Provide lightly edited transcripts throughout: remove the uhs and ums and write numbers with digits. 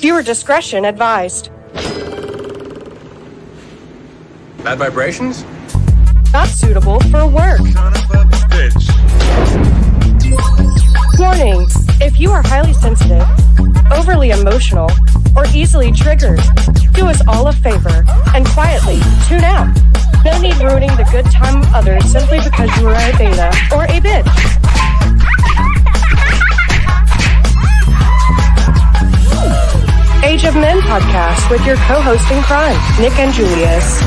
Viewer discretion advised. Bad vibrations? Not suitable for work. Son of a bitch. Warning, if you are highly sensitive, overly emotional, or easily triggered, do us all a favor and quietly tune out. No need ruining the good time of others simply because you are a beta or a bitch. Age of Men podcast with your co-host in crime, Nick and Julius.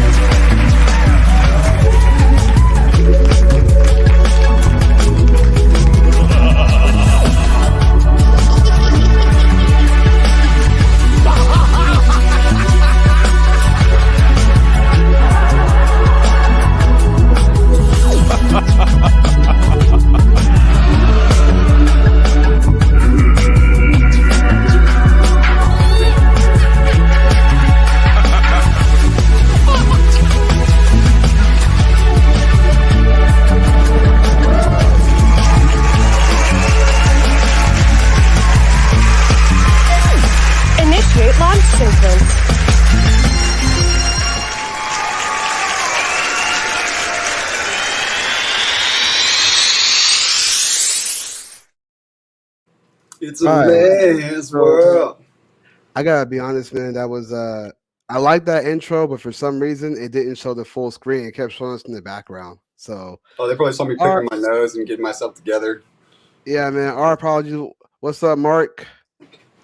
Initiate launch sequence. It's a man's world. I gotta be honest, man. That was I like that intro, but for some reason it didn't show the full screen. It kept showing us in the background. So they probably saw me picking my nose and getting myself together. Yeah, man. Our apologies. What's up, Mark?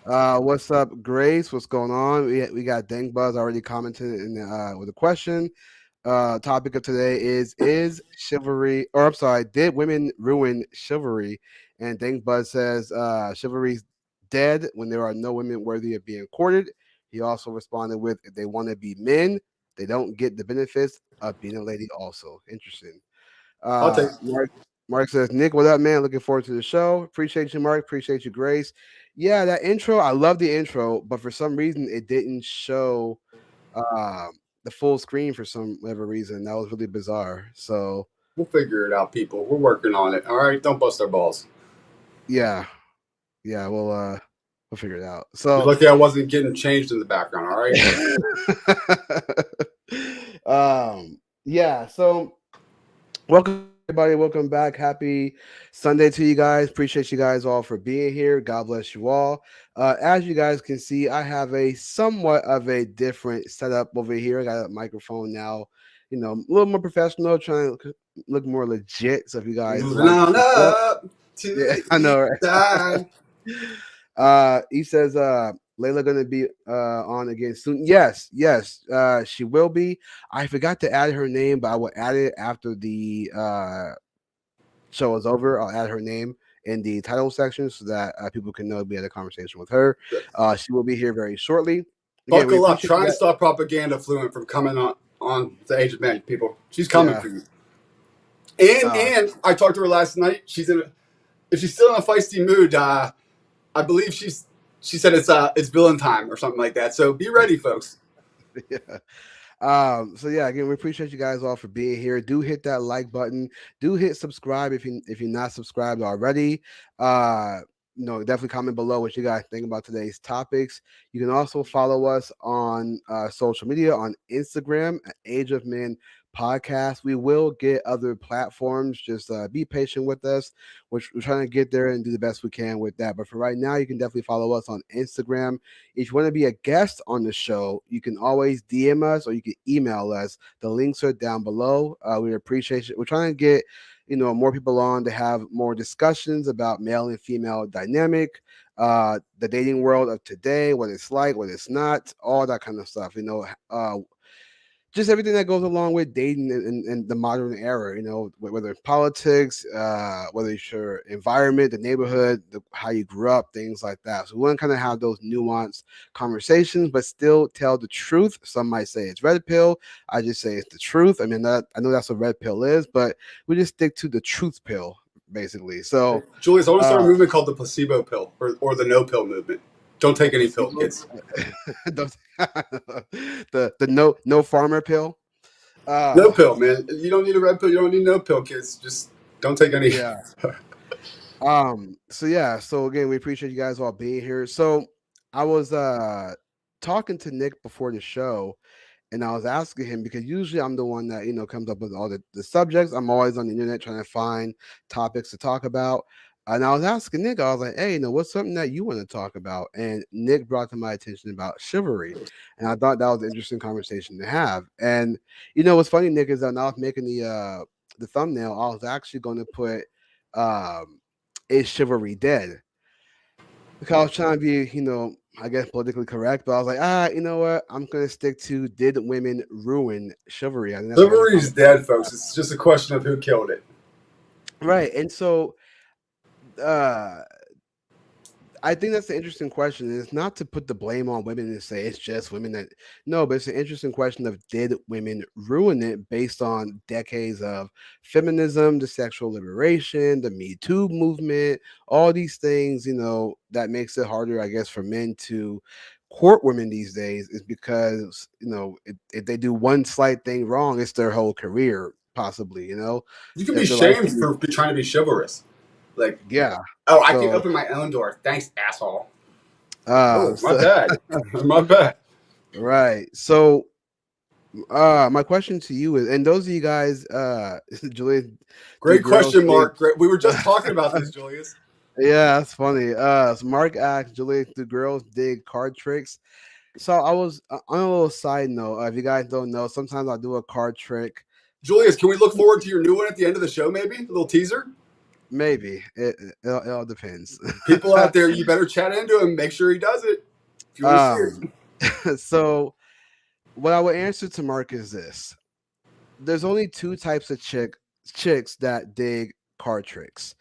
What's up, Grace? What's going on? We got Dang Buzz already commented with a question. Topic of today is chivalry, or I'm sorry, did women ruin chivalry? And Dang Buzz says chivalry's dead when there are no women worthy of being courted. He also responded with, if they want to be men, they don't get the benefits of being a lady also. Interesting. I'll take Mark says, Nick, what up, man? Looking forward to the show. Appreciate you, Mark. Appreciate you, Grace. Yeah, that intro, I love the intro, but for some reason it didn't show the full screen for some whatever reason. That was really bizarre. So we'll figure it out, people. We're working on it. All right, don't bust our balls. Yeah, we'll figure it out. So lucky I wasn't getting changed in the background. All right. Yeah. So welcome, everybody. Welcome back. Happy Sunday to you guys. Appreciate you guys all for being here. God bless you all. As you guys can see, I have a somewhat of a different setup over here. I got a microphone now, a little more professional, trying to look more legit. So if you guys I know, right? He says Layla gonna be on again soon. Yes, she will be. I forgot to add her name, but I will add it after the show is over. I'll add her name in the title section so that people can know we had a conversation with her. She will be here very shortly. Again, buckle up. Try and stop propaganda fluent from coming on the Age of Men, people. She's coming for you. And I talked to her last night. If she's still in a feisty mood, I believe she said it's villain time or something like that. So be ready, folks. Yeah. So yeah, again, we appreciate you guys all for being here. Do hit that like button. Do hit subscribe if you're not subscribed already. Definitely comment below what you guys think about today's topics. You can also follow us on social media on Instagram at Age of Men Podcast. We will get other platforms. Just be patient with us. We're trying to get there and do the best we can with that. But for right now, you can definitely follow us on Instagram. If you want to be a guest on the show, you can always DM us or you can email us. The links are down below. We appreciate it. We're trying to get more people on to have more discussions about male and female dynamic, the dating world of today, what it's like, what it's not, all that kind of stuff. Just everything that goes along with dating in the modern era, whether it's politics, whether it's your environment, the neighborhood, how you grew up, things like that. So we want to kind of have those nuanced conversations, but still tell the truth. Some might say it's red pill. I just say it's the truth. I mean, I know that's what red pill is, but we just stick to the truth pill, basically. So, Julius, I want to start a movement called the placebo pill or the no pill movement. Don't take any pill, kids. the no farmer pill. No pill, man. You don't need a red pill. You don't need no pill, kids. Just don't take any. Yeah. So yeah, so again, we appreciate you guys all being here. So I was talking to Nick before the show, and I was asking him because usually I'm the one that comes up with all the subjects. I'm always on the internet trying to find topics to talk about. And I was asking Nick, I was like, hey, what's something that you want to talk about? And Nick brought to my attention about chivalry. And I thought that was an interesting conversation to have. And what's funny, Nick, is that when I was making the thumbnail, I was actually going to put is chivalry dead? Because I was trying to be, I guess politically correct, but I was like, you know what? I'm gonna stick to did women ruin chivalry? I think that's a better Chivalry's conversation. dead, folks. It's just a question of who killed it. Right. And so uh I think that's an interesting question. And it's not to put the blame on women and say it's just women that no, but it's an interesting question of did women ruin it based on decades of feminism, the sexual liberation, the Me Too movement, all these things, that makes it harder, I guess, for men to court women these days is because, if they do one slight thing wrong, it's their whole career, possibly, You can be if the life shamed for trying to be chivalrous. Like, yeah. oh, I can So open my own door. Thanks, asshole. uh Oh, my so bad. My bad. right. So my question to you is, and those of you guys, Julius, do Great girls question, dig? Mark. Great. We were just talking about this, Julius. Yeah, that's funny. So Mark asked Julius, do girls dig card tricks? So I was on a little side note. If you guys don't know, sometimes I'll do a card trick. Julius, can we look forward to your new one at the end of the show, maybe? A little teaser? Maybe it all depends. People out there, you better chat into him. Make sure he does it if you want to see it. um, so what I would answer to Mark is this: there's only two types of chicks that dig card tricks.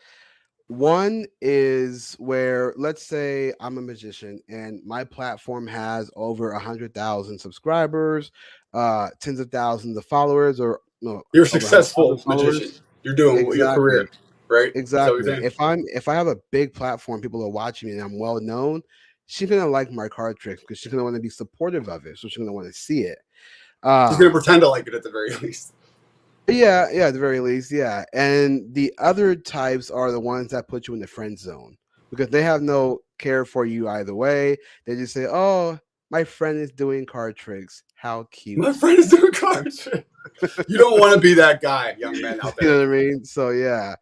One is where, let's say I'm a magician and my platform has over 100,000 subscribers, tens of thousands of followers, or no, You're a over 100,000 successful magician. followers. You're doing your Exactly, career, right? So you're exactly. saying If I have a big platform, people are watching me, and I'm well known, she's gonna like my card tricks because she's gonna want to be supportive of it, so she's gonna want to see it. she's going to Um, pretend to like it at the very least. Yeah, at the very least, yeah. And the other types are the ones that put you in the friend zone because they have no care for you either way. They just say, "Oh, my friend is doing card tricks. How My cute." friend is doing cards. You don't want to be that guy, young men out You know there. what I mean? So yeah.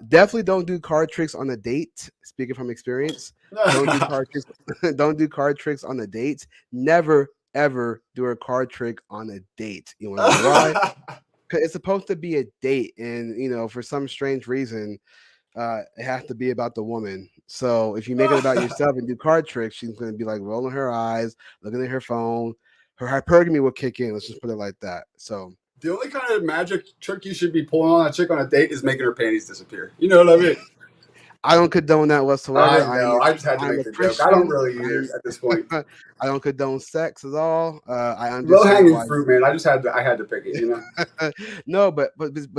Definitely don't do card tricks on a date. Speaking from experience, don't do card tricks. Don't do card tricks on a date. Never ever do a card trick on a date. You want to know why? 'Cause it's supposed to be a date, and for some strange reason, it has to be about the woman. So if you make it about yourself and do card tricks, she's gonna be like rolling her eyes, looking at her phone. Her hypergamy will kick in. Let's just put it like that. So The only kind of magic trick you should be pulling on a chick on a date is making her panties disappear. You know what I mean? I don't condone that whatsoever. I know. I just had to I'm make a the joke. I don't Christian. really either at this point. I don't condone sex at all. I Low understand hanging why. fruit, man. I had to pick it. You know. No, but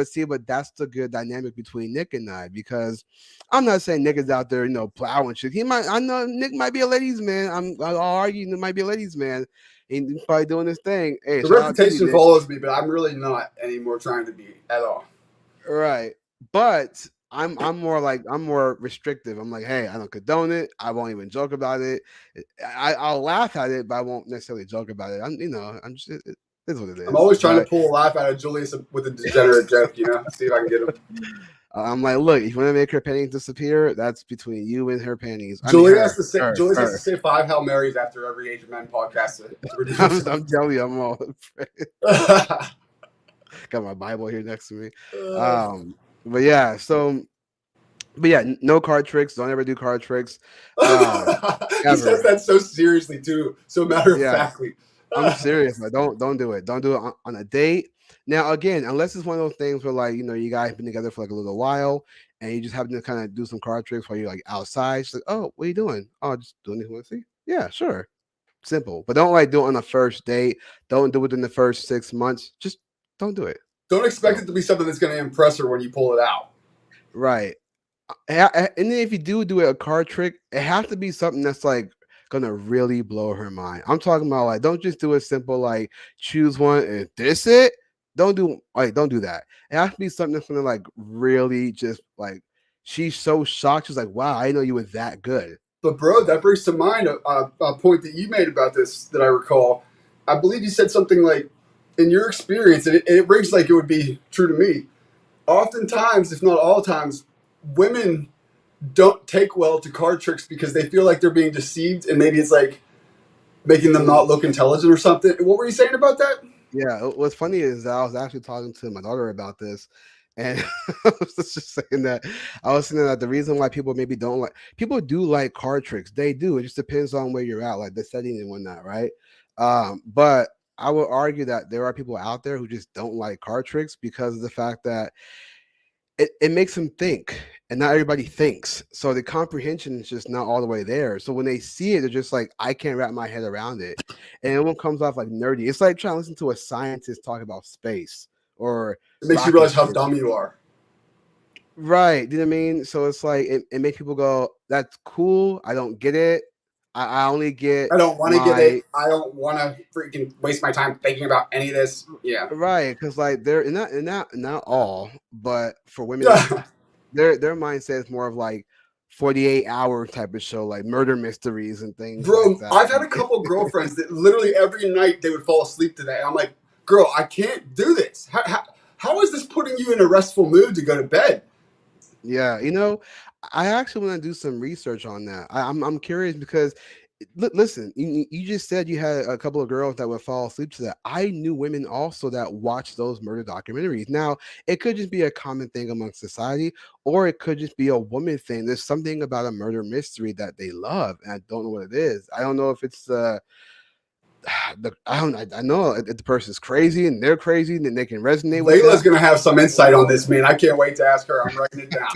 see, but that's the good dynamic between Nick and I because I'm not saying Nick is out there, plowing shit. I know Nick might be a ladies' man. I'll argue Nick might be a ladies' man. He's probably doing his thing. Hey, The shout out to you, reputation Nick. follows me, but I'm really not anymore trying to be at all. Right, but I'm more restrictive. I'm like, hey, I don't condone it. I won't even joke about it. I'll laugh at it, but I won't necessarily joke about it. I'm just it is what it I'm is. always trying to But pull a laugh out of Julius with a degenerate joke. You know, see if I can get him. I'm like, look, if you want to make her panties disappear, that's between you and her panties. I mean, Julius has to say her, Julius has to her. say 5 Hail Marys after every Age of Men podcast to redeem I'm himself. telling you, I'm all got my Bible here next to me. Um, but yeah, no card tricks. Don't ever do card tricks. He says Ever. that so seriously too, so matter of Yeah, factly. I'm serious. Like, don't do it. Don't do it on a date. Now, again, unless it's one of those things where like you guys been together for like a little while, and you just happen to kind of do some card tricks while you're like outside. She's like, "Oh, what are you doing? Oh, just doing this. Want to see? Yeah, sure. Simple. But don't like do it on the first date. Don't do it in the first 6 months. Just don't do it. Don't expect So it to be something that's going to impress her when you pull it out. right. And then if you do it a card trick, it has to be something that's like gonna really blow her mind. I'm talking about like don't just do a simple like choose one and this it. Don't do that. It has to be something that's gonna like really just like she's so shocked. She's like, "Wow, I didn't know you were that good." But bro, that brings to mind a point that you made about this that I recall. I believe you said something like, in your experience, and it rings like it would be true to me. Oftentimes, if not all times, women don't take well to card tricks because they feel like they're being deceived, and maybe it's like making them not look intelligent or something. What were you saying about that? Yeah, what's funny is that I was actually talking to my daughter about this, and I was just saying that I was saying that the reason why people maybe don't like people do like card tricks. They do. It just depends on where you're at, like the setting and whatnot, right? But I would argue that there are people out there who just don't like card tricks because of the fact that it makes them think, and not everybody thinks. So the comprehension is just not all the way there. So when they see it, they're just like, I can't wrap my head around it. And everyone comes off like nerdy. It's like trying to listen to a scientist talk about space or It makes you rocket realize how ships. dumb you are. Right. Do you know what I mean? So it's like it makes people go, that's cool. I don't get it. I only get I don't want to get my it. I don't want to freaking waste my time thinking about any of this. Yeah. right, because like they're not all, but for women their mindset is more of like 48-hour type of show, like murder mysteries and things like Bro, that. I've had a couple girlfriends that literally every night they would fall asleep to that. And I'm like, girl, I can't do this. How is this putting you in a restful mood to go to bed? Yeah, I actually want to do some research on that. I'm curious because listen, you just said you had a couple of girls that would fall asleep to that. I knew women also that watch those murder documentaries. Now, it could just be a common thing among society, or it could just be a woman thing. There's something about a murder mystery that they love, and I don't know what it is. I don't know if it's I know if the person's crazy and they're crazy, and then they can resonate with Layla's that. going to have some insight on this, man. I can't wait to ask her. I'm writing it down.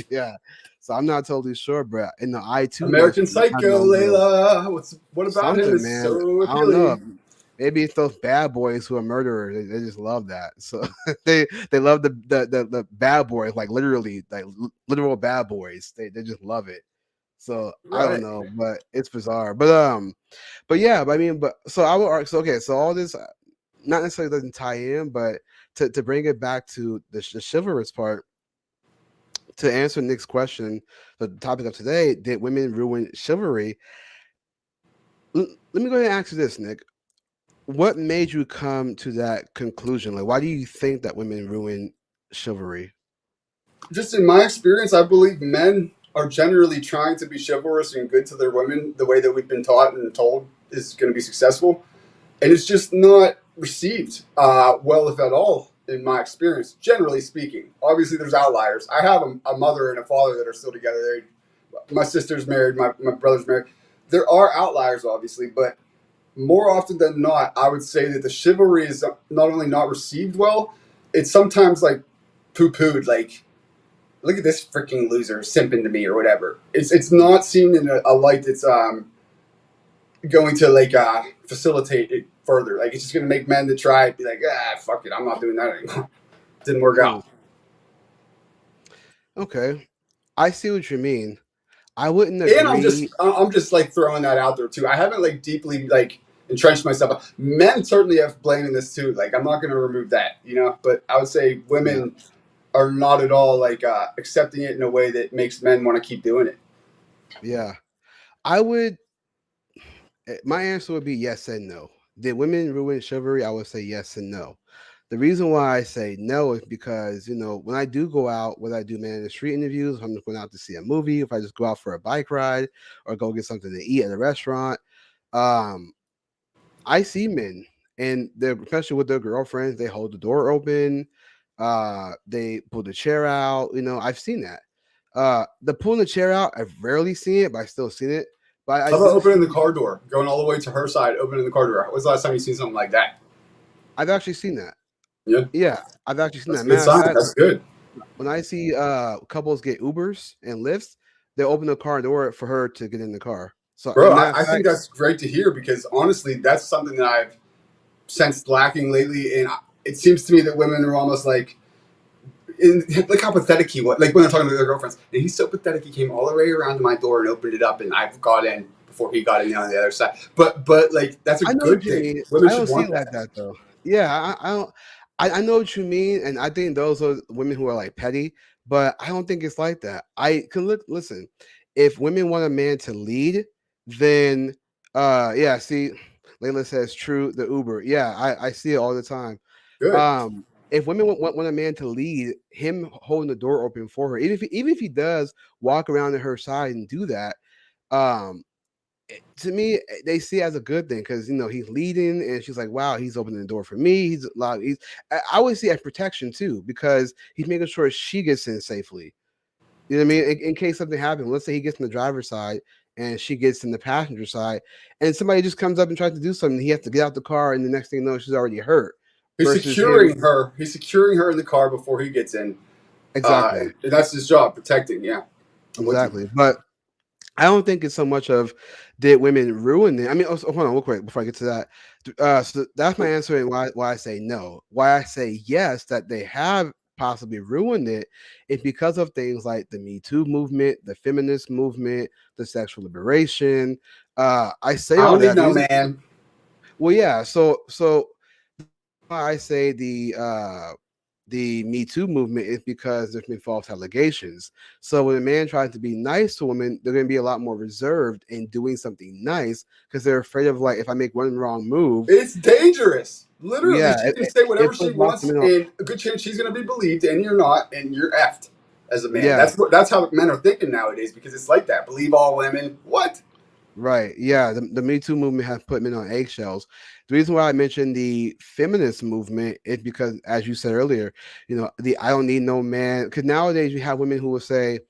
Yeah. So I'm not totally sure, but I too American have Psycho, known girls. Layla. What about him Something, is man. so I don't know. appealing? Maybe it's those bad boys who are murderers. They just love that. So they love the bad boys, like literally, like literal bad boys. They just love it. So I don't Right. know, but it's bizarre. But yeah, I mean, but so I would argue. So okay, so all this not necessarily doesn't tie in, but to bring it back to the chivalrous part. To answer Nick's question, the topic of today: did women ruin chivalry? Let me go ahead and ask you this, Nick. What made you come to that conclusion? Like, why do you think that women ruin chivalry? Just in my experience, I believe men are generally trying to be chivalrous and good to their women the way that we've been taught and told is going to be successful. And it's just not received well, if at all, in my experience, generally speaking. Obviously, there's outliers. I have a mother and a father that are still together. My sister's married, my brother's married. There are outliers, obviously, but more often than not, I would say that the chivalry is not only not received well, it's sometimes like poo-pooed, like, look at this freaking loser simping to me or whatever. It's not seen in a light that's going to like facilitate it further. Like it's just gonna make men to try it, be like, fuck it, I'm not doing that anymore. Didn't work out. Okay, I see what you mean. I wouldn't And agree. I'm just like throwing that out there too. I haven't like deeply like entrenched myself. Men certainly have blame in this too. Like I'm not gonna remove that, but I would say Yeah, women are not at all like accepting it in a way that makes men want to keep doing it. yeah. I would. My answer would be yes and no. Did women ruin chivalry? I would say yes and no. The reason why I say no is because when I do go out, whether I do man in the street interviews, if I'm just going out to see a movie, if I just go out for a bike ride or go get something to eat at a restaurant, um, I see men and they're especially with their girlfriends, they hold the door open, they pull the chair out. I've seen that. The pulling the chair out, I've rarely seen it, but I still seen it. But I How about do opening the see. car door, going all the way to her side, opening the car door? When's the last time you seen something like that? I've actually seen that. Yeah, Yeah, I've actually seen that's that. a good Matter of sign. fact, That's good. when I see couples get Ubers and lifts, they open the car door for her to get in the car. So, Bro, matter of I think fact, that's great to hear because honestly, that's something that I've sensed lacking lately. And it seems to me that women are almost like, like how pathetic he was. Like when they're talking to their girlfriends, and he's so pathetic. He came all the way around to my door and opened it up, and I got in before he got in on the other side. But like that's a I know what good you thing. mean. Women I don't should see want it like that. that though. Yeah, I don't. I know what you mean, and I think those are women who are like petty. But I don't think it's like that. I can listen. If women want a man to lead, then yeah. See, Layla says true. The Uber. Yeah, I see it all the time. Good. If women want a man to lead, him holding the door open for her, even if he does walk around to her side and do that, um, to me, they see it as a good thing because he's leading, and she's like, "Wow, he's opening the door for me." He's a lot. I always see it as protection too because he's making sure she gets in safely. You know what I mean? In case something happens, let's say he gets in the driver's side and she gets in the passenger side, and somebody just comes up and tries to do something. He has to get out the car, and the next thing you know, she's already hurt. He's Versus him, securing her. He's securing her in the car before he gets in. exactly, And that's his job, protecting. Yeah, I'm with you. exactly. But I don't think it's so much of did women ruin it. I mean, hold on, real quick before I get to that. So that's my answer and why I say no. Why I say yes, that they have possibly ruined it is because of things like the Me Too movement, the feminist movement, the sexual liberation. I say I all don't need that. The no reason, man. well, yeah. So why I say the Me Too movement is because there's been false allegations. So when a man tries to be nice to women, they're going to be a lot more reserved in doing something nice because they're afraid of like if I make one wrong move, It's dangerous. Literally, yeah, she can say it whatever she puts lots of wants, men on. and a good chance she's going to be believed, and you're not, and you're effed as a man. Yeah, That's how men are thinking nowadays because it's like that. Believe all women. What? right. Yeah, the Me Too movement has put men on eggshells. The reason why I mentioned the feminist movement is because, as you said earlier, the I don't need no man. Because nowadays you have women who will say,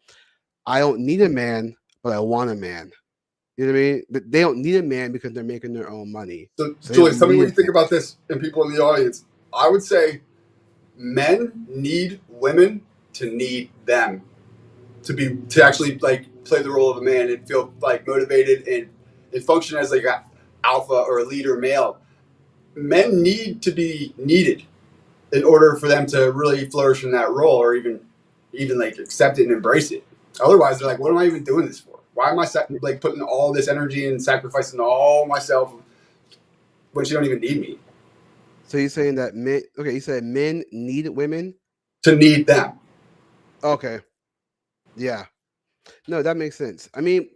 "I don't need a man, but I want a man." You know what I mean? But they don't need a man because they're making their own money, So, so they Julius, don't tell me need what a you think man. about this, and people in the audience. I would say men need women to need them to actually like play the role of a man and feel like motivated and function as like a alpha or a leader male. Men need to be needed in order for them to really flourish in that role or even like accept it and embrace it. Otherwise, they're like, what am I even doing this for? Why am I like putting all this energy and sacrificing all myself when she don't even need me So you're saying that men? Okay, you said men need women. to need them? Okay, yeah, no, that makes sense. I mean,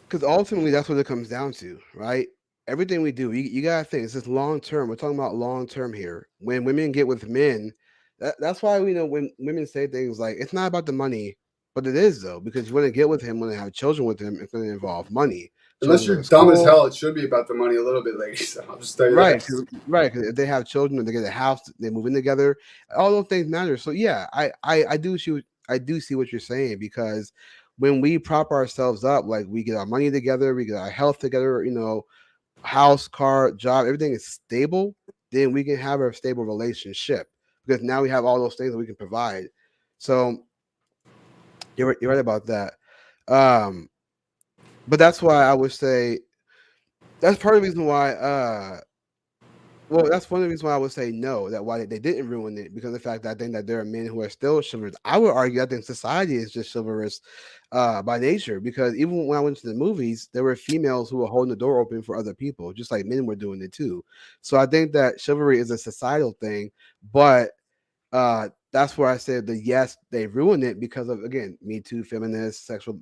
because ultimately that's what it comes down to, right? Everything we do, you gotta think. It's just long term. We're talking about long term here. When women get with men, that's why we know when women say things like it's not about the money, but it is though because you want to get with him, want to have children with him, it's going to involve money. Unless Children go you're to dumb as school. hell, it should be about the money a little bit, ladies. I'll just tell you Right, that. 'cause right, 'cause if they have children and they get a house, they move in together, all those things matter. So yeah, I do see what you're saying because when we prop ourselves up, like we get our money together, we get our health together, house, car, job, everything is stable, then we can have a stable relationship because now we have all those things that we can provide. So you're right about that. Um, but that's why I would say that's part of the reason why well, that's one of the reasons why I would say no, that why they didn't ruin it, because of the fact that I think that there are men who are still chivalrous. I would argue I think society is just chivalrous by nature, because even when I went to the movies, there were females who were holding the door open for other people, just like men were doing it too. So I think that chivalry is a societal thing, but that's where I said that yes, they ruined it because of again Me Too, feminist, sexual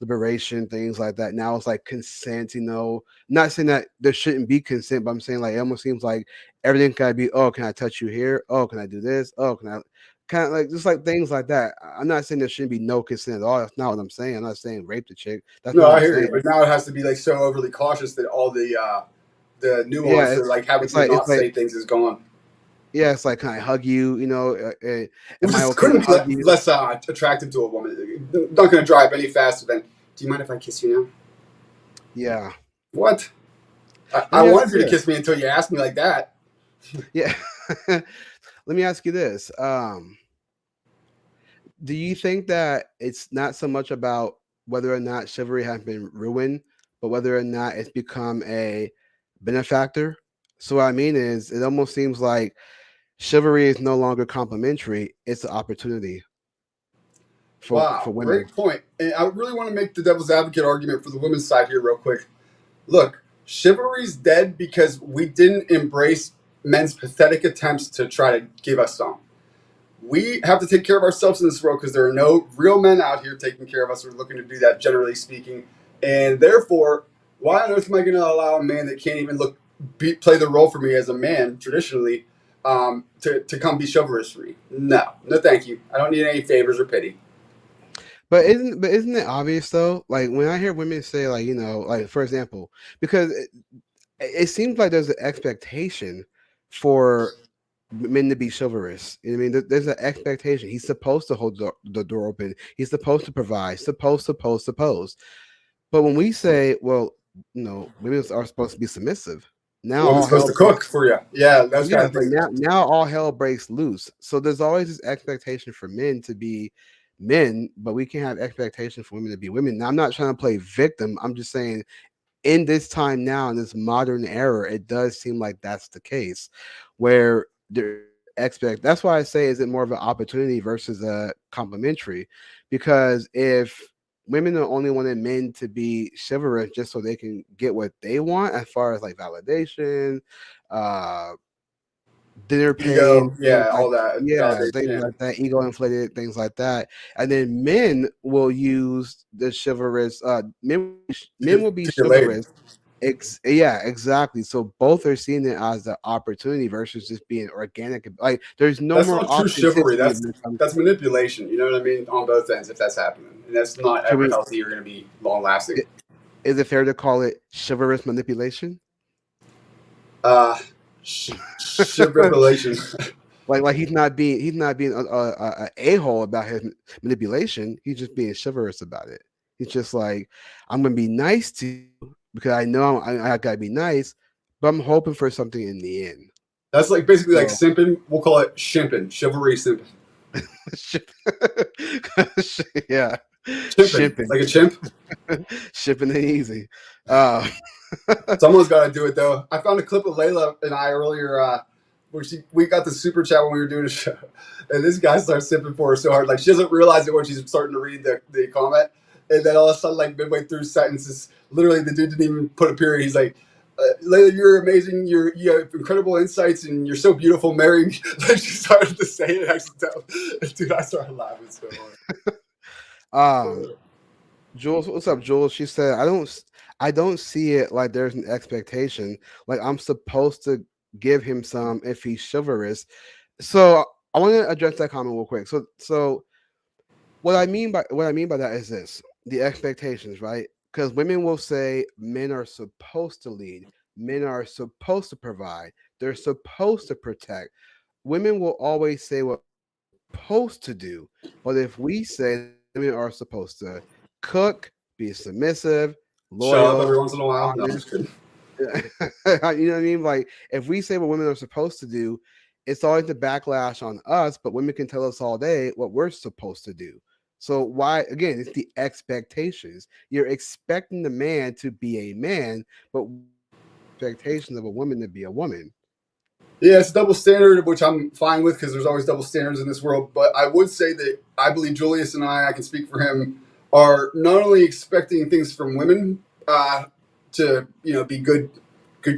liberation, things like that. Now it's like consent, Not saying that there shouldn't be consent, but I'm saying like it almost seems like everything gotta be, oh, can I touch you here? Oh, can I do this? Oh, can I kind of like just like things like that. I'm not saying there shouldn't be no consent at all. That's not what I'm saying. I'm not saying rape the chick. That's No, not what I I'm hear saying. you, but now it has to be like so overly cautious that all the Yeah, nuance or like having it's to like not say things is gone. yeah, it's like can I hug you? It Am I just okay to couldn't be hug you? less attractive to a woman. Not going to drive any faster than. Do you mind if I kiss you now? Yeah. What? Let I me ask wanted you you to this. kiss me until you asked me like that. Yeah. Let me ask you this. Do you think that it's not so much about whether or not chivalry has been ruined, but whether or not it's become a benefactor? So what I mean is it almost seems like chivalry is no longer complimentary, it's an opportunity for Wow, women. great point. And I really want to make the devil's advocate argument for the women's side here, real quick. Look, chivalry's dead because we didn't embrace men's pathetic attempts to try to give us some. we have to take care of ourselves in this world because there are no real men out here taking care of us or looking to do that, generally speaking. And therefore, why on earth am I going to allow a man that can't even play the role for me as a man traditionally to come be chivalrous for me? No, thank you. I don't need any favors or pity. But isn't it obvious though? Like when I hear women say, like, like for example, because it seems like there's an expectation for men to be chivalrous. You know what I mean? There's an expectation. He's supposed to hold the door open. He's supposed to provide. Suppose. But when we say, well, women are supposed to be submissive. Now Woman's all supposed hell to cook for you. Yeah, those kind yeah, of but things. now all hell breaks loose. So there's always this expectation for men to be men, but we can't have expectation for women to be women. Now I'm not trying to play victim. I'm just saying in this time now, in this modern era, it does seem like that's the case, where there expect. That's why I say, is it more of an opportunity versus a complimentary? Because if women are only wanting men to be chivalrous just so they can get what they want, as far as like validation, uh, dinner paying, Ego, yeah, all that things validation. like that, ego inflated, things like that. And then men will use the chivalrous. Men will be To get laid. chivalrous. Yeah, exactly. So both are seeing it as the opportunity versus just being organic. Like there's no That's more not true chivalry. authenticity That's when it comes. that's manipulation. You know what I mean? On both ends, if that's happening, and that's not Can ever we? healthy or going to be long lasting. Is it fair to call it chivalrous manipulation? Uh, Chivalry. Like he's not being a hole about his manipulation. He's just being chivalrous about it. He's just like, I'm gonna be nice to you because I know I gotta be nice, but I'm hoping for something in the end. That's like basically like So simping. We'll call it shimping. Chivalry simping. yeah, Chimping. shipping, Like a chimp. shipping ain't easy. Uh, Someone's got to do it though. I found a clip of Layla and I earlier where we got the super chat when we were doing a show, and this guy starts sipping for her so hard, like she doesn't realize it when she's starting to read the comment, and then all of a sudden, like midway through sentences, literally the dude didn't even put a period. He's like, "Layla, you're amazing. You have incredible insights, and you're so beautiful." Marrying, like she started to say it accidentally. Dude, I started laughing so um, hard. Jules, what's up, Jules? She said, I don't see it like there's an expectation. Like I'm supposed to give him some if he's chivalrous. So I want to address that comment real quick. So what I mean by that is this: the expectations, right? Because women will say men are supposed to lead, men are supposed to provide, they're supposed to protect. Women will always say what they're supposed to do, but if we say women are supposed to cook, be submissive, Shut up every loyal, once in a while. No, I'm honest, just kidding. you know what I mean? Like if we say what women are supposed to do, it's always the backlash on us, but women can tell us all day what we're supposed to do. So why again, it's the expectations. You're expecting the man to be a man, but expectations of a woman to be a woman. Yeah, it's a double standard, which I'm fine with because there's always double standards in this world. But I would say that I believe Julius and I can speak for him, are not only expecting things from women to be good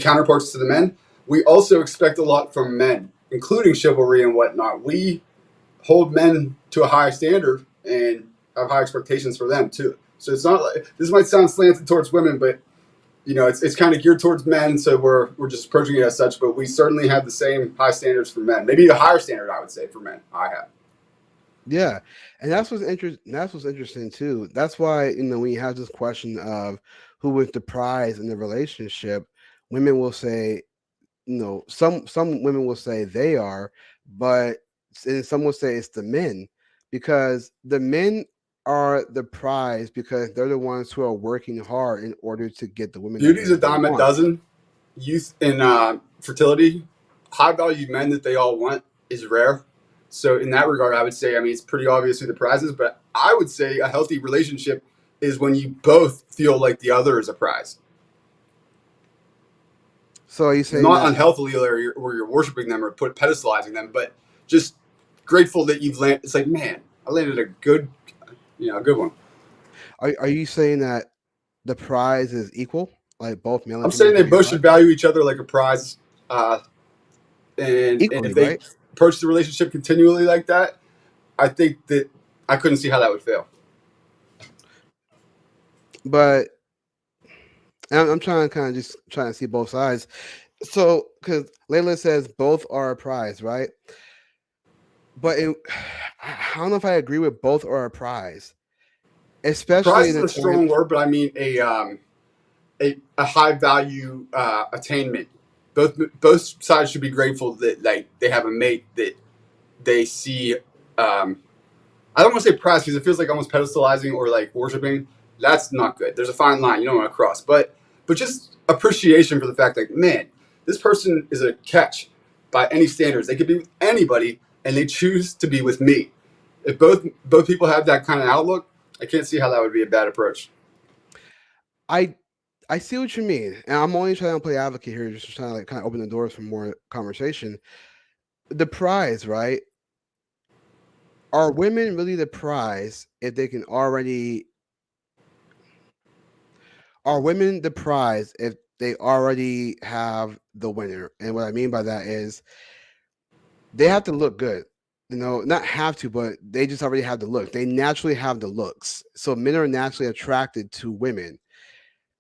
counterparts to the men. We also expect a lot from men, including chivalry and whatnot. We hold men to a high standard and have high expectations for them too. So it's not like this might sound slanted towards women, but it's kind of geared towards men, so we're just approaching it as such. But we certainly have the same high standards for men, maybe a higher standard, I would say, for men. I have. Yeah, and that's what's interesting. That's what's interesting too. That's why when you have this question of who was the prize in the relationship, women will say, some women will say they are, but and some will say it's the men because the men are the prize because they're the ones who are working hard in order to get the women that Beauty's a they dime a want. dozen. Youth and fertility, high value men that they all want is rare. So in that regard, I would say, I mean, it's pretty obvious who the prize is, but I would say a healthy relationship is when you both feel like the other is a prize. So are you saying Not that? unhealthily where you're worshiping them or pedestalizing them, but just grateful that you've landed. It's like, man, I landed a good one. Are you saying that the prize is equal, like both male and I'm female saying can they be a both prize should value each other like a prize, uh, and if equally, they right? approach the relationship continually like that, I think that I couldn't see how that would fail. But I'm trying to kind of just trying to see both sides. So, because Layla says both are a prize, right? But I don't know if I agree with both are a prize, especially Prize in is the a time. strong word, but I mean a high value attainment. Both sides should be grateful that like they have a mate that they see. I don't want to say prize because it feels like almost pedestalizing or like worshiping. That's not good. There's a fine line you don't want to cross, but just appreciation for the fact that man, this person is a catch by any standards. They could be with anybody, and they choose to be with me. If both people have that kind of outlook, I can't see how that would be a bad approach. I I see what you mean, and I'm only trying to play advocate here, just trying to like kind of open the doors for more conversation. The prize, right? Are women really the prize if they can already? Are women the prize if they already have the winner? And what I mean by that is they have to look good. You know, not have to, but they just already have the look. They naturally have the looks. So men are naturally attracted to women.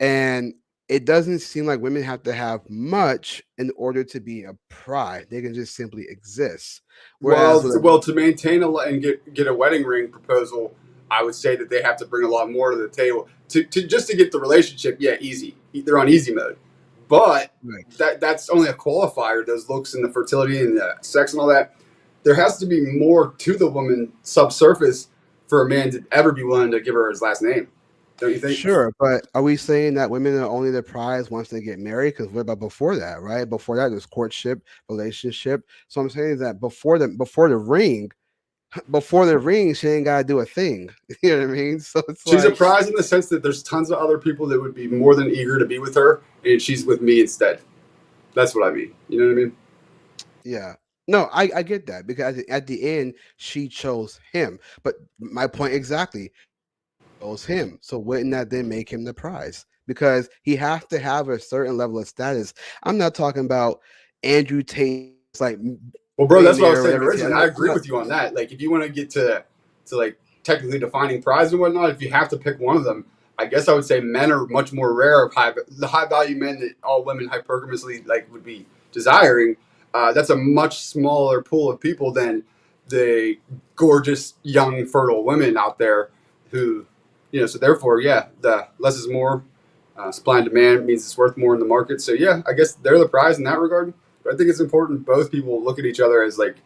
And it doesn't seem like women have to have much in order to be a prize. They can just simply exist. Whereas Well, with a to maintain and get a wedding ring proposal, I would say that they have to bring a lot more to the table to just to get the relationship. Yeah, easy. They're on easy mode, but right. that's only a qualifier. Those looks and the fertility and the sex and all that. There has to be more to the woman subsurface for a man to ever be willing to give her his last name. Don't you think? Sure, but are we saying that women are only the prize once they get married? Because what about before that, right? Before that, there's courtship, relationship. So I'm saying that before the ring, she ain't gotta do a thing. You know what I mean? So it's She's a like, prize in the sense that there's tons of other people that would be more than eager to be with her, and she's with me instead. That's what I mean. You know what I mean? yeah. No, I get that because at the end she chose him. But my point exactly, chose him. So wouldn't that then make him the prize? Because he has to have a certain level of status. I'm not talking about Andrew Tate like Well, bro, that's what I was millionaire or saying whatever. originally. I agree with you on that. Like, if you want to get to like technically defining prize and whatnot, if you have to pick one of them, I guess I would say men are much more rare of the high value men that all women hypergamously like would be desiring. That's a much smaller pool of people than the gorgeous young fertile women out there who, So therefore, yeah, the less is more. Supply and demand means it's worth more in the market. So yeah, I guess they're the prize in that regard. But I think it's important both people look at each other as like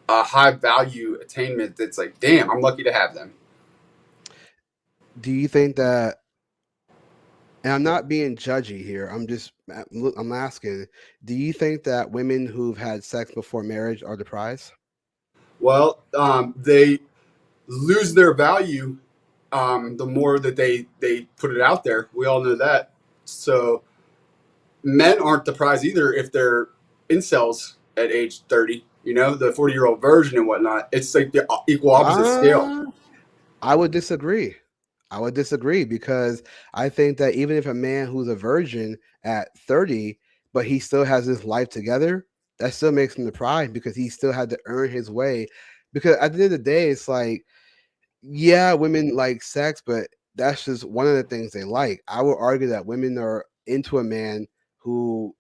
a high value attainment that's like, damn, I'm lucky to have them. Do you think that, and I'm not being judgy here, I'm asking, do you think that women who've had sex before marriage are the prize? Well, they lose their value the more that they put it out there. We all know that. So men aren't the prize either if they're incels at age 30. The 40-year-old version and whatnot. It's like the equal opposite scale. Uh, I would disagree. I would disagree because I think that even if a man who's a virgin at 30, but he still has his life together, that still makes him the prize because he still had to earn his way. Because at the end of the day, it's like, yeah, women like sex, but that's just one of the things they like. I would argue that women are into a man who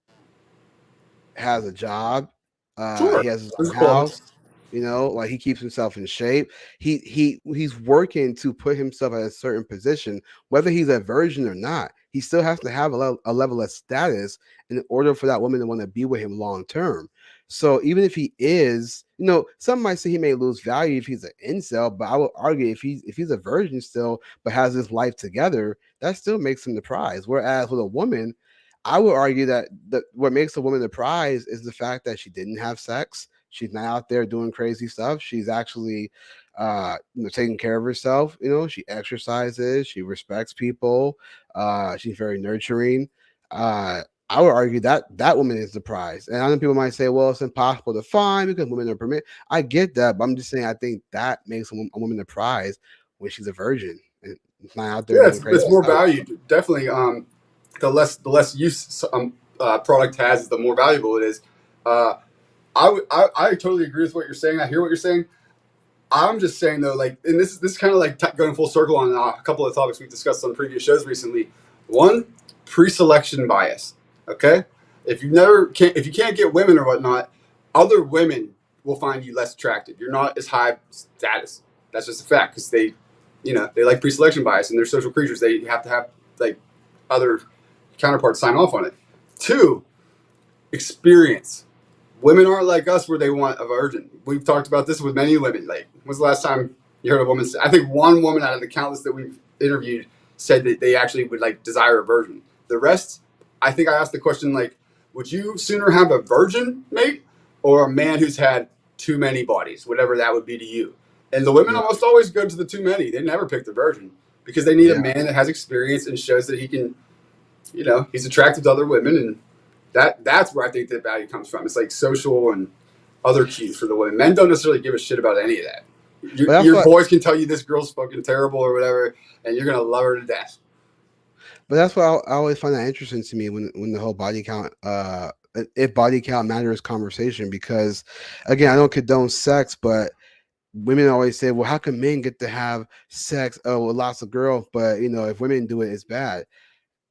has a job. Sure, He has his there's own qualities. house. You know, like he keeps himself in shape. He's working to put himself at a certain position, whether he's a virgin or not. He still has to have a level of status in order for that woman to want to be with him long term. So even if he is, some might say he may lose value if he's an incel, but I would argue if he's a virgin still, but has his life together, that still makes him the prize. Whereas with a woman, I would argue that what makes a woman the prize is the fact that she didn't have sex. She's not out there doing crazy stuff. She's actually, taking care of herself. She exercises. She respects people. She's very nurturing. I would argue that that woman is the prize. And I know people might say, well, it's impossible to find because women are permitted. I get that, but I'm just saying I think that makes a woman the prize when she's a virgin and not out there Yeah, doing it's crazy more stuff. valued. Definitely, the less use product has, the more valuable it is. Uh, I totally agree with what you're saying. I hear what you're saying. I'm just saying though, like, and this is kind of like going full circle on a couple of topics we've discussed on previous shows recently. One, pre-selection bias. Okay, if you can't get women or whatnot, other women will find you less attractive. You're not as high status. That's just a fact because they like pre-selection bias and they're social creatures. They have to have like other counterparts sign off on it. Two, experience. Women aren't like us where they want a virgin. We've talked about this with many women. Like, when's the last time you heard a woman say? I think one woman out of the countless that we've interviewed said that they actually would like desire a virgin. The rest, I think I asked the question like, would you sooner have a virgin mate or a man who's had too many bodies, whatever that would be to you? And the women Yeah. almost always go to the too many. They never pick the virgin because they need a Yeah. man that has experience and shows that he can, he's attractive to other women, and that's where I think the value comes from. It's like social and other cues for the women. Men don't necessarily give a shit about any of that. Your boys can tell you this girl's fucking terrible or whatever, and you're gonna love her to death. But that's why I always find that interesting to me when the whole body count, if body count matters conversation, because again, I don't condone sex, but women always say, well, how come men get to have sex with lots of girls, but if women do it, it's bad.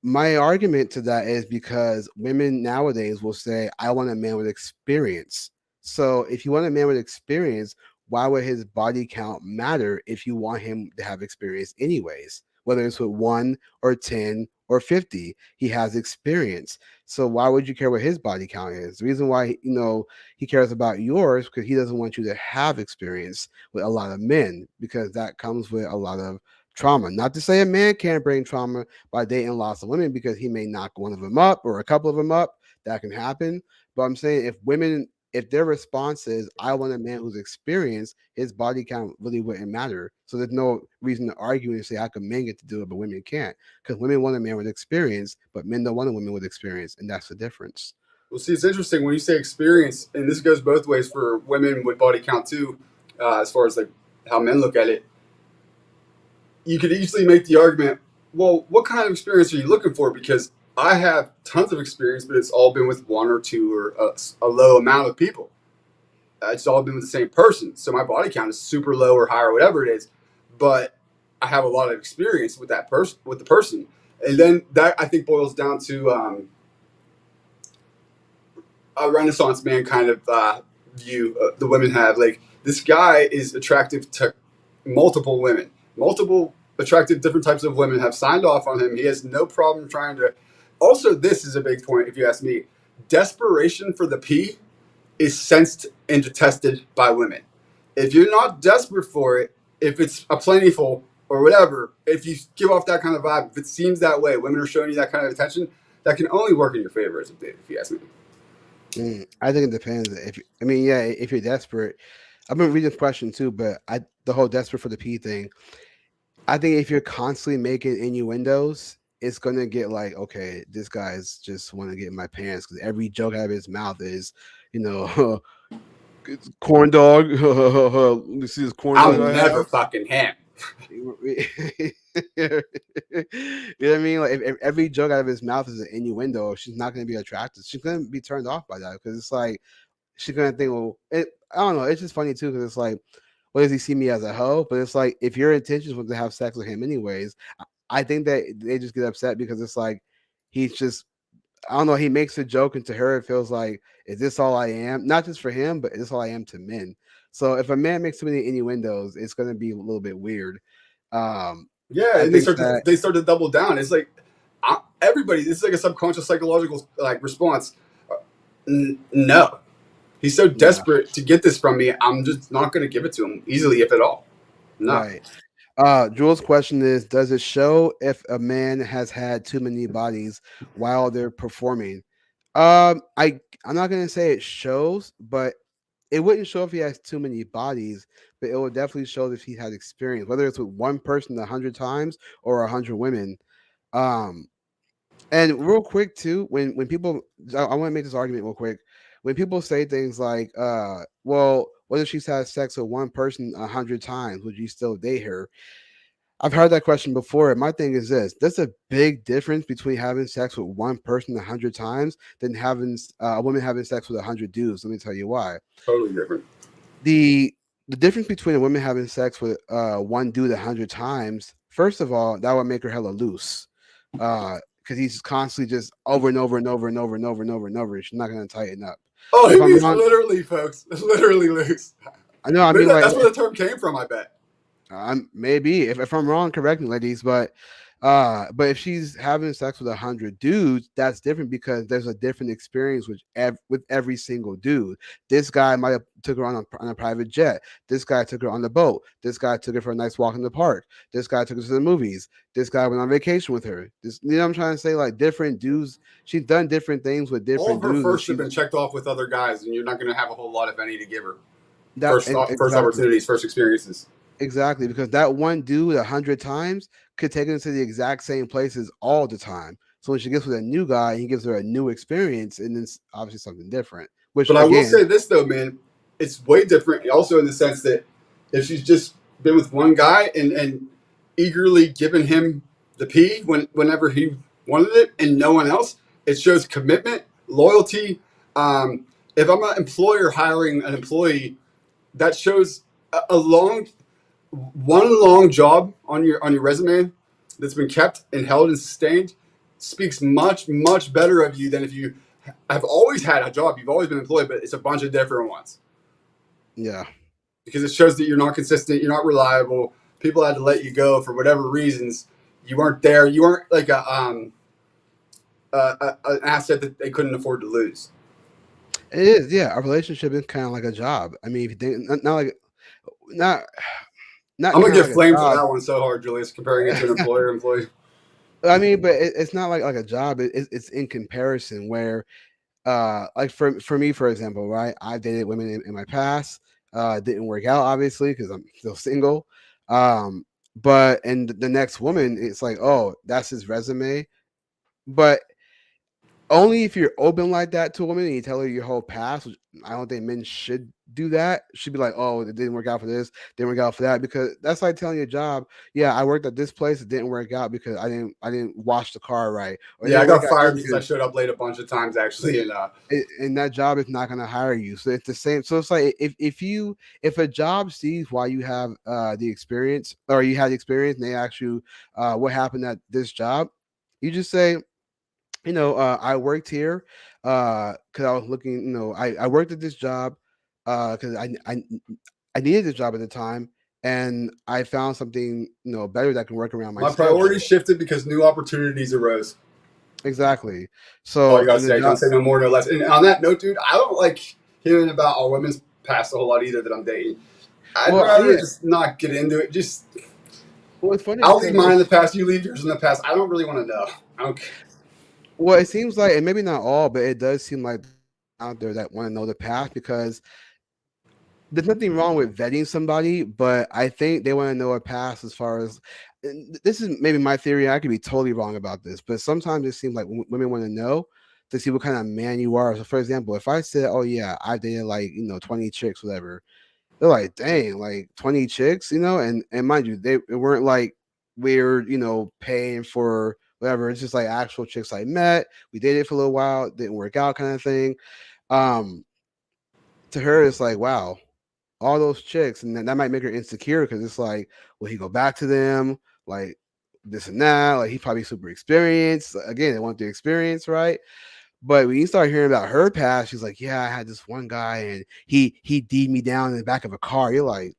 My argument to that is because women nowadays will say, I want a man with experience. So if you want a man with experience, why would his body count matter if you want him to have experience anyways? Whether it's with 1 or 10 or 50, he has experience. So why would you care what his body count is? The reason why, he cares about yours because he doesn't want you to have experience with a lot of men, because that comes with a lot of trauma. Not to say a man can't bring trauma by dating lots of women, because he may knock one of them up or a couple of them up. That can happen. But I'm saying if their response is, I want a man who's experienced, his body count really wouldn't matter. So there's no reason to argue and say, how can men get to do it, but women can't? Because women want a man with experience, but men don't want a woman with experience. And that's the difference. Well, see, it's interesting when you say experience, and this goes both ways for women with body count too, as far as like how men look at it. You could easily make the argument, well, what kind of experience are you looking for? Because I have tons of experience, but it's all been with one or two or a low amount of people. It's all been with the same person. So my body count is super low or high or whatever it is, but I have a lot of experience with that person, with the person. And then that I think boils down to a Renaissance man kind of view the women have. Like, this guy is attractive to multiple women. Multiple attractive different types of women have signed off on him. He has no problem trying to. Also, this is a big point, if you ask me. Desperation for the P is sensed and detested by women. If you're not desperate for it, if it's a plentiful or whatever, if you give off that kind of vibe, if it seems that way, women are showing you that kind of attention, that can only work in your favor as a date, if you ask me. I think it depends. If you're desperate, I've been reading this question too, but the whole desperate for the P thing, I think if you're constantly making innuendos, it's gonna get like, okay, this guy's just want to get in my pants, because every joke out of his mouth is, it's corn dog. You see this corn I'll dog I never have? fucking him. You know what I mean? Like, if every joke out of his mouth is an innuendo, she's not gonna be attracted. She's gonna be turned off by that, because it's like she's gonna think, well, I don't know. It's just funny too, because it's like, what does he see me as, a hoe? But it's like, if your intentions was to have sex with him anyways, I think that they just get upset because it's like he's just, I don't know. He makes a joke, and to her it feels like, is this all I am? Not just for him, but is this all I am to men? So if a man makes too many innuendos, it's gonna be a little bit weird. Yeah, I and think that they start to double down. It's like everybody. This is like a subconscious psychological like response. No, he's so yeah, desperate to get this from me. I'm just not going to give it to him easily, if at all. No. right. Jules' question is: does it show if a man has had too many bodies while they're performing? I'm not gonna say it shows, but it wouldn't show if he has too many bodies, but it will definitely show if he had experience, whether it's with one person 100 times or 100 women. Um, and real quick too, when people, I want to make this argument real quick. When people say things like, well, what if she's had sex with one person 100 times? Would you still date her? I've heard that question before. My thing is this: there's a big difference between having sex with one person 100 times than having a woman having sex with 100 dudes. Let me tell you why. Totally different. the the difference between a woman having sex with one dude 100 times, first of all, that would make her hella loose, because he's constantly just over and over and over and over and over and over and over. She's not gonna tighten up. Oh, he If I'm means wrong, literally, folks. Literally loose. I know. I Maybe mean, like, that's where the term came from. I bet. maybe if I'm wrong, correct me, ladies. But if she's having sex with 100 dudes, that's different because there's a different experience with every single dude. This guy might have took her on a private jet. This guy took her on the boat. This guy took her for a nice walk in the park. This guy took her to the movies. This guy went on vacation with her. This, you know what I'm trying to say? Like different dudes. She's done different things with All different of her dudes, and firsts have she's been checked off with other guys, and you're not going to have a whole lot, if any, to give her. that First exactly. opportunities, first experiences. Exactly, because that one dude 100 times could take her to the exact same places all the time. So when she gets with a new guy, he gives her a new experience, and it's obviously something different. Which But I will again, say this though, man, it's way different. Also, in the sense that if she's just been with one guy and eagerly given him the P whenever he wanted it, and no one else, it shows commitment, loyalty. If I'm an employer hiring an employee, that shows a long one long job on your resume that's been kept and held and sustained speaks much better of you than if you have always had a job, you've always been employed, but it's a bunch of different ones, yeah, because it shows that you're not consistent, you're not reliable. People had to let you go for whatever reasons. You weren't there. You weren't like an asset that they couldn't afford to lose. it is. Yeah, a relationship is kind of like a job. I mean, if you think not like not not I'm gonna kind of get like a flamed for job. that one so hard, Julius, comparing it to an employer employee. I mean, but it's not like a job. It's in comparison where like for me, for example, right, I've dated women in my past, didn't work out obviously because I'm still single, but and the next woman, it's like, oh, that's his resume. But only if you're open like that to a woman and you tell her your whole past, which I don't think men should do that. Should be like, oh, it didn't work out for this, didn't work out for that, because that's like telling your job, yeah, I worked at this place, it didn't work out because I didn't wash the car right, or it Yeah, I didn't work got out here fired because I because showed up late a bunch of times actually, and and that job is not going to hire you. So it's the same. So it's like if a job sees why you have the experience, or you had the experience, and they ask you what happened at this job, you just say, I worked here because I was looking. I worked at this job because I needed this job at the time, and I found something better that can work around my my priorities schedule. shifted because new opportunities arose. Exactly. That's all you So gotta in the say. Don't job, say no more, no less. And on that note, dude, I don't like hearing about our women's past a whole lot either that I'm dating. I'd well, rather yeah. just not get into it. Just Well, it's funny I'll leave because mine in the past. You leave yours in the past. I don't really want to know. I don't. well, it seems like, and maybe not all, but it does seem like out there that want to know the past, because there's nothing wrong with vetting somebody, but I think they want to know a past as far as, and this is maybe my theory. I could be totally wrong about this, but sometimes it seems like women want to know to see what kind of man you are. So, for example, if I said, "Oh yeah, I dated like 20 chicks, whatever," they're like, "Dang, like 20 chicks," and mind you, they it weren't like weird, paying for whatever. It's just like actual chicks I met. We dated for a little while, didn't work out, kind of thing. Um, to her, it's like, wow, all those chicks, and then that might make her insecure because it's like, will he go back to them? Like this and that. Like he's probably super experienced. Again, they want the experience, right? But when you start hearing about her past, she's like, yeah, I had this one guy and he D'd me down in the back of a car. You're like,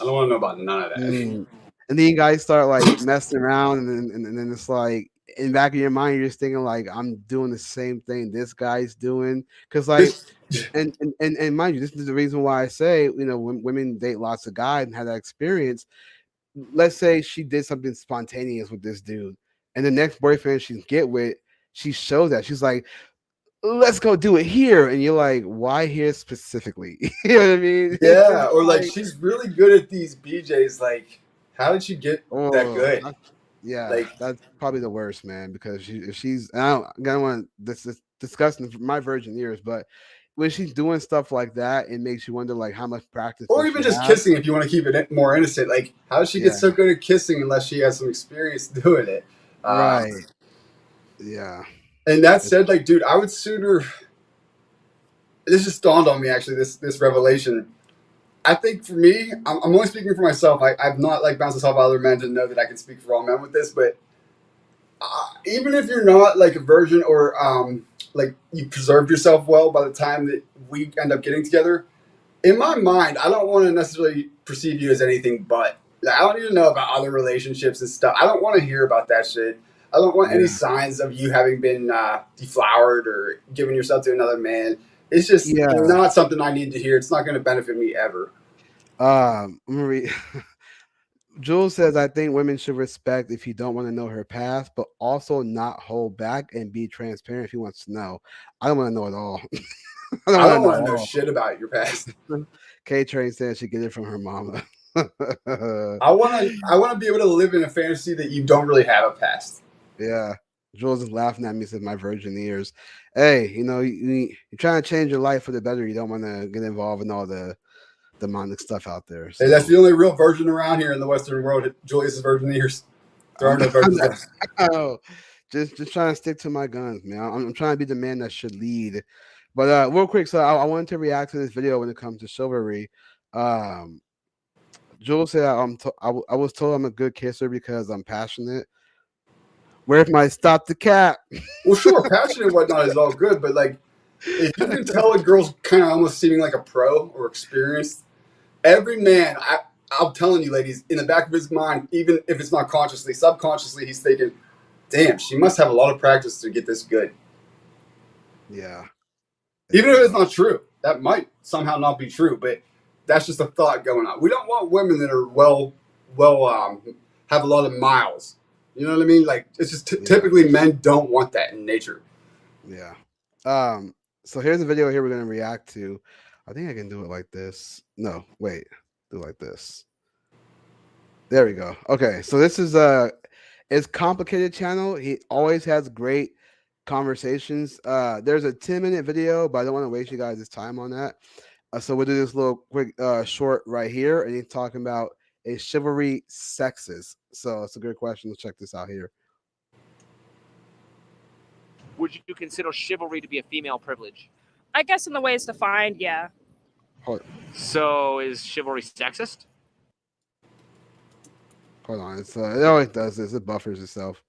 I don't want to know about none of that. mm. And then you guys start like messing around, and then it's like in the back of your mind, you're just thinking like, I'm doing the same thing this guy's doing, because like. Just And mind you, this is the reason why I say, when women date lots of guys and have that experience, let's say she did something spontaneous with this dude, and the next boyfriend she get with, she shows that she's like, let's go do it here, and you're like, why here specifically? You know what I mean? It's yeah, just or like like, she's really good at these BJ's. Like, how did she get that oh, good? yeah, Like, that's probably the worst, man, because if she's, and I don't want this discussing my virgin years, but when she's doing stuff like that, it makes you wonder like how much practice. Or does even she just have? kissing if you want to keep it more innocent. Like, how does she get so good at kissing unless she has some experience doing it? Right. Yeah. And that said, like, dude, I would sooner. This just dawned on me actually. This revelation. I think for me, I'm only speaking for myself. I've not like bounced this off other men to know that I can speak for all men with this. But even if you're not like a virgin or like you preserved yourself well by the time that we end up getting together, in my mind, I don't want to necessarily perceive you as anything but. Like, I don't need to know about other relationships and stuff. I don't want to hear about that shit. I don't want any signs of you having been deflowered or giving yourself to another man. It's just not something I need to hear. It's not going to benefit me ever. Marie, Jules says, I think women should respect if you don't want to know her past, but also not hold back and be transparent if he wants to know. I don't want to know at all. I don't want to know shit about your past. K-Train says she get it from her mama. I want to be able to live in a fantasy that you don't really have a past. Yeah. Jules is laughing at me, says my virgin ears. Hey, you know, you're trying to change your life for the better. You don't want to get involved in all the demonic stuff out there. So. Hey, that's the only real virgin around here in the Western world. Julius's virgin ears. There are no virgins left. Oh, just trying to stick to my guns, man. I'm trying to be the man that should lead. But real quick, so I wanted to react to this video when it comes to chivalry. Jules said I was told I'm a good kisser because I'm passionate. Where if I stop the cap? Well, sure, passion and whatnot is all good, but like if you can tell a girl's kind of almost seeming like a pro or experienced, every man, I'm telling you, ladies, in the back of his mind, even if it's not consciously, subconsciously, he's thinking, "Damn, she must have a lot of practice to get this good." Yeah. Even if it's not true, that might somehow not be true, but that's just a thought going on. We don't want women that are have a lot of miles. You know what I mean? Like it's just typically men don't want that in nature. Yeah. So here's a video here we're gonna react to. I think I can do it like this. No, wait, do it like this. There we go. Okay, so this is it's complicated channel. He always has great conversations. There's a 10-minute video, but I don't want to waste you guys' time on that. So we'll do this little quick short right here, and he's talking about is chivalry sexist? So it's a good question. Let's check this out here. Would you consider chivalry to be a female privilege? I guess in the way it's defined, yeah. So is chivalry sexist? Hold on. It's it always does this. It buffers itself.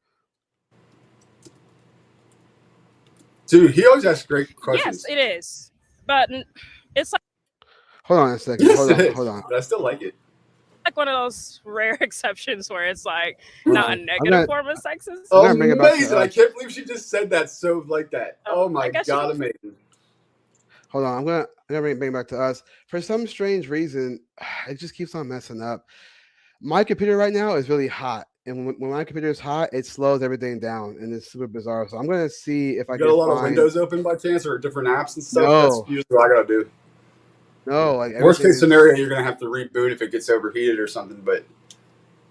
Dude, he always asks great questions. Yes, it is. But it's like... Hold on a second. Yes, hold on. But I still like it. Like one of those rare exceptions where it's like not a negative form of sexism. Oh, amazing. I can't believe she just said that so like that. Oh my God, amazing. Hold on. I'm gonna bring it back to us. For some strange reason, it just keeps on messing up. My computer right now is really hot. And when my computer is hot, it slows everything down, and it's super bizarre. So I'm gonna see if I can. Got a lot of windows open by chance, or different apps and stuff. No. That's usually what I gotta do. No, like worst case scenario, you're gonna have to reboot if it gets overheated or something. But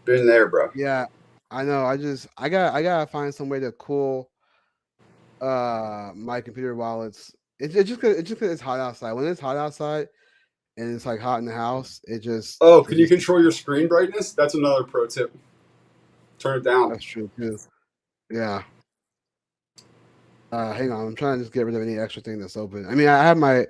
been there, bro. Yeah, I know. I gotta find some way to cool my computer while it's just cause it's hot outside. When it's hot outside and it's like hot in the house, it just. Oh, can you control your screen brightness? That's another pro tip. Turn it down. That's true too. Yeah. Hang on, I'm trying to just get rid of any extra thing that's open. I mean, I have my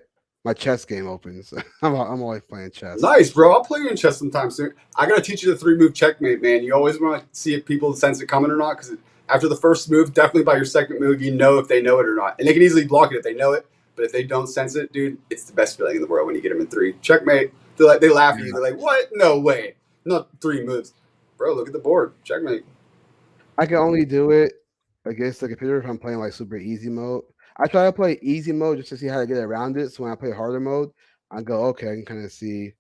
chess game open, so I'm always playing chess. Nice, bro. I'll play you in chess sometime soon. I gotta teach you the 3-move checkmate, man. You always want to see if people sense it coming or not, because after the first move, definitely by your second move, you know if they know it or not, and they can easily block it if they know it. But if they don't sense it, dude, it's the best feeling in the world when you get them in 3. Checkmate. They laugh at you. They're like, "What? No way! Not 3 moves, bro. Look at the board. Checkmate." I can only do it against the computer if I'm playing like super easy mode. I try to play easy mode just to see how to get around it. So when I play harder mode, I go, okay, I can kind of see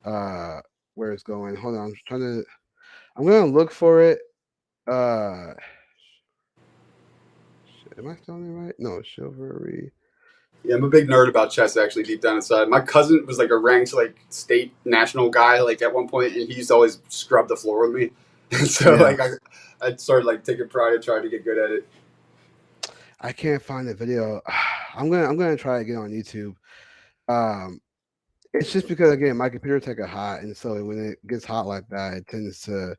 where it's going. Hold on, I'm gonna look for it. Am I spelling it right? No, chivalry. Yeah, I'm a big nerd about chess, actually, deep down inside. My cousin was like a ranked like state national guy, like at one point, and he used to always scrub the floor with me. And so like I started like taking pride and trying to get good at it. I can't find the video. I'm gonna try to get on YouTube. It's just because again my computer take a hot, and so when it gets hot like that, it tends to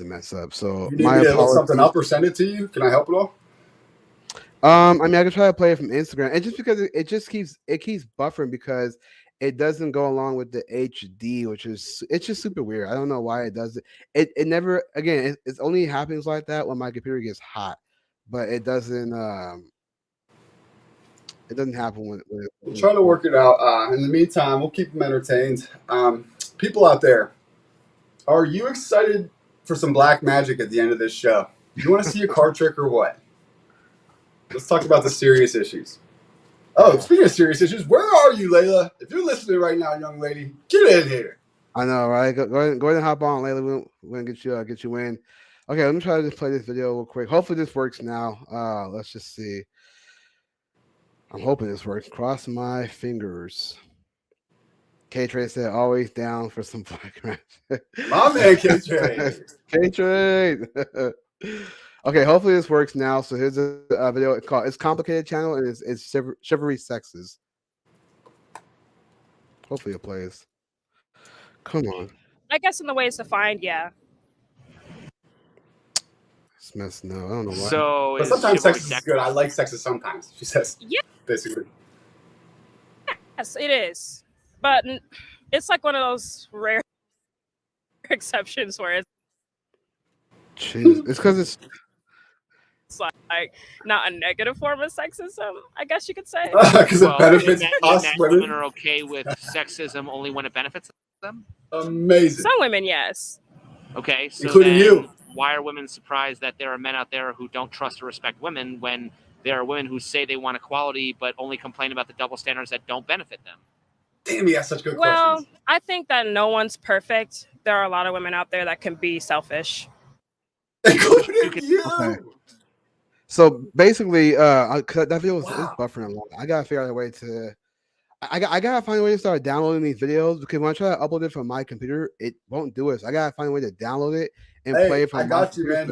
mess up. So You need my me to look something apologies. up or send it to you? Can I help at all? I mean, I can try to play it from Instagram, and just because it just keeps buffering because it doesn't go along with the HD, which is it's just super weird. I don't know why it does it. It never again. It only happens like that when my computer gets hot, but it doesn't. It doesn't happen We'll try to work it out. In the meantime, we'll keep them entertained. People out there, are you excited for some black magic at the end of this show? You want to see a card trick or what? Let's talk about the serious issues. Oh, speaking of serious issues, where are you, Layla? If you're listening right now, young lady, get in here. I know, right? Go ahead and hop on, Layla. We're gonna get you in. Okay, let me try to just play this video real quick. Hopefully this works now. Let's just see. I'm hoping this works. Cross my fingers. K-Trade said always down for some black magic. My man, K-Trade. K-Trade. Okay, hopefully this works now. So here's a video. It's Complicated Channel, and it's Chivalry Sexes. Hopefully it plays. Come on. I guess in the ways to find, yeah. It's messed no. I don't know why. So But sometimes sex is good. I like sexes sometimes, she says. Yeah. Basically. Yes, it is. But it's like one of those rare exceptions where Jeez. It's because it's like not a negative form of sexism, I guess you could say. Because it benefits us women women. are okay with sexism only when it benefits them. Amazing. Some women, yes. Okay, so Including then you. why are women surprised that there are men out there who don't trust or respect women when there are women who say they want equality but only complain about the double standards that don't benefit them? Damn, you asked such good Well, questions. I think that no one's perfect. There are a lot of women out there that can be selfish. Including you. Okay. So basically, that video is buffering a lot. I gotta figure out a way to. I gotta find a way to start downloading these videos because when I try to upload it from my computer, it won't do it. So I gotta find a way to download it and play it from I got you, man.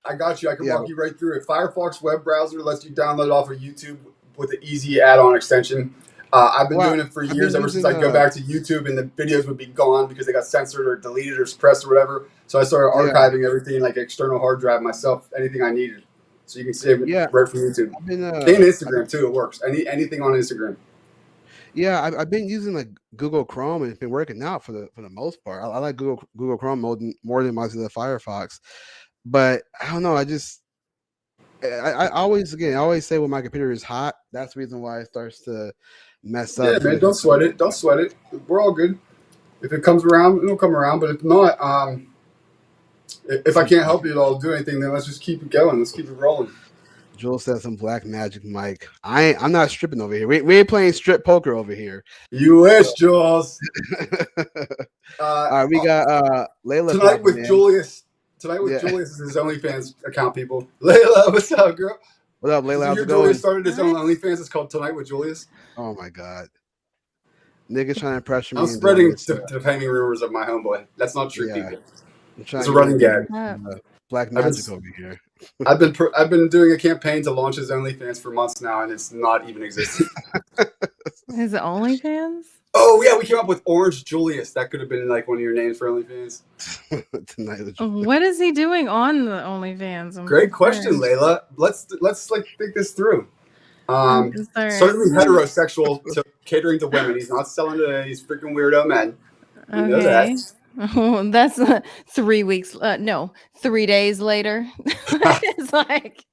I got you. I can walk you right through it. Firefox web browser lets you download off of YouTube with an easy add-on extension. I've been doing it for years, ever since I go back to YouTube, and the videos would be gone because they got censored or deleted or suppressed or whatever. So I started archiving everything like external hard drive myself, anything I needed. So you can save it right from YouTube. And Instagram too, it works. Anything on Instagram. Yeah, I've been using like Google Chrome and it's been working out for the most part. I like Google Chrome more than Mozilla Firefox, but I don't know. I always say when my computer is hot, that's the reason why it starts to mess up. Yeah, man, don't sweat it. Don't sweat it. We're all good. If it comes around, it'll come around. But if not, if I can't help you at all do anything, then let's just keep it going. Let's keep it rolling. Joel says some black magic, Mike. I'm not stripping over here. We ain't playing strip poker over here. You wish, Jules. All right, we got Layla tonight with Julius. Tonight with Julius is his OnlyFans account, people. Layla, what's up, girl? What up, Layla? How's it going? Julius started his own OnlyFans. It's called Tonight with Julius. Oh my god, niggas trying to pressure me. I'm spreading defaming rumors of my homeboy. That's not true, people. It's a running gag. Black magic over here. I've been doing a campaign to launch his OnlyFans for months now, and it's not even existing. His OnlyFans? Oh yeah, we came up with Orange Julius. That could have been like one of your names for OnlyFans. What is he doing on the OnlyFans? Great question, Layla. Let's like think this through. Certainly heterosexual to catering to women. He's not selling to these freaking weirdo men. We know that. Oh, that's 3 weeks. No, 3 days later. It's like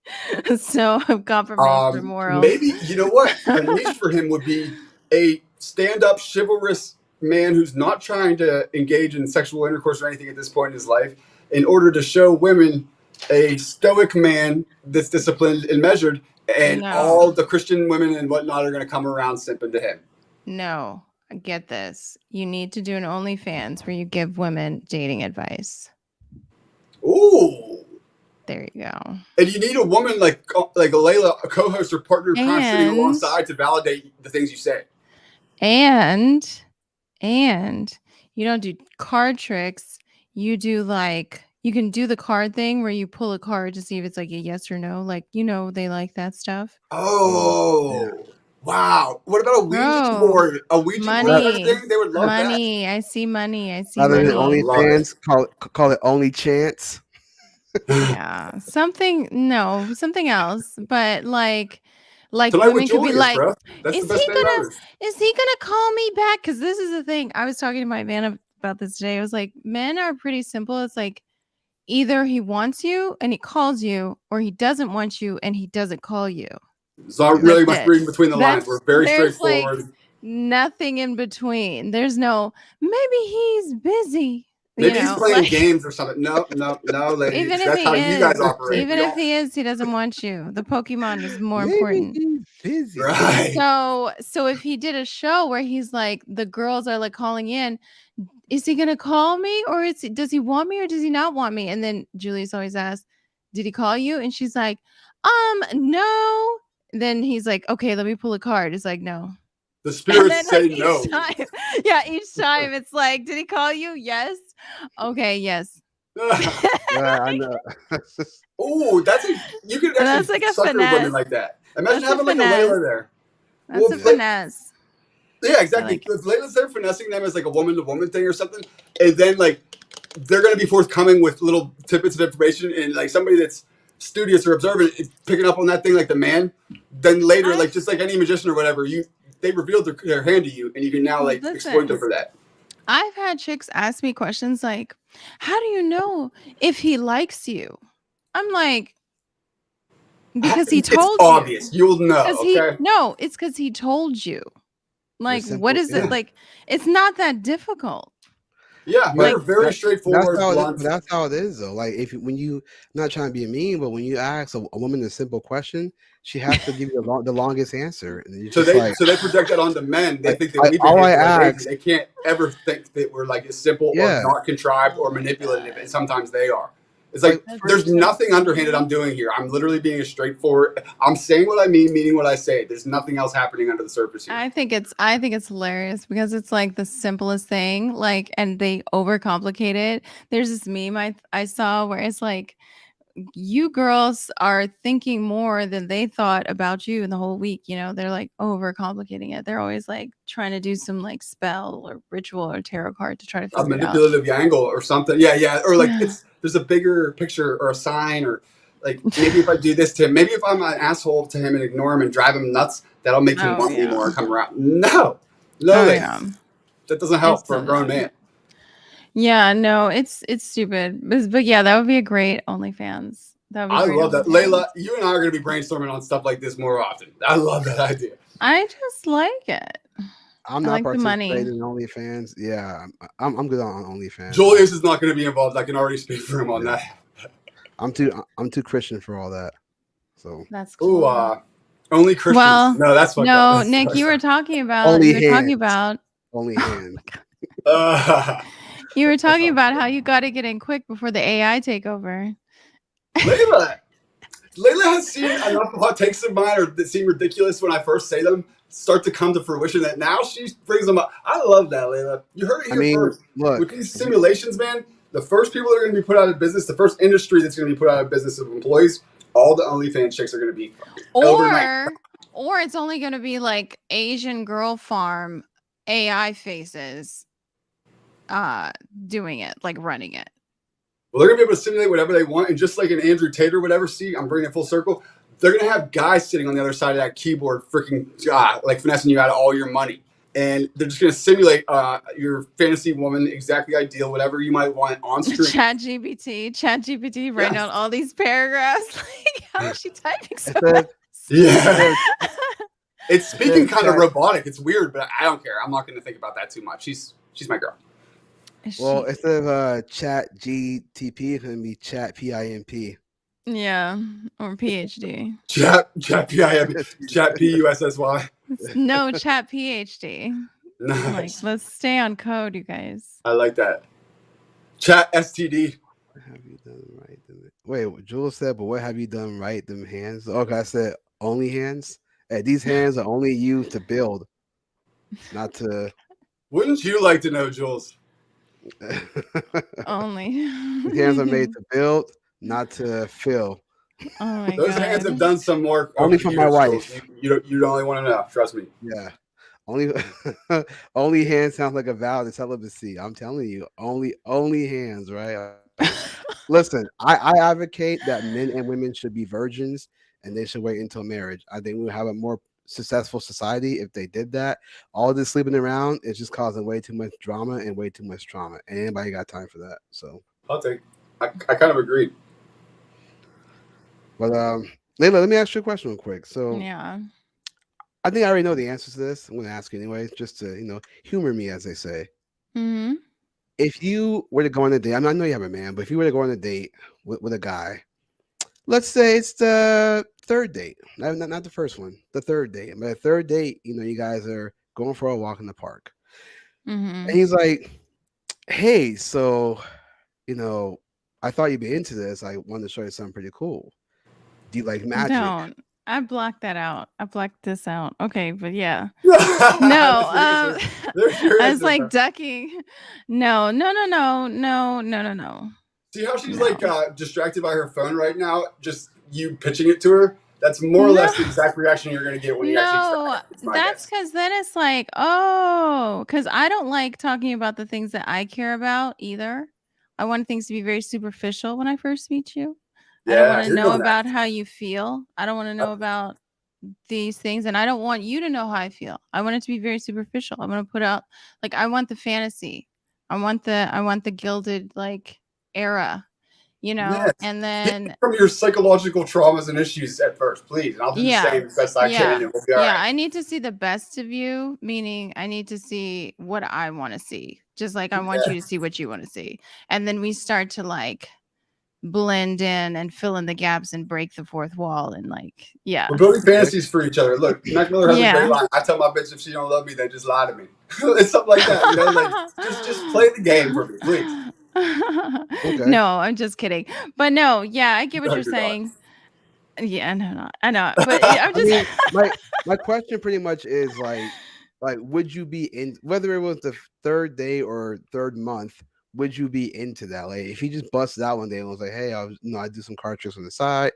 so confirmation moral. Maybe you know what a niche for him would be a stand-up chivalrous man who's not trying to engage in sexual intercourse or anything at this point in his life, in order to show women a stoic man that's disciplined and measured, and all the Christian women and whatnot are going to come around simping to him. No. Get this. You need to do an OnlyFans where you give women dating advice. Ooh. There you go. And you need a woman like Layla, a co-host or partner sitting alongside to validate the things you say. And you don't do card tricks. You do like You can do the card thing where you pull a card to see if it's like a yes or no. Like, they like that stuff. Oh, wow. What about a Ouija Bro, board? A Ouija board type of money. thing? They would love that. Money. I see money. I see Rather than money. Love it. OnlyFans, call it Only Chance. Yeah. Something else. But like Tonight women with could be Julius, like, bro. That's the best thing ever. is he gonna call me back? Because this is the thing. I was talking to my man about this today. I was like, men are pretty simple. It's like either he wants you and he calls you, or he doesn't want you and he doesn't call you. It's not really much That's it. reading between the lines. We're very There's straightforward. like nothing in between. There's no maybe he's busy. Maybe he's playing games or something. No, ladies. Even if That's he how is, you guys operate. even if he is, he doesn't want you. The Pokemon is more Maybe important. he's busy. Right. So if he did a show where he's like, the girls are like calling in, is he gonna call me, or does he want me, or does he not want me? And then Julius always asks, did he call you? And she's like, no. Then he's like, okay, let me pull a card. It's like, no. The spirits then, say like, no. Each time it's like, did he call you? Yes. Okay, yes. Yeah, I know. Oh, you could actually That's like a sucker finesse. women like that. Imagine That's a having like a finesse. Layla there. That's a finesse. Yeah, exactly. like it. If Layla's there finessing them as like a woman-to-woman thing or something, and then like they're gonna be forthcoming with little tidbits of information, and like somebody that's studious or observant is picking up on that thing like the man. Then later, like just like any magician or whatever, they revealed their hand to you, and you can now like exploit them for that. I've had chicks ask me questions like, how do you know if he likes you? I'm like, because he told it's obvious. You'll know. Okay. No, it's because he told you. Like, what is it? Like, it's not that difficult. Yeah, but like, very straightforward. That's how it is, though. Like, when you, not trying to be mean, but when you ask a woman a simple question, she has to give you the longest answer. So they project that onto men. They think that they can't ever think that we're like simple or not contrived or manipulative, and sometimes they are. It's like there's nothing underhanded I'm doing here. I'm literally being straightforward. I'm saying what I mean, meaning what I say. There's nothing else happening under the surface here. I think it's hilarious because it's like the simplest thing, like, and they overcomplicate it. There's this meme I saw where it's like, you girls are thinking more than they thought about you in the whole week. They're like overcomplicating it. They're always like trying to do some like spell or ritual or tarot card to try to figure it out. A manipulative angle or something. Yeah. Or like there's a bigger picture or a sign, or like maybe if I do this to him, maybe if I'm an asshole to him and ignore him and drive him nuts, that'll make him want me more and come around. No, that doesn't help for a grown man. Yeah, no, it's stupid. But yeah, that would be a great OnlyFans. I love that. Layla, you and I are going to be brainstorming on stuff like this more often. I love that idea. I just like it. I'm not participating in OnlyFans. Yeah, I'm good on OnlyFans. Julius is not going to be involved. I can already speak for him on that. I'm too Christian for all that. So that's cool. Ooh, only Christians. Well, no, that's fucked up. No, Nick, you were talking about only hands. You were talking about how you got to get in quick before the AI take over. Layla has seen enough hot takes of mine that seem ridiculous when I first say them start to come to fruition that now she brings them up. I love that, Layla. You heard it here first. Look, with these simulations, man, the first people that are going to be put out of business, the first industry that's going to be put out of business of employees, all the OnlyFans chicks are going to be overnight. Or it's only going to be like Asian girl farm AI faces doing it, like running it. Well, they're going to be able to simulate whatever they want. And just like an Andrew Tate or whatever, see, I'm bringing it full circle. They're going to have guys sitting on the other side of that keyboard freaking like finessing you out of all your money. And they're just going to simulate your fantasy woman, exactly ideal, whatever you might want on screen. ChatGPT writing out all these paragraphs. Like, how is she typing so fast? Yeah. It's speaking kind of robotic. It's weird, but I don't care. I'm not going to think about that too much. She's my girl. Well, instead of Chat GTP, it's going to be Chat PIMP. Yeah, or PhD. Chat PIMP. Chat PUSSY. No, Chat PhD. Nice. Like, let's stay on code, you guys. I like that. Chat STD. What have you done right? Wait, Jules said, but what have you done right? Them hands. Okay, I said only hands. Hey, these hands are only used to build, not to. Wouldn't you like to know, Jules? Only. These hands are made to build, not to fill. Oh my Those hands have god. done some work over Only the for my years, Jules. wife. You don't only want to know. Trust me. Yeah. Only only hands sounds like a vow to celibacy. I'm telling you, only hands, right? Listen, I advocate that men and women should be virgins and they should wait until marriage. I think we would have a more successful society if they did that. All this sleeping around is just causing way too much drama and way too much trauma. And anybody got time for that? So I'll take. I kind of agree. but Layla, let me ask you a question real quick. So Yeah. I think I already know the answer to this. I'm gonna ask you anyway, just to, humor me as they say. Hmm. If you were to go on a date, I know you have a man, but if you were to go on a date with a guy, let's say it's the third date, not the first one, the third date. But the third date, you guys are going for a walk in the park, Hmm. and he's like, "Hey, so, you know, I thought you'd be into this. I wanted to show you something pretty cool. Do you like magic?" Don't. I blocked that out. I blocked this out. Okay, but yeah. No, No. There's your I was answer. like ducking. No, no, no, no, no, no, no, no. See how she's No. like distracted by her phone right now? Just you pitching it to her. That's more or less the exact reaction you're going to get when you actually try it. It's my that's guess. because then it's like, oh, because I don't like talking about the things that I care about either. I want things to be very superficial when I first meet you. I don't Yeah, want to you're know doing that. about how you feel. I don't want to know about these things, and I don't want you to know how I feel. I want it to be very superficial. I want to put out like I want the fantasy. I want the gilded like era, Yes. and Get me then from your psychological traumas and issues at first, please. And I'll do the yeah. same as best I can, and we'll be all Yeah, right. I need to see the best of you, meaning I need to see what I want to see. Just like I want you to see what you want to see. And then we start to like blend in and fill in the gaps and break the fourth wall and like, yeah. We're building fantasies for each other. Look, Mac Miller has a Yeah. great line. I tell my bitch if she don't love me, then just lie to me. It's something like that, like just play the game for me, please. Okay. No, I'm just kidding. But no, yeah, I get what No, you're you're not. saying. Yeah, I know. But I'm I just mean, my question pretty much is like would you be in, whether it was the third day or third month, would you be into that? Like if he just busted out one day and was like, "Hey, I do some card tricks on the side,"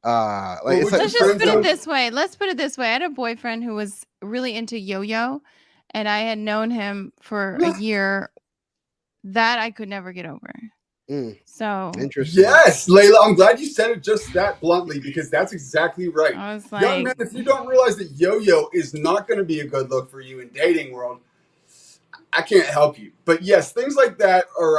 like Well, it's would like let's you just friend put it zone? this way. Let's put it this way. I had a boyfriend who was really into yo-yo, and I had known him for a year. That I could never get over. So interesting. Yes, Layla, I'm glad you said it just that bluntly because that's exactly right. I was Young like, man, if you don't realize that yo-yo is not going to be a good look for you in dating world, I can't help you. But yes, things like that are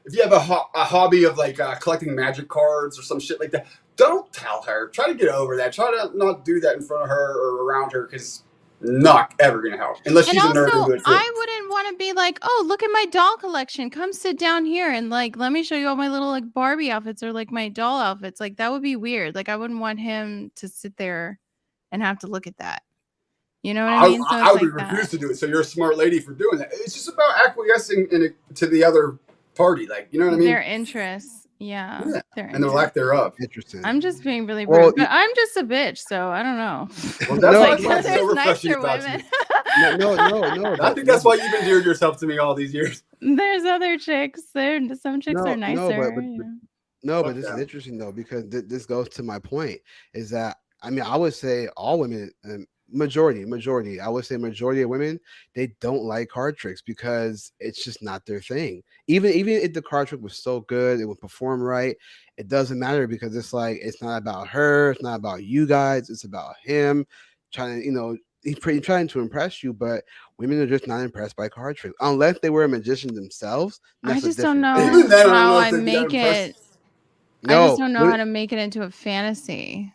if you have a hobby of like collecting magic cards or some shit like that, don't tell her. Try to get over that. Try to not do that in front of her or around her because not ever gonna help unless and she's a nerd also into it too. I wouldn't want to be like, oh, look at my doll collection. Come sit down here and like let me show you all my little like Barbie outfits or like my doll outfits. Like that would be weird. Like I wouldn't want him to sit there and have to look at that. You know what I mean? So I it's would like refuse that. to do it. So you're a smart lady for doing that. It's just about acquiescing to the other party, like you know what I mean? Their interests. Yeah. Yeah. Their And the interests. lack therereof. Interesting. I'm just being really rude, Well, but I'm just a bitch, so I don't know. Well, that's No, why I Like find it so there's refreshing nicer about you. women. no. I think that's why you've endeared yourself to me all these years. There's other chicks. Some chicks are nicer. But this is interesting though because this goes to my point is that I mean I would say all women, majority I would say majority of women, they don't like card tricks because it's just not their thing. Even if the card trick was so good, it would perform right, it doesn't matter because it's like it's not about her, it's not about you guys, it's about him trying to he's trying to impress you, but women are just not impressed by card tricks unless they were a magician themselves. I just Even don't know then, I don't how know if I they'd be that make it. impressed. I just don't know how to make it into a fantasy.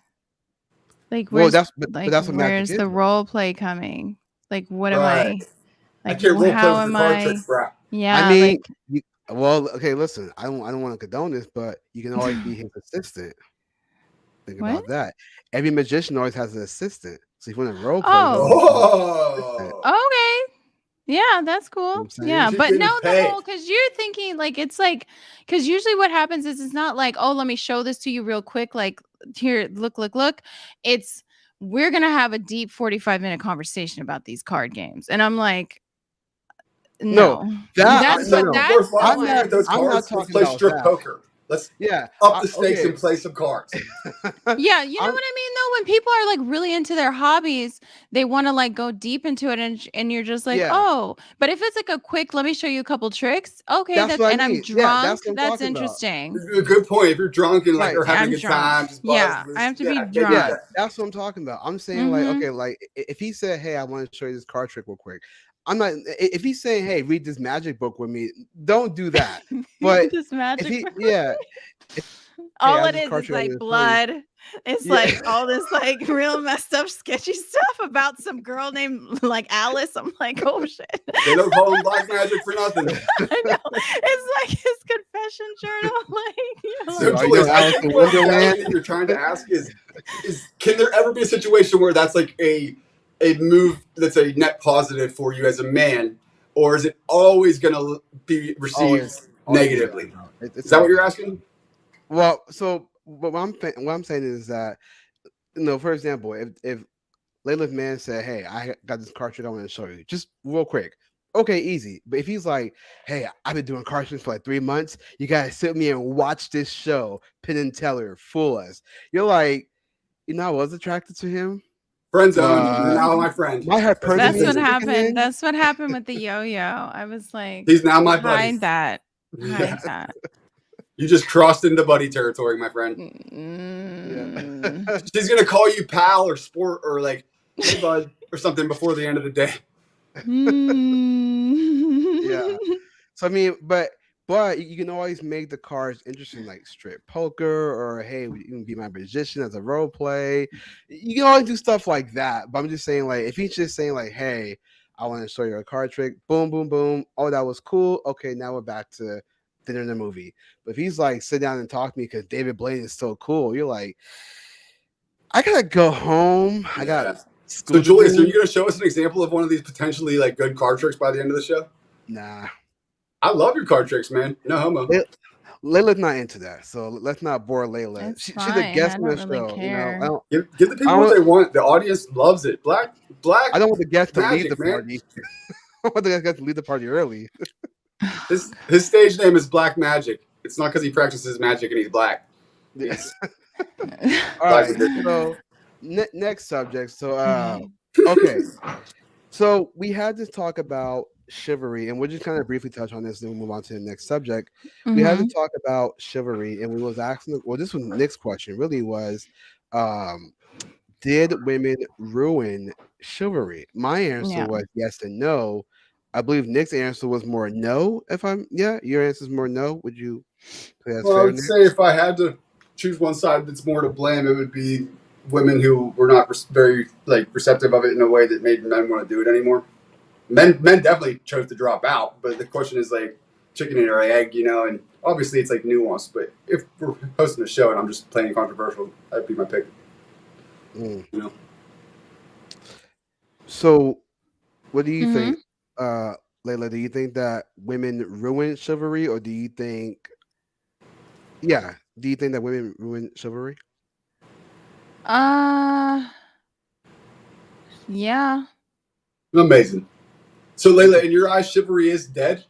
Like Well, where's that's what magic where's is. the role play coming? Like what am Right. I? Like I can't role play how with the am card I? tricks, bro. Yeah, I mean, like well, okay, listen, I don't want to condone this, but you can always be his assistant. Think what? about that. Every magician always has an assistant. So if you want to role play, Okay. Yeah, that's cool. Yeah, She's but getting no, the paid. whole because you're thinking like it's like because usually what happens is it's not like, oh, let me show this to you real quick. Like here, look. It's we're gonna have a deep 45-minute conversation about these card games, and I'm like, No. That's no, what no. that's Why the don't we get those I'm not cards? Let's talking play about strip that. poker. Let's up the stakes okay. and play some cards. Yeah, you know what I mean though, when people are like really into their hobbies, they want to like go deep into it, and you're just like, Yeah. oh, but if it's like a quick, let me show you a couple tricks, okay, That's what I and I'm mean. Yeah, drunk, that's what I'm that's talking about. interesting. A good point. If you're drunk and like Right. or having I'm a good drunk. time, just Yeah, buzzed, I have to be maybe drunk. Yeah, that's what I'm talking about. I'm saying like, okay, like if he said, hey, I want to show you this card trick real quick. I'm not. If he's saying, hey, read this magic book with me, don't do that. But This magic if he, book. yeah, All I it just is card trick I'm like gonna show you. blood. It's Yeah. like all this like real messed up, sketchy stuff about some girl named like Alice. I'm like, oh shit. They don't call him black magic for nothing. I know. It's like his confession journal. Like, you know, So, like, Julius, I Alice think in what the Wonderland. thing you're trying to ask is can there ever be a situation where that's like a move that's a net positive for you as a man, or is it always going to be received negatively? Is that what you're asking? Well, so what I'm saying is that, for example, if Layla's man said, hey, I got this card trick I want to show you, just real quick. Okay, easy. But if he's like, hey, I've been doing card tricks for like 3 months, you gotta sit with me and watch this show, Penn and Teller, fool us. You're like, I was attracted to him. Friend zone. You're now my friend. That's what happened. That's what happened with the yo-yo. I was like, he's now my buddy. Hide that. Hide that. You just crossed into buddy territory, my friend. Yeah. She's gonna call you pal or sport or like, hey bud, or something before the end of the day. Yeah. So I mean, but you can always make the cards interesting, like strip poker, or hey, you can be my magician as a role play. You can always do stuff like that. But I'm just saying, like, if he's just saying like, hey, I want to show you a card trick, boom, boom, boom. Oh, that was cool. Okay, now we're back to dinner in the movie. But if he's like, sit down and talk to me because David Blaine is so cool, you're like, I gotta go home. I got school. So Julius, are you gonna show us an example of one of these potentially like good card tricks by the end of the show? Nah. I love your card tricks, man. No homo. Layla's not into that, so let's not bore Layla. She's a guest on the show. Give the people what they want. The audience loves it. Black. I don't want the guest to magic, leave the party. I want the guest to leave the party early. His stage name is Black Magic. It's not because he practices magic and he's black. Yes. All right. So next subject. So okay. So we had to talk about chivalry, and we'll just kind of briefly touch on this, then we'll move on to the next subject. We had to talk about chivalry, and we was asking. Well, this was Nick's question. Really was, did women ruin chivalry? My answer was yes and no. I believe Nick's answer was more no. Your answer is more no. Would you? Well, I would say if I had to choose one side that's more to blame, it would be women who were not very receptive of it in a way that made men want to do it anymore. Men definitely chose to drop out, but the question is like chicken or egg, and obviously it's like nuanced. But if we're hosting a show and I'm just playing controversial, that'd be my pick. So, what do you think, Layla? Do you think that women ruin chivalry, or do you think? Yeah, do you think that women ruin chivalry? Yeah. Amazing. So, Layla, in your eyes, chivalry is dead?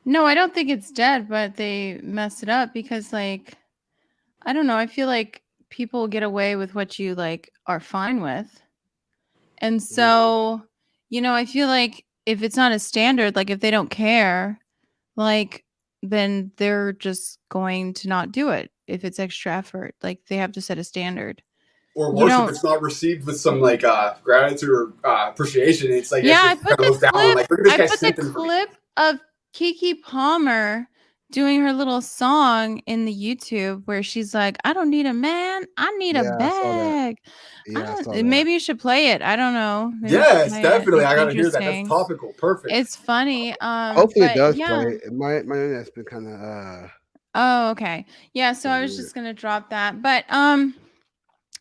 No, I don't think it's dead, but they mess it up because, like, I don't know. I feel like people get away with what you are fine with, and so I feel like if it's not a standard, like if they don't care, then they're just going to not do it if it's extra effort. Like they have to set a standard. Or worse, if it's not received with some gratitude or appreciation, it's like I put the clip. Clip of Keke Palmer doing her little song in the YouTube where she's like, "I don't need a man, I need a bag." Maybe you should play it. I don't know. Yes, definitely. I gotta hear that. That's topical. Perfect. It's funny. Hopefully it does play. My internet's been kind of. Oh, okay. Yeah. So I was just gonna drop that, but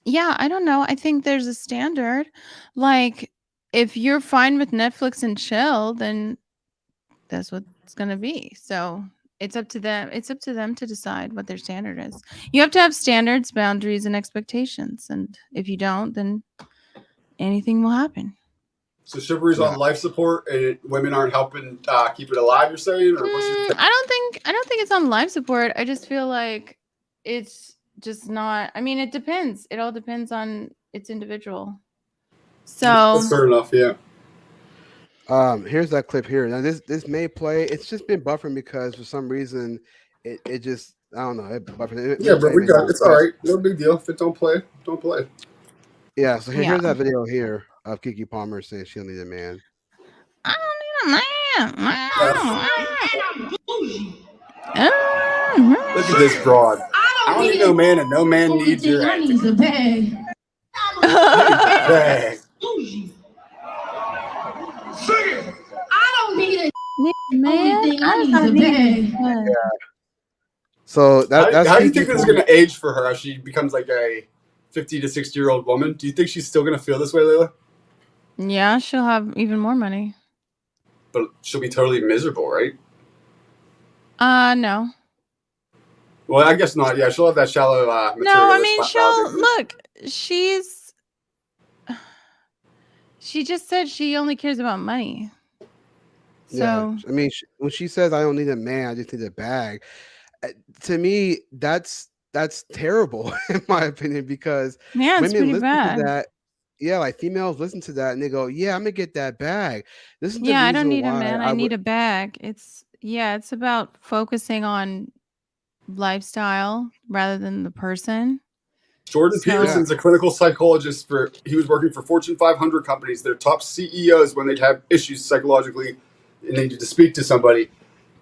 yeah, I don't know. I think there's a standard. Like, if you're fine with Netflix and chill, then that's what it's gonna be. So it's up to them. It's up to them to decide what their standard is. You have to have standards, boundaries, and expectations. And if you don't, then anything will happen. So Chivalry's on life support, and women aren't helping keep it alive. You're saying, or what's your I don't think it's on life support. I just feel like it's just not. I mean, it depends. It all depends on its individual. So That's fair enough. Yeah. Here's that clip here. Now this may play. It's just been buffering because for some reason it just I don't know. It buffered. Yeah, bro, we got it. It's all but, right. No big deal. If it don't play, don't play. Yeah. So Yeah. here's that video here of Kiki Palmer saying she'll need a man. I don't need a man. Look at this broad. I don't need no man, and no man needs your ass. a bag. Bag. I don't need a Man, only thing I I need don't is a need bag. Yeah. So that's how do you Kiki think this is Palmer. going to age for her as she becomes like a 50 to 60-year-old woman? Do you think she's still going to feel this way, Layla? Yeah, she'll have even more money. But she'll be totally miserable, right? No. Well, I guess not. Yeah, she'll have that shallow material. No, I mean, she just said she only cares about money. So Yeah, I mean, when she says I don't need a man, I just need a bag. To me, that's terrible in my opinion because yeah, it's women pretty listen bad. to that. Yeah, like females listen to that and they go, "Yeah, I'm gonna get that bag." This is the Yeah, I don't reason need a why man. I I need would. a bag. It's about focusing on lifestyle rather than the person. Jordan So- Peterson's a clinical psychologist he was working for Fortune 500 companies. Their top CEOs, when they'd have issues psychologically and they needed to speak to somebody,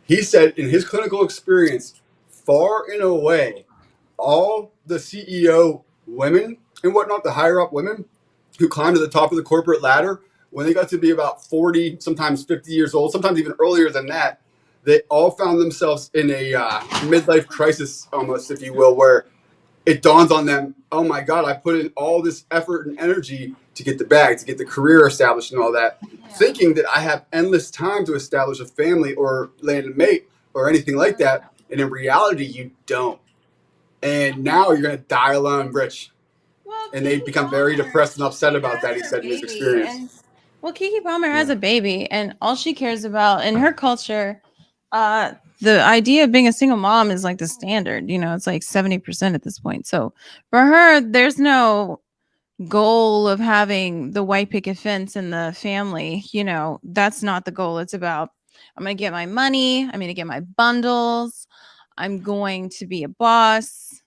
he said in his clinical experience, far and away, all the CEO women and whatnot, the higher up women who climbed to the top of the corporate ladder, when they got to be about 40, sometimes 50 years old, sometimes even earlier than that, they all found themselves in a midlife crisis almost, if you will, where it dawns on them, oh my God, I put in all this effort and energy to get the bag, to get the career established and all that, thinking that I have endless time to establish a family or land a mate or anything like that. And in reality, you don't. And now you're going to die alone rich. And they become very depressed and upset about that, he said in his experience. Well, Kiki Palmer has a baby, and all she cares about in her culture, the idea of being a single mom is like the standard. You know, it's like 70% at this point. So for her, there's no goal of having the white picket fence in the family. You know, that's not the goal. It's about I'm going to get my money. I'm going to get my bundles. I'm going to be a boss.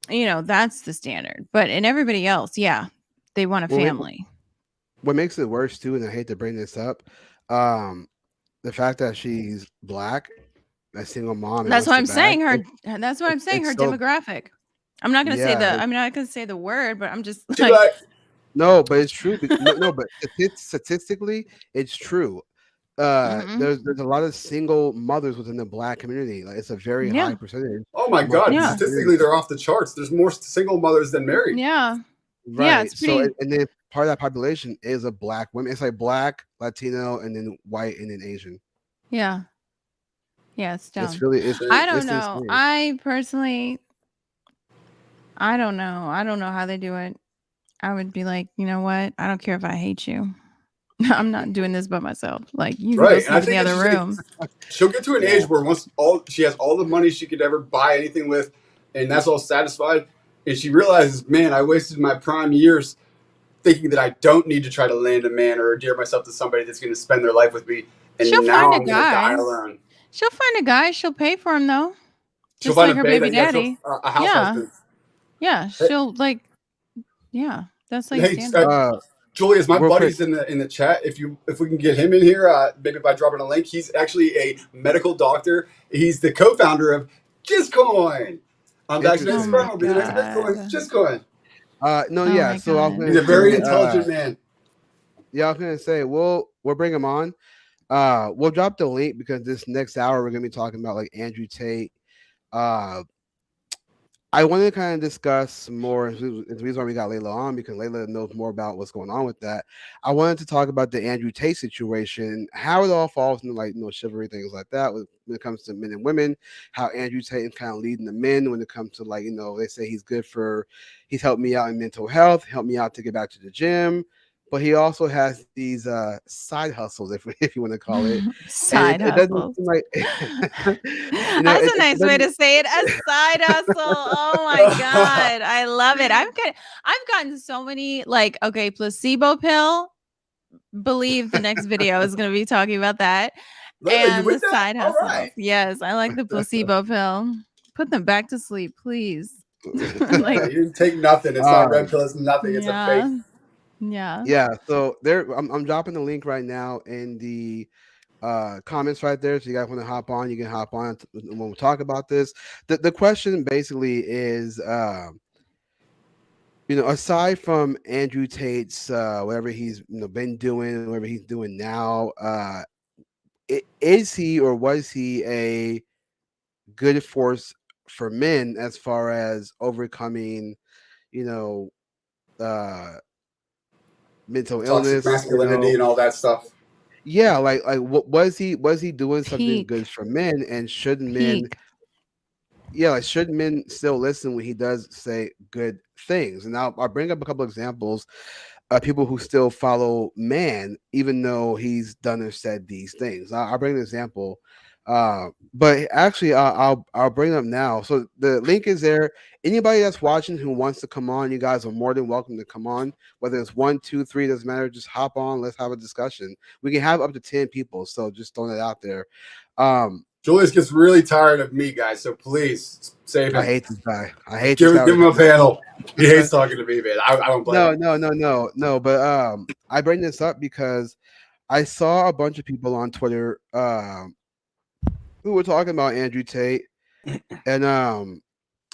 You know, that's the standard. But in everybody else, yeah, they want a family. What makes it worse too, and I hate to bring this up, the fact that she's black, a single mom. That's what I'm saying. That's what I'm saying. Her demographic. I'm not gonna say I'm not gonna say the word, but I'm just like. No, but it's true. No, but statistically, it's true. There's a lot of single mothers within the black community. Like it's a very high percentage. Oh my God! Statistically, they're off the charts. There's more single mothers than married. Yeah. Right. Yeah, it's pretty. So and then part of that population is a black woman. It's like black, Latino, and then white, and then Asian. Yeah. Yeah, it's dumb. I don't know. Insane. I personally, I don't know. I don't know how they do it. I would be like, you know what? I don't care if I hate you. I'm not doing this by myself. Like you go sleep in the other room. She'll get to an age where she has all the money she could ever buy anything with, and that's all satisfied. And she realizes, man, I wasted my prime years thinking that I don't need to try to land a man or endear myself to somebody that's going to spend their life with me. And she'll now find I'm going to die alone. She'll find a guy. She'll pay for him though. She'll find her baby daddy. A house husband. Yeah, she'll like. Yeah, that's like standard. Julius, my buddy's in the chat. If we can get him in here, maybe by dropping a link. He's actually a medical doctor. He's the co-founder of JustCoin. Unvaccinated sperm will be the next Bitcoin. JustCoin. So he's a very intelligent man. Yeah, I was gonna say we'll bring him on. We'll drop the link because this next hour we're gonna be talking about like Andrew Tate. I want to kind of discuss more. The reason why we got Layla on because Layla knows more about what's going on with that. I wanted to talk about the Andrew Tate situation, how it all falls into like chivalry things like that when it comes to men and women. How Andrew Tate is kind of leading the men when it comes to like they say he's helped me out in mental health, helped me out to get back to the gym, but he also has these side hustles, if you want to call it. Side It doesn't hustles. seem like That's a it nice way doesn't. to say it. A side hustle. Oh my god, I love it. I've gotten so many like okay, placebo pill. Believe the next video is going to be talking about that. Layla, you And the with that? side All hustles. right. Yes, I like the placebo pill. Put them back to sleep, please. Yeah, you didn't take nothing. It's not a red Um, pill. It's nothing. It's a fake. Yeah. yeah, so there, I'm dropping the link right now in the comments right there. So you guys want to hop on, you can hop on when we talk about this. The question basically is, aside from Andrew Tate's whatever he's been doing, whatever he's doing now, is he or was he a good force for men as far as overcoming, you know, uh, mental Toxic illness? masculinity and all that stuff. Yeah, what was he doing something Peak. good for men, and should men, Peak. yeah, like should men still listen when he does say good things? And I'll bring up a couple examples of people who still follow man even though he's done or said these things. I'll bring an example, but actually I'll bring it up now. So the link is there. Anybody that's watching who wants to come on, you guys are more than welcome to come on. Whether it's 1, 2, 3, doesn't matter. Just hop on. Let's have a discussion. We can have up to 10 people. So just throwing it out there. Julius gets really tired of me, guys. So please save I him. hate this guy. I hate Give this guy. him a panel. He hates talking to me, man. I don't blame him. No. But I bring this up because I saw a bunch of people on Twitter who were talking about Andrew Tate, and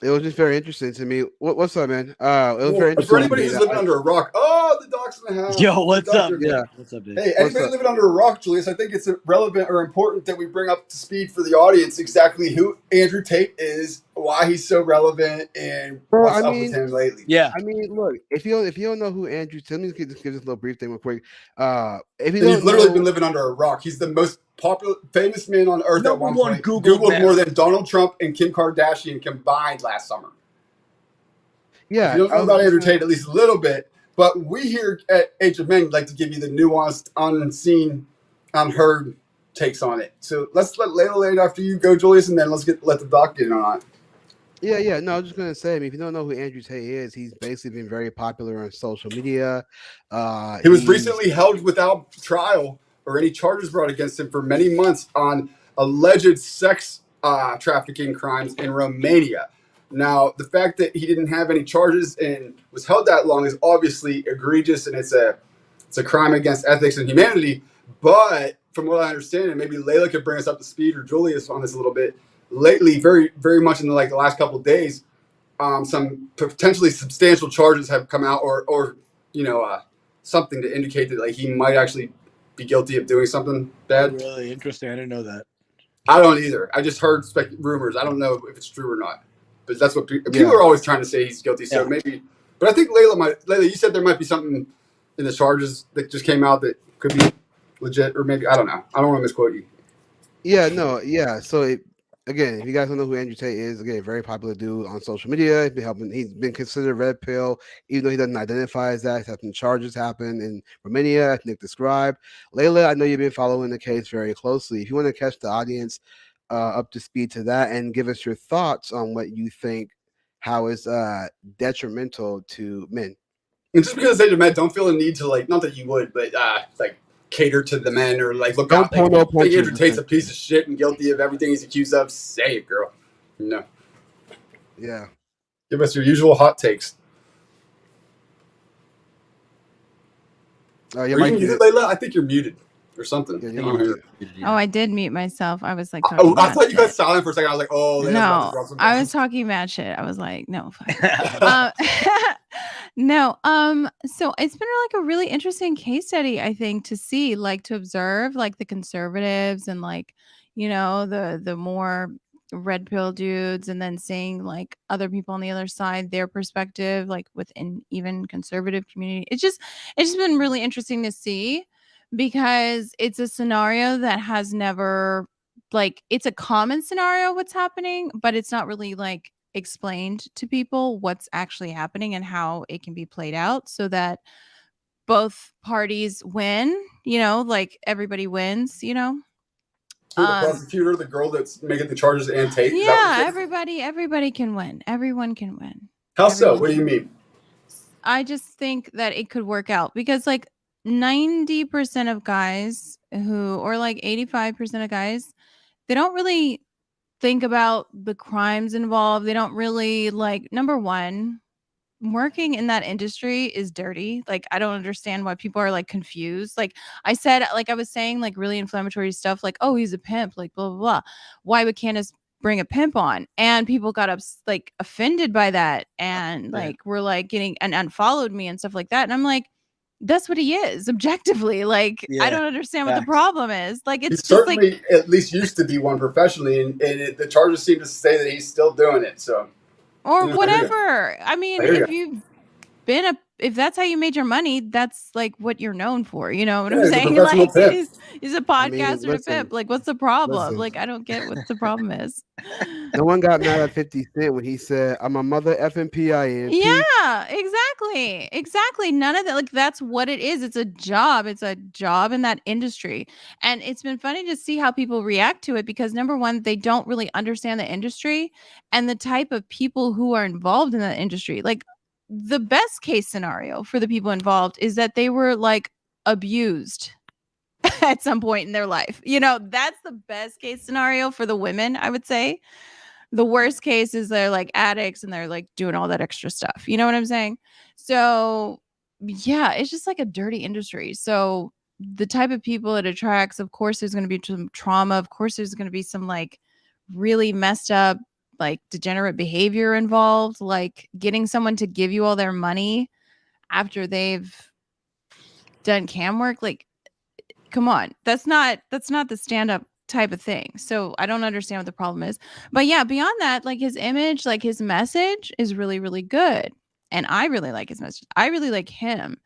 it was just very interesting to me. What's up, man? It was very For interesting to anybody me who's that living under a rock, the doc's in the house. Yo, what's up, Doctor- Nick? yeah. What's up, dude? Hey, What's anybody up? living under a rock, Julius, I think it's relevant or important that we bring up to speed for the audience exactly who Andrew Tate is, why he's so relevant, and Well, what's I up with mean, him lately. Yeah. I mean, look, if you don't know who Andrew, let me just give this little brief thing real quick. If you And he's don't literally know, been living under a rock. He's the most popular, famous man on earth at Number one one point. Googled Googled man. more than Donald Trump and Kim Kardashian combined last summer. yeah, If you don't I know was about just Andrew gonna- Tate at least a little bit, but we here at Age of Men like to give you the nuanced, unseen, unheard takes on it. So let's let Layla lay it after you go, Julius, and then let the doc get in on it. Yeah. No, I was just gonna say. I mean, if you don't know who Andrew Tate is, he's basically been very popular on social media. He was He's recently held without trial or any charges brought against him for many months on alleged sex trafficking crimes in Romania. Now, the fact that he didn't have any charges and was held that long is obviously egregious, and it's a crime against ethics and humanity. But from what I understand, and maybe Layla could bring us up to speed or Julius on this a little bit. Lately, very very much in the last couple of days, some potentially substantial charges have come out, or something to indicate that he might actually be guilty of doing something bad. Really interesting. I didn't know that. I don't either. I just heard rumors. I don't know if it's true or not, but that's what people Yeah. are always trying to say he's guilty. So Yeah. maybe, but I think Layla, you said there might be something in the charges that just came out that could be legit, or maybe I don't know. I don't want to misquote you. yeah. So again, if you guys don't know who Andrew Tate is, again, very popular dude on social media. He's been considered red pill, even though he doesn't identify as that. He's had some charges happen in Romania, as Nick described. Layla, I know you've been following the case very closely. If you want to catch the audience up to speed to that and give us your thoughts on what you think, how it's detrimental to men. And just because they demand, don't feel a need to not that you would, but cater to the men or look Don't out. pull no Think punches, Andrew Tate's man. a piece of shit and guilty of everything he's accused of. Say it, girl. No. Yeah. Give us your usual hot takes. You Are you might muted, Layla? I think you're muted or something. Yeah, I you don't might hear. Oh, I did mute myself. I was like Oh, talking I mad thought you got shit. silent for a second. I was like, oh, Layla's about to No, drop something. I was talking mad shit. I was like, no, fuck. No. So it's been a really interesting case study, I think, to see, to observe, the conservatives and the more red pill dudes, and then seeing other people on the other side, their perspective, within even conservative community. It's just been really interesting to see, because it's a scenario that has never it's a common scenario what's happening, but it's not really explained to people what's actually happening and how it can be played out, so that both parties win, like everybody wins, So the prosecutor, the girl that's making the charges, and Tate. Is that what Yeah, you're saying? everybody can win. Everyone can win. How so? Everyone What do you can mean? I just think that it could work out because like 90% of guys or like 85% of guys, they don't really think about the crimes involved. They don't really like, number one, working in that industry is dirty. Like, I don't understand why people are like confused. Like I was saying like really inflammatory stuff like, oh, he's a pimp, like blah, blah, blah. Why would Candace bring a pimp on? And people got like offended by that. And like, were like getting and unfollowed me and stuff like that. And I'm like, that's what he is objectively. Like, I don't understand what the problem is. Like, He it's just like, certainly at least used to be one professionally, and the charges seem to say that he's still doing it. So, or you know, whatever. I mean, There you if go. you've if that's how you made your money, that's like what you're known for. You know what Yeah, I'm he's a saying? professional Like pimp. he's a I mean, podcaster to pimp. Like, what's the problem? listen. Like, I don't get what the problem is. No one got mad at 50 Cent when he said, "I'm a mother effing PIMP." Yeah, exactly. None of that. Like, that's what it is. It's a job. It's a job in that industry. And it's been funny to see how people react to it because number one, they don't really understand the industry and the type of people who are involved in that industry. Like, the best case scenario for the people involved is that they were like abused at some point in their life. That's the best case scenario for the women, I would say. The worst case is they're like addicts and they're like doing all that extra stuff. You know what I'm saying? So, yeah, it's just like a dirty industry. So, the type of people it attracts, of course, there's going to be some trauma. Of course, there's going to be some like really messed up, like degenerate behavior involved, like getting someone to give you all their money after they've done cam work. Like, come on, that's not the stand-up type of thing. So I don't understand what the problem is. But yeah, beyond that, like his image, like his message is really, really good. And I really like his message. I really like him.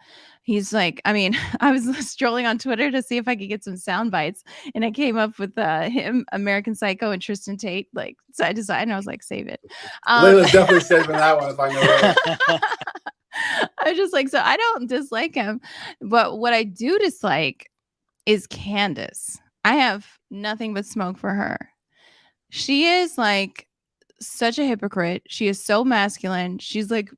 He's like, I mean, I was strolling on Twitter to see if I could get some sound bites, and I came up with him, American Psycho, and Tristan Tate, like side to side, and I was like, save it. Layla's definitely saving that one if I know that. I just like, so I don't dislike him, but what I do dislike is Candace. I have nothing but smoke for her. She is like such a hypocrite. She is so masculine. She's like,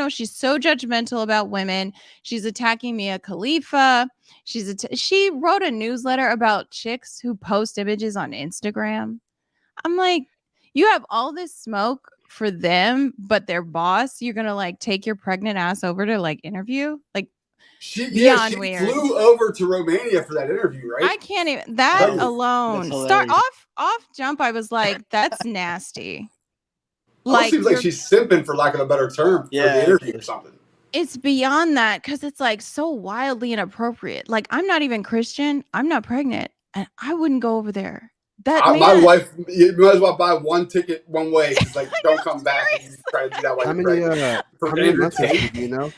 she's so judgmental about women. She's attacking Mia Khalifa. She wrote a newsletter about chicks who post images on Instagram. I'm like, you have all this smoke for them, but their boss, you're gonna like take your pregnant ass over to like interview, like. She Weird. flew over to Romania for that interview, right? I can't even that alone. Start off jump. I was like, that's nasty. Like, seems like she's simping, for lack of a better term, for the interview or something. It's beyond that because it's like so wildly inappropriate. Like, I'm not even Christian. I'm not pregnant, and I wouldn't go over there. My wife, you might as well buy one ticket one way because like don't come back and try to do that while How you're many pregnant. months was she, do you know?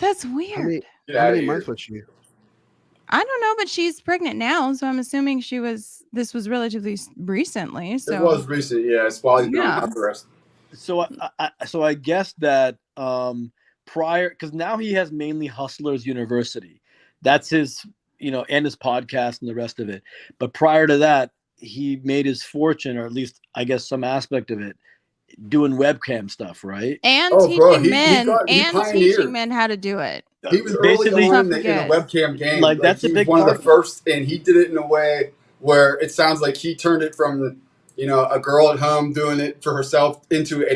That's weird. How many months was she? I don't know, but she's pregnant now, so I'm assuming this was relatively recently. So it was recent, yeah. It's while he's been on house arrest. So I guess that prior, because now he has mainly Hustlers University. That's his, and his podcast and the rest of it. But prior to that, he made his fortune, or at least I guess some aspect of it, doing webcam stuff, right? And teaching men how to do it. He was basically in the webcam game. Like that's a big one of the first, and he did it in a way where it sounds like he turned it from, a girl at home doing it for herself into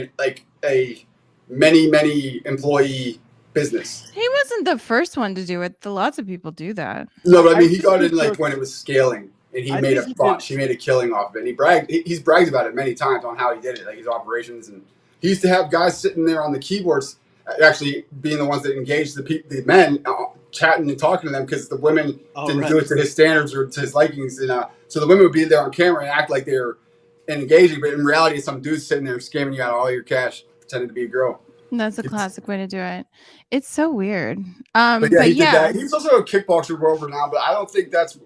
a many employee business. He wasn't the first one to do it. Lots of people do that. No, but I mean, he got it like when it was scaling, and he made a bunch. He made a killing off of it. And he's bragged about it many times on how he did it, like his operations. And he used to have guys sitting there on the keyboards, actually being the ones that engaged the men, chatting and talking to them because the women didn't do it to his standards or to his likings. And so the women would be there on camera and act like they were engaging, but in reality, some dude's sitting there scamming you out of all your cash, pretending to be a girl. That's a classic way to do it. It's so weird. But he did that. He's also a kickboxer over now, but I don't think that's.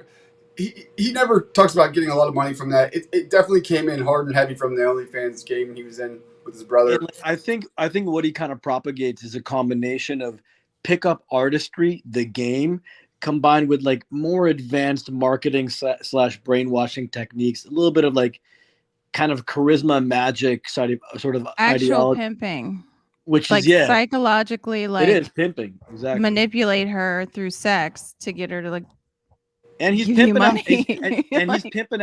He never talks about getting a lot of money from that. It definitely came in hard and heavy from the OnlyFans game he was in with his brother. I think what he kind of propagates is a combination of pickup artistry, the game, combined with like more advanced marketing slash brainwashing techniques, a little bit of like kind of charisma, magic sort of Actual ideology, pimping. which Like is psychologically, it is like pimping, exactly. manipulate her through sex to get her to like And he's give you pimping out, money. and he's Like, pimping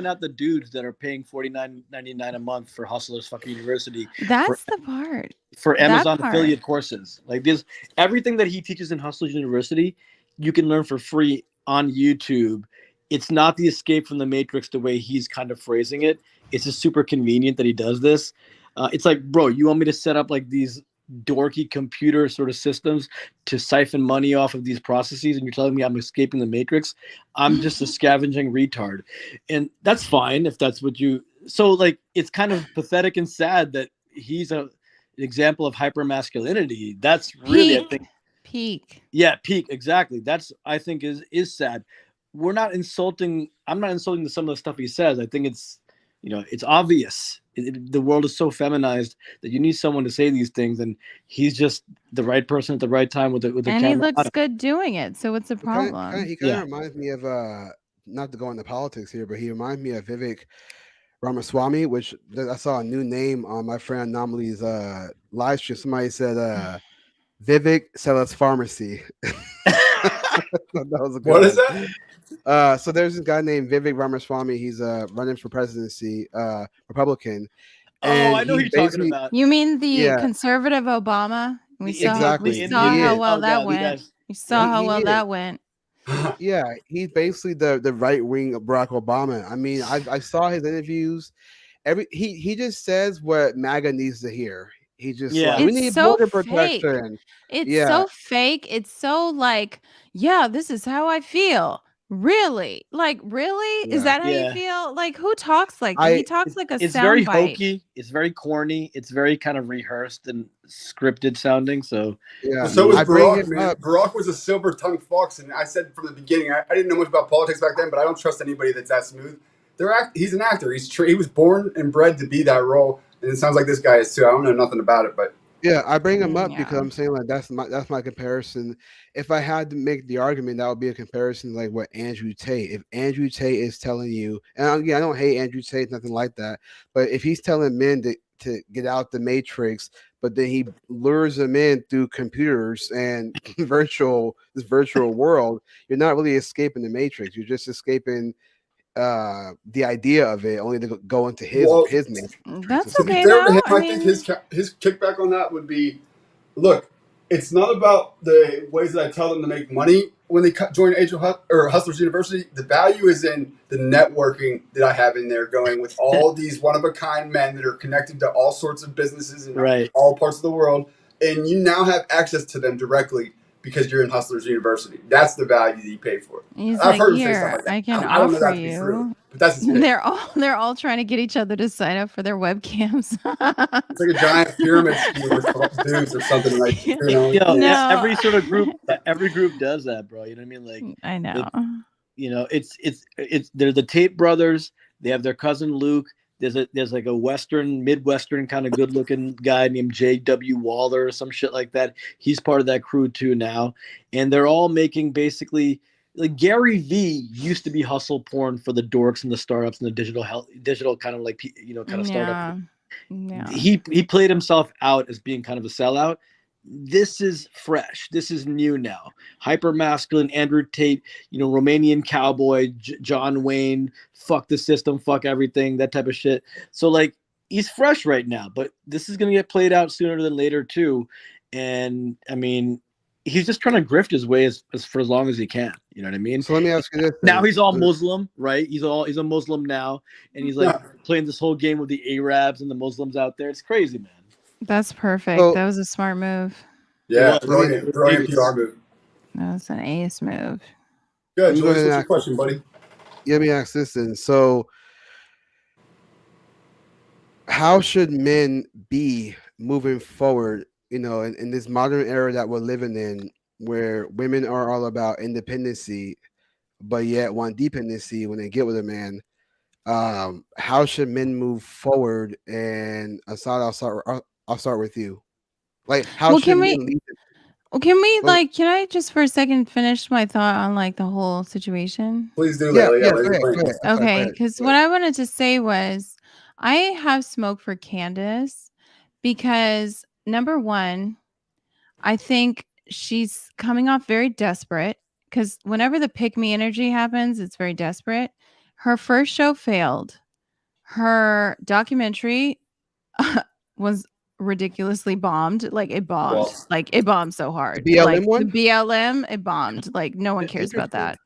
out the dudes that are paying $49.99 a month for Hustlers fucking University that's the part. for That Amazon part. affiliate courses. Like this, everything that he teaches in Hustlers University, you can learn for free on YouTube. It's not the escape from the Matrix the way he's kind of phrasing it. It's just super convenient that he does this. It's like, bro, you want me to set up like these dorky computer sort of systems to siphon money off of these processes, and you're telling me I'm escaping the Matrix? I'm just a scavenging retard. And that's fine if that's what you. So like, it's kind of pathetic and sad that he's an example of hypermasculinity. That's really, I think, peak. yeah, peak, exactly. That's, I think, is sad. We're not insulting. I'm not insulting some of the stuff he says. I think it's, it's obvious. The world is so feminized that you need someone to say these things, and he's just the right person at the right time with the And camera. he looks good doing it. So what's the problem? He kind of reminds me of not to go into politics here, but he reminds me of Vivek Ramaswamy, which I saw a new name on my friend Anomaly's live stream. Somebody said Vivek Sells Pharmacy. That was a good What is one. that? So there's this guy named Vivek Ramaswamy. He's running for presidency, Republican. And I know who you're talking about. You mean the conservative Obama? We saw exactly. how well that went. We saw how well that went. Yeah, he's basically the right wing of Barack Obama. I mean, I saw his interviews. He just says what MAGA needs to hear. He just like, we need border protection. It's so fake. It's so like, yeah, this is how I feel. Really? Like, really? Yeah. Is that how you feel? Like, who talks like that? He talks like a It's sound very bite. hokey. It's very corny. It's very kind of rehearsed and scripted sounding. So yeah. Well, so was Barack, man. Barack was a silver-tongued fox, and I said from the beginning, I didn't know much about politics back then, but I don't trust anybody that's that smooth. He's an actor. He was born and bred to be that role, and it sounds like this guy is too. I don't know nothing about it, but yeah, I bring him up because I'm saying like that's my comparison. If I had to make the argument, that would be a comparison like what Andrew Tate. If Andrew Tate is telling you, and I don't hate Andrew Tate, nothing like that, but if he's telling men to get out the Matrix, but then he lures them in through computers and this virtual world, you're not really escaping the Matrix. You're just escaping the idea of it, only to go into his Matrix. That's okay. I think his kickback on that would be, look, it's not about the ways that I tell them to make money when they join Hustlers University. The value is in the networking that I have in there, going with all these one-of-a-kind men that are connected to all sorts of businesses in all parts of the world, and you now have access to them directly because you're in Hustlers University. That's the value that you pay for. I've heard him say stuff like that. I can offer you. True, but that's they're all trying to get each other to sign up for their webcams. It's like a giant pyramid scheme with dudes or something like. Every sort of group, every group does that, bro. You know what I mean? Like I know. It's they're the Tate brothers. They have their cousin Luke. There's like a Midwestern kind of good looking guy named J.W. Waller or some shit like that. He's part of that crew too now. And they're all making basically like Gary V used to be hustle porn for the dorks and the startups and the digital kind of like, kind of startup. Yeah. He played himself out as being kind of a sellout. This is fresh. This is new now. Hyper masculine Andrew Tate, Romanian cowboy, John Wayne, fuck the system, fuck everything, that type of shit. So like he's fresh right now, but this is gonna get played out sooner than later too. And I mean, he's just trying to grift his way as for as long as he can. You know what I mean? So let me ask you this. Now he's all Muslim, right? He's a Muslim now, and he's like playing this whole game with the Arabs and the Muslims out there. It's crazy, man. That's perfect. That was a smart move. Yeah, brilliant PR move. That was an ace move. Good, Julius, what's your question, buddy? Let me ask this then. So, how should men be moving forward, in this modern era that we're living in, where women are all about independency, but yet want dependency when they get with a man? How should men move forward? And Assad, I'll start with you. Like, how should men lead? Can we Well, can I just for a second finish my thought on like the whole situation? Please do, yeah, Layla. Yeah, yeah. Go Layla's ahead. Go playing. ahead. I'm sorry. Go Okay, ahead. because Go what ahead. I wanted to say was I have smoke for Candace because number one, I think she's coming off very desperate because whenever the pick me energy happens, it's very desperate. Her first show failed. Her documentary was ridiculously bombed. Like it bombed. Well, Like it bombed so The hard. Like BLM the one. BLM, it bombed. Like no one cares about Interesting.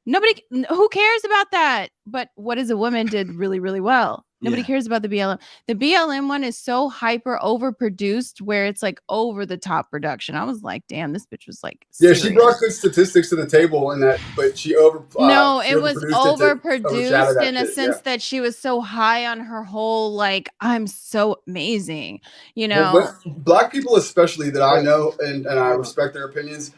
that. Who cares about that? But What is a Woman did really, really well. Nobody Yeah. cares about the BLM. The BLM one is so hyper overproduced where it's like over the top production. I was like, damn, this bitch was like yeah, she brought serious. good statistics to the table in that, but she No, she it was overproduced it to overshadow overproduced that in a shit. Yeah. sense that she was so high on her whole, like, I'm so amazing, you Well, know? black people especially that I But know and I hold on. respect their opinions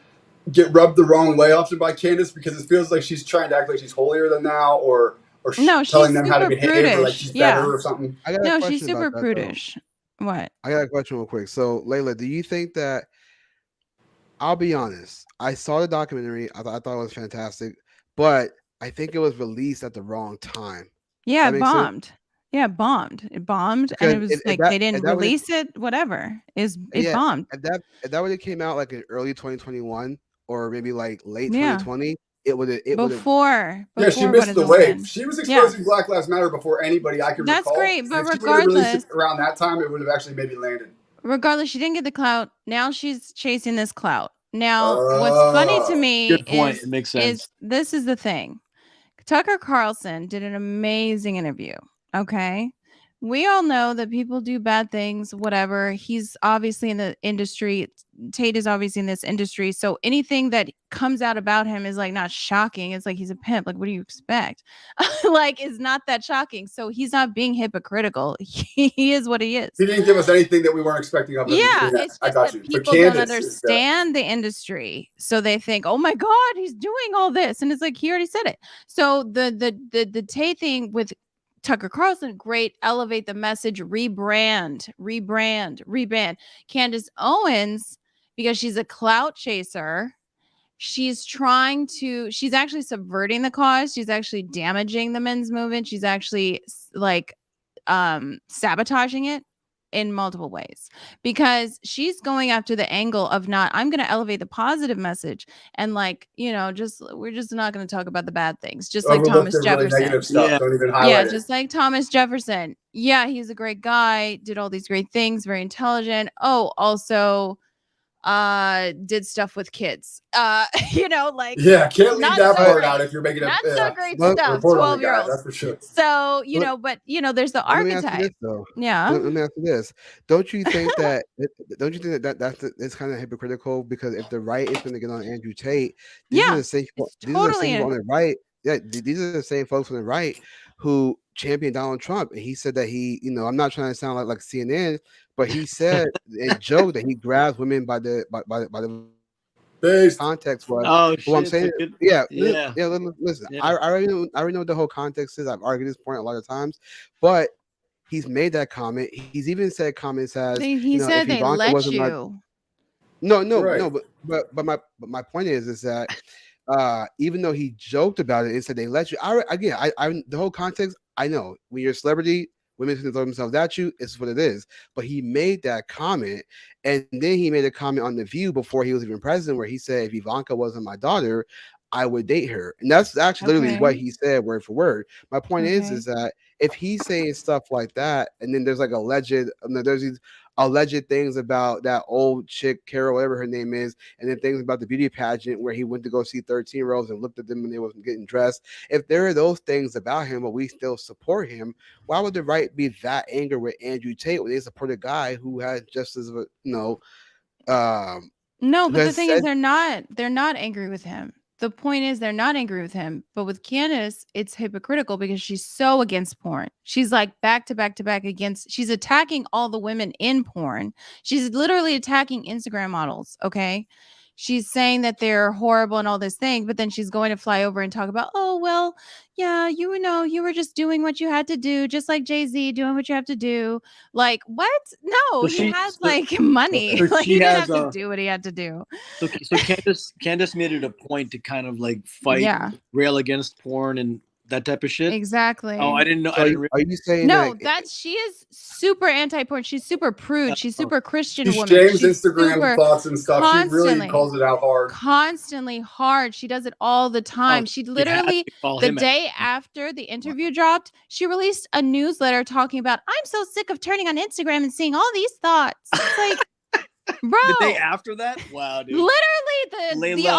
get rubbed the wrong way often by Candace because it feels like she's trying to act like she's holier than thou or No, telling she's them how to super behave or like prudish. she's better Yeah. or something. I got a No, she's question about super that though. prudish. What? I got a question real quick. So, Layla, do you think that? I'll be honest. I saw the documentary. I thought it was fantastic, but I think it was released at the wrong time. Yeah, That it makes sense bombed. Yeah, it bombed. It bombed, and because it was like they didn't release it. Whatever it yeah, bombed. if that would have came out like in early 2021 or maybe like late Yeah, 2020, it would have before Yeah, she What missed is the a wave. Woman? She was Yeah, exposing Black Lives Matter before anybody I can that's recall. great. And But if she would have released it around that time, it would have actually maybe landed. regardless, she didn't get the clout. Now she's chasing this clout. Now, what's funny to me Good point. It makes sense. is this is the thing. Tucker Carlson did an amazing interview. Okay. We all know that people do bad things, whatever. He's obviously in the industry. Tate is obviously in this industry. So anything that comes out about him is like not shocking. It's like he's a pimp. Like, what do you expect? Like, it's not that shocking. So he's not being hypocritical. He is what he is. He didn't give us anything that we weren't expecting of him. Yeah, Yeah, it's I just got that you. But people don't Candace is the understand the industry, so they think, "Oh my God, he's doing all this," and it's like he already said it. So the Tay thing with Tucker Carlson, great, elevate the message, rebrand. Candace Owens, because she's a clout chaser, she's actually subverting the cause. She's actually damaging the men's movement. She's actually like sabotaging it in multiple ways because she's going after the angle of not I'm going to elevate the positive message and we're just not going to talk about the bad things, just like overlooked Thomas the really Jefferson. negative stuff. Yeah. Don't even Yeah, highlight it. just like Thomas Jefferson. Yeah, he's a great guy, did all these great things, very intelligent. Oh, also did stuff with kids. Yeah, can't leave not that so part great. out if you're making Not so great But- stuff. report on the guy. 12-year-olds. That's for sure. So, But- there's the Let me ask you archetype. this though. Yeah. Let me ask you this. Don't you think that it's kind of hypocritical because if the right is going to get on Andrew Tate, these are the same it's these are the totally same people in- on the right. Yeah, these are the same folks on the right who championed Donald Trump, and he said that I'm not trying to sound like CNN, but he said and joked that he grabs women by the Based. context was. Oh What I'm shit. saying, Good- yeah. Listen, Yeah. I already know what the whole context is. I've argued this point a lot of times, but he's made that comment. He's even said comments as He said if they Ivanka let wasn't you. no, but my point is that even though he joked about it and said they let you, I the whole context, I know when you're a celebrity, women can throw themselves at you. It's what it is. But he made that comment, and then he made a comment on The View before he was even president, where he said, if Ivanka wasn't my daughter, I would date her. And that's actually literally what he said word for word. My point is that if he's saying stuff like that, and then there's like there's these alleged things about that old chick, Carol, whatever her name is, and then things about the beauty pageant where he went to go see 13-year-olds and looked at them when they wasn't getting dressed. If there are those things about him, but we still support him, why would the right be that angry with Andrew Tate when they support a guy who has just as a No, but the thing is they're not angry with him. The point is they're not angry with him, but with Candace, it's hypocritical because she's so against porn. She's like back to back to back against. She's attacking all the women in porn. She's literally attacking Instagram models. Okay, she's saying that they're horrible and all this thing, but then she's going to fly over and talk about, oh, well, yeah, you know, you were just doing what you had to do, just like Jay-Z doing what you have to do. Like, what? No, So he has so, like money. so Like, she he didn't has have to do what he had to do. So Candace made it a point to kind of like fight, Yeah. rail against porn and that type of shit. Exactly. Oh, I didn't know. So I didn't. are you saying No, that she is super anti-porn. She's super prude. She's super Christian She woman. shames She's Instagram super thoughts and stuff. She really calls it out hard. Constantly hard. She does it all the time. She literally, the day after the interview dropped, she released a newsletter talking about, I'm so sick of turning on Instagram and seeing all these thoughts. It's like, bro. The day after that? Wow, dude. Literally the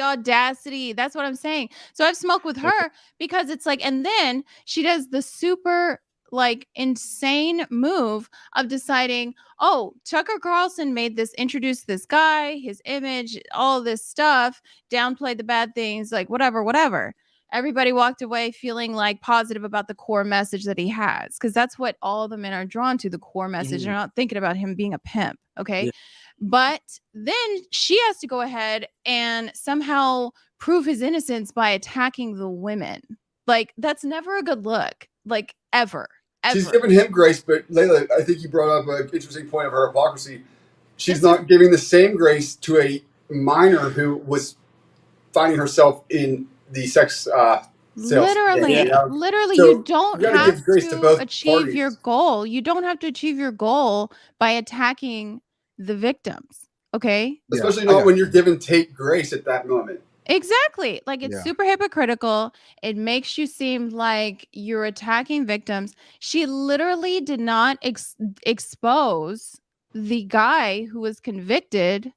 audacity. That's what I'm saying. So I've smoked with her because it's like, and then she does the super like insane move of deciding, oh, Tucker Carlson introduced this guy, his image, all this stuff, downplayed the bad things, like whatever. Everybody walked away feeling like positive about the core message that he has, because that's what all the men are drawn to, the core message. They're not thinking about him being a pimp. Okay. Yeah. But then she has to go ahead and somehow prove his innocence by attacking the women. Like, that's never a good look. Like, ever. She's giving him grace, but Layla, I think you brought up an interesting point of her hypocrisy. She's not giving the same grace to a minor who was finding herself in the sex sales. Literally, game, literally, so you don't have to achieve your goal. You don't have to achieve your goal by attacking the victims. Okay. Especially not when you're giving Tate grace at that moment. Exactly. Like, it's super hypocritical. It makes you seem like you're attacking victims. She literally did not expose the guy who was convicted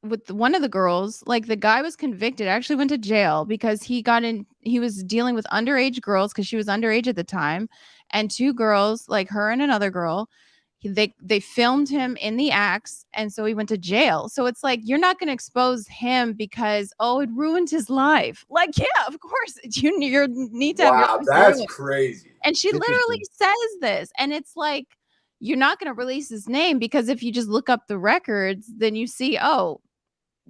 with one of the girls. Like, the guy was convicted, actually went to jail because he was dealing with underage girls, because she was underage at the time, and two girls, like her and another girl. They filmed him in the acts, and so he went to jail. So it's like, you're not going to expose him because, oh, it ruined his life. Like, yeah, of course you need to have your life that's ruined. crazy. And she literally says this, and it's like, you're not going to release his name, because if you just look up the records, then you see, oh,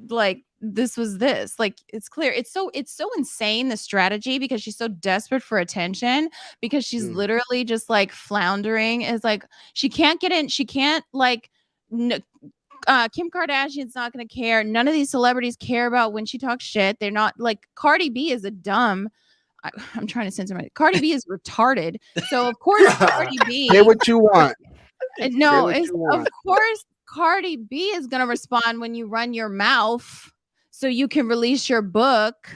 like, this was this. Like, it's clear. It's so insane, the strategy, because she's so desperate for attention, because she's literally just like floundering. Is like, she can't get in. She can't like. Kim Kardashian's not going to care. None of these celebrities care about when she talks shit. They're not like, Cardi B is a dumb. I'm trying to censor my. Cardi B is retarded. So of course Cardi B. Say what you want. No, of course Cardi B is going to respond when you run your mouth so you can release your book,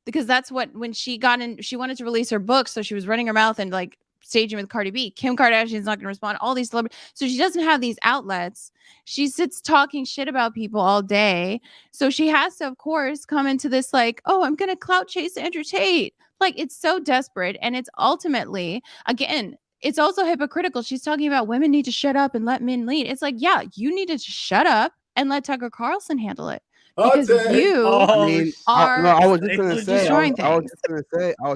because that's when she wanted to release her book, so she was running her mouth and like staging with Cardi B. Kim Kardashian's not going to respond. All these celebrities. So she doesn't have these outlets. She sits talking shit about people all day. So she has to, of course, come into this like, oh, I'm going to clout chase Andrew Tate. Like, it's so desperate. And it's ultimately, again, it's also hypocritical. She's talking about women need to shut up and let men lead. It's like, yeah, you need to shut up and let Tucker Carlson handle it. Because you I was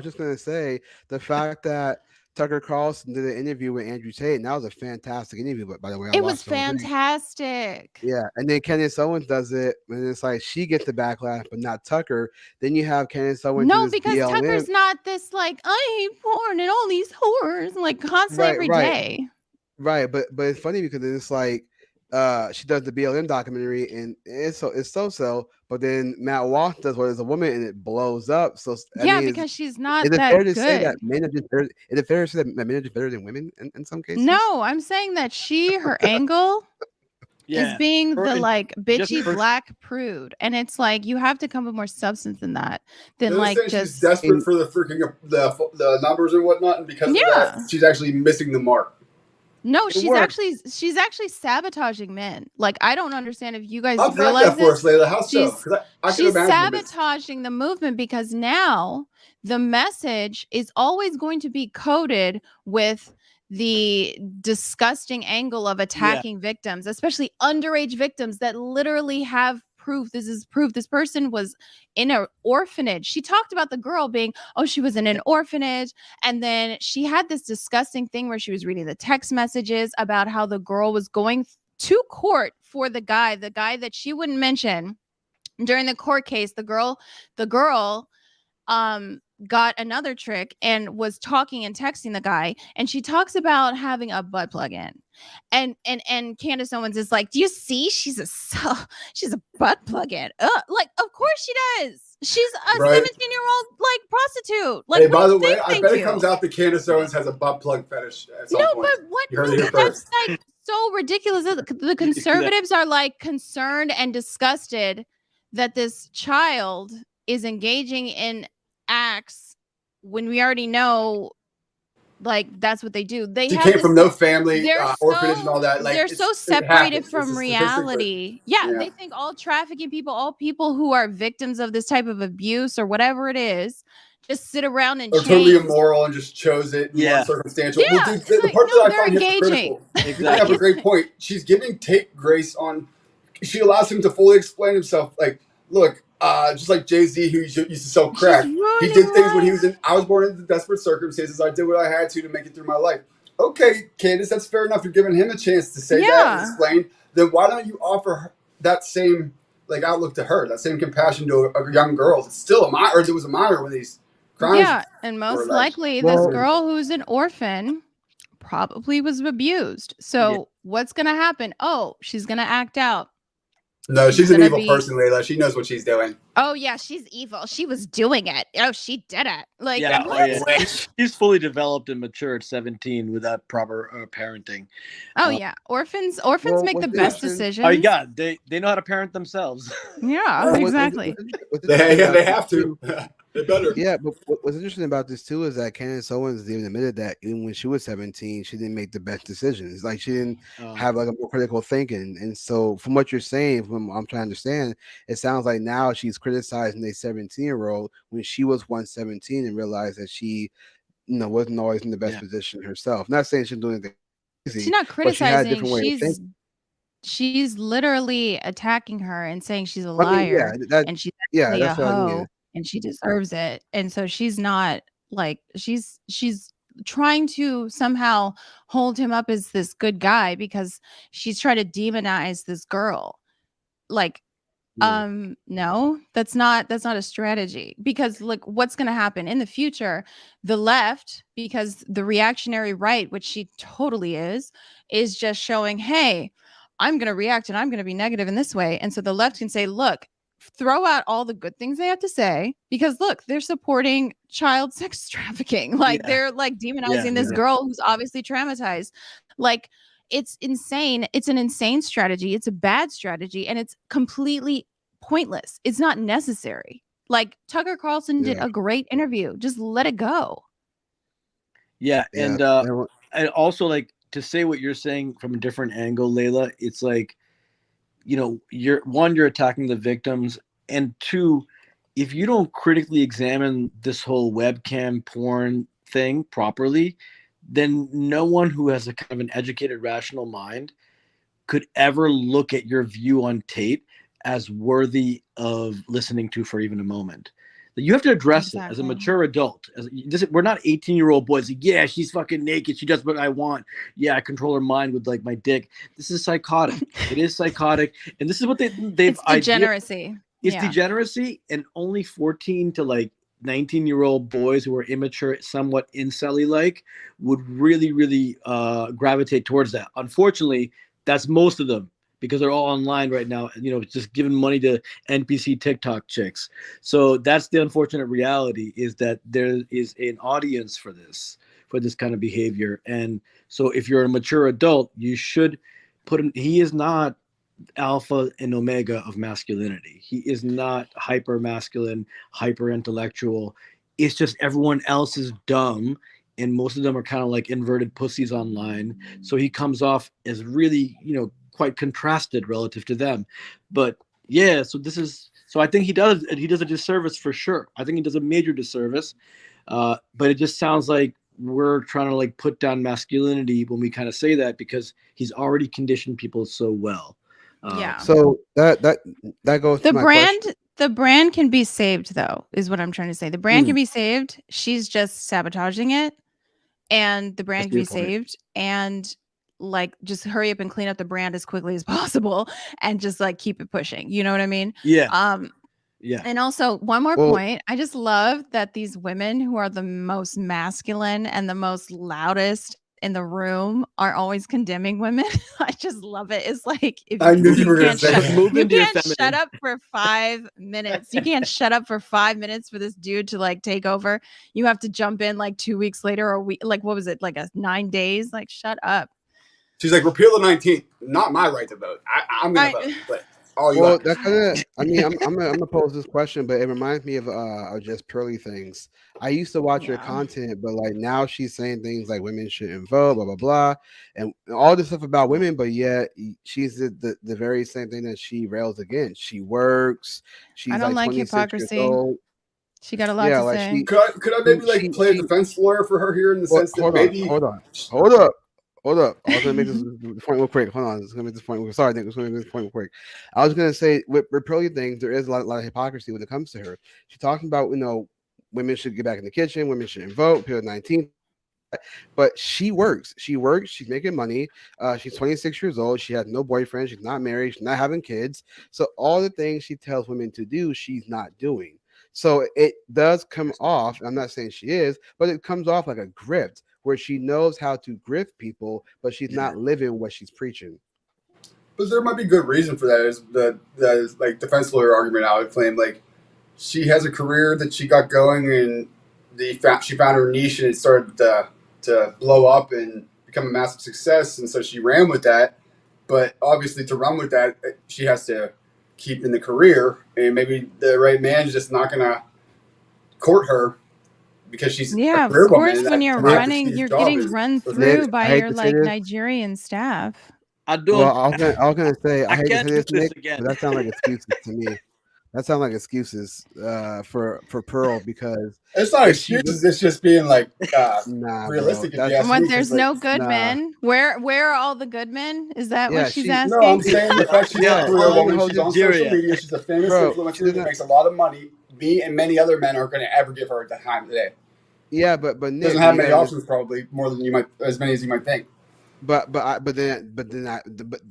just gonna say the fact that Tucker Carlson did an interview with Andrew Tate, and that was a fantastic interview. But by the way, it was fantastic. Yeah, and then Candace Owens does it, and it's like she gets the backlash, but not Tucker. Then you have Candace Owens. No, because BLM. Tucker's not this like, I hate porn and all these whores like constantly every day. Right, but it's funny because it's like she does the BLM documentary, and it's so. But then Matt Walsh does what as a woman, and it blows up. So I mean, because she's not that good. Is it fair to say that men are just better than women in some cases? No, I'm saying that her angle is being the like bitchy black prude, and it's like, you have to come with more substance than that. Than like just she's desperate for the freaking the numbers and whatnot, and because of that, she's actually missing the mark. No, she's actually sabotaging men. Like, I don't understand if you guys realize that for us, Layla. How so? She's sabotaging the movement, because now the message is always going to be coded with the disgusting angle of attacking victims, especially underage victims that literally have proof. This is proof. This person was in an orphanage. She talked about the girl being, she was in an orphanage. And then she had this disgusting thing where she was reading the text messages about how the girl was going to court for the guy that she wouldn't mention during the court case. The girl got another trick and was talking and texting the guy, and she talks about having a butt plug in, and Candace Owens is like, do you see, she's a butt plug in, like, of course she does, she's a Right. 17-year-old like prostitute. Like, Hey, by the way, I thank bet you. it comes out that Candace Owens has a butt plug fetish at some No, point. but what? You heard No, it here but that's first. like so ridiculous. The conservatives are like concerned and disgusted that this child is engaging in acts when we already know, like, that's what they do. They She have came this, from no family, they're orphanage and all that. Like, they're so separated from reality. Yeah, Yeah. they think all trafficking people, all people who are victims of this type of abuse or whatever it is, just sit around and Or chains. totally immoral and just chose it. Yeah. Circumstantial. Yeah, Well, dude, it's the like, part no, that I they're find engaging. hypocritical. You have a great point. She's giving Tate grace on. She allows him to fully explain himself. Like, look, just like Jay-Z, who used to sell crack, She's he ruining did things when he lives. was in. I was born into desperate circumstances. I did what I had to make it through my life. Okay, Candace, that's fair enough. You're giving him a chance to say that Yeah. and explain. Then why don't you offer her that same like outlook to her, that same compassion to a young girl? It's still a minor, or it was a minor when these crimes. Yeah, and most alleged. likely Well- this girl who's an orphan probably was abused. So what's gonna happen? Oh, she's gonna act out. No, she's an gonna evil be- person, Layla. She knows what she's doing. Oh yeah, she's evil. She was doing it. Oh, she did it. Like, Yeah, what? She's fully developed and mature at 17 without proper parenting. Oh yeah, orphans Well, make the what's best interesting- decisions. Oh, God, they know how to parent themselves. Yeah, Well, exactly. what's They interesting about have this to. They better. Yeah, but what's interesting about this too is that Candace Owens even admitted that even when she was 17, she didn't make the best decisions. Like, she didn't have like a more critical thinking. And so, from what you're saying, from I'm trying to understand, it sounds like now she's criticizing a 17-year-old when she was once 17 and realized that she, wasn't always in the best position herself. Not saying she's doing anything crazy. She's not but she had a criticizing. different way of thinking. She's literally attacking her and saying she's a I mean, liar, yeah, and she's yeah, actually a that's what I mean. hoe, and she deserves it. And so she's not like, she's trying to somehow hold him up as this good guy because she's trying to demonize this girl. Like, no, that's not a strategy, because look what's going to happen in the future. The left, because the reactionary right, which she totally is just showing, hey, I'm going to react and I'm going to be negative in this way. And so the left can say, look, throw out all the good things they have to say, because look, they're supporting child sex trafficking. Like, they're like demonizing this girl who's obviously traumatized. Like, it's insane. It's an insane strategy. It's a bad strategy, and it's completely pointless. It's not necessary. Like, Tucker Carlson did a great interview. Just let it go. Yeah, and also, like, to say what you're saying from a different angle, Layla, it's like, you're attacking the victims, and two, if you don't critically examine this whole webcam porn thing properly, then no one who has a kind of an educated, rational mind could ever look at your view on Tate as worthy of listening to for even a moment. You have to address it as a mature adult. We're not 18-year-old boys. Like, yeah, she's fucking naked. She does what I want. Yeah, I control her mind with like my dick. This is psychotic. It is psychotic, and this is what they've. It's degeneracy. It's degeneracy, and only 14 to like 19-year-old boys who are immature, somewhat incel-y like, would really, really gravitate towards that. Unfortunately, that's most of them, because they're all online right now, just giving money to NPC TikTok chicks. So that's the unfortunate reality, is that there is an audience for this kind of behavior. And so if you're a mature adult, you should put him, he is not alpha and omega of masculinity. He is not hyper masculine, hyper intellectual. It's just everyone else is dumb, and most of them are kind of like inverted pussies online. So he comes off as really, quite contrasted relative to them. But yeah, so I think he does a disservice for sure. I think he does a major disservice. But it just sounds like we're trying to like put down masculinity when we kind of say that, because he's already conditioned people so well. So that goes to my question. The brand can be saved, though, is what I'm trying to say. The brand can be saved. She's just sabotaging it, and the brand can be saved. And like just hurry up and clean up the brand as quickly as possible and just like keep it pushing. You know what I mean? Yeah. Yeah. And also one more Well- point. I just love that these women who are the most masculine and the most loudest in the room are always condemning women. I just love it. It's like if I knew you were gonna can't say shut, that. Move you into your can't feminine. shut up for 5 minutes. You can't shut up for 5 minutes for this dude to like take over. You have to jump in like 2 weeks later or a week. Like what was it? Like a 9 days? Like shut up. She's like, repeal the 19th. Not my right to vote. I'm gonna vote, but all you Well, got. that kind of. I mean, I'm gonna pose this question, but it reminds me of just Pearly things. I used to watch her Yeah. content, but like now she's saying things like women shouldn't vote, blah blah blah, and all this stuff about women. But yet she's the very same thing that she rails against. She works. She's I don't like 26 years hypocrisy. old. She got a lot Yeah, to like say. Could I maybe like play a defense lawyer for her here in the Well, sense that hold maybe on. Hold up. I was gonna make this point real quick. Hold on, I was gonna make this point. Sorry, Nick. I was gonna make this point real quick. I was gonna say with Pearly things, there is a lot of hypocrisy when it comes to her. She's talking about women should get back in the kitchen, women shouldn't vote. Period 19. But she works. She's making money. She's 26 years old. She has no boyfriend. She's not married. She's not having kids. So all the things she tells women to do, she's not doing. So it does come off. I'm not saying she is, but it comes off like a grift where she knows how to grift people, but she's not living what she's preaching. But there might be good reason for that. Is that is like defense lawyer argument I would claim like she has a career that she got going and she found her niche and it started to blow up and become a massive success, and so she ran with that. But obviously, to run with that, she has to keep in the career, and maybe the right man's just not gonna court her because she's Yeah, a of career course, woman. when you're running, you're getting run through by your like Nigerian staff. I don't. Well, I was gonna say I hate to can't say do this, this Nick, again. but that sounds like excuses to me. That sounds like excuses for Pearl because it's not excuses. It's just being like realistic. Bro, if you ask What? me, There's like, no good men. Where are all the good men? Is that what she's asking? No, I'm saying the fact she's a career woman. She's on social Nigeria. media. She's a famous influencer that makes a lot of money. Me and many other men aren't going to ever give her the time today. Yeah, but Nick doesn't have many options. Probably more than as many as you might think. But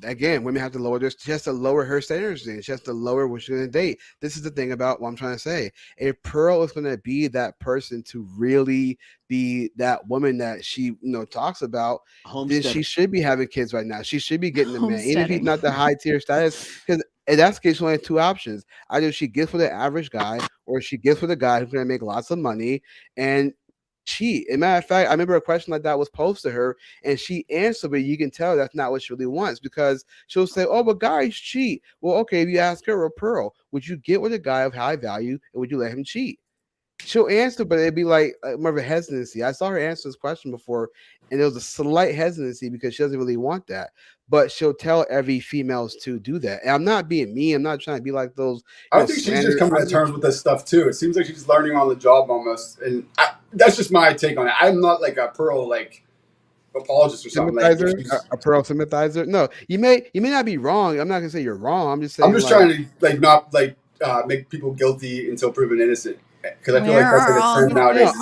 again, women have to lower this. She has to lower her standards. Then she has to lower what she's going to date. This is the thing about what I'm trying to say. If Pearl is going to be that person to really be that woman that she talks about, then she should be having kids right now. She should be getting a man, even if he's not the high tier status. Because in that case, she only has two options: either she gets with the average guy, or she gets with a guy who's going to make lots of money and cheat. As a matter of fact, I remember a question like that was posed to her, and she answered, but you can tell that's not what she really wants because she'll say, "Oh, but guys cheat." Well, okay, if you ask her, or Pearl, would you get with a guy of high value and would you let him cheat? She'll answer, but it'd be like more of a hesitancy. I saw her answer this question before, and there was a slight hesitancy because she doesn't really want that. But she'll tell every females to do that. And I'm not being mean. I'm not trying to be like those. I think she's just coming to terms with this stuff too. It seems like she's learning on the job almost, and that's just my take on it. I'm not like a Pearl apologist or something. A Pearl sympathizer. No, you may not be wrong. I'm not gonna say you're wrong. I'm just saying. I'm just trying to not make people guilty until proven innocent. Because I feel like that's like a trend nowadays.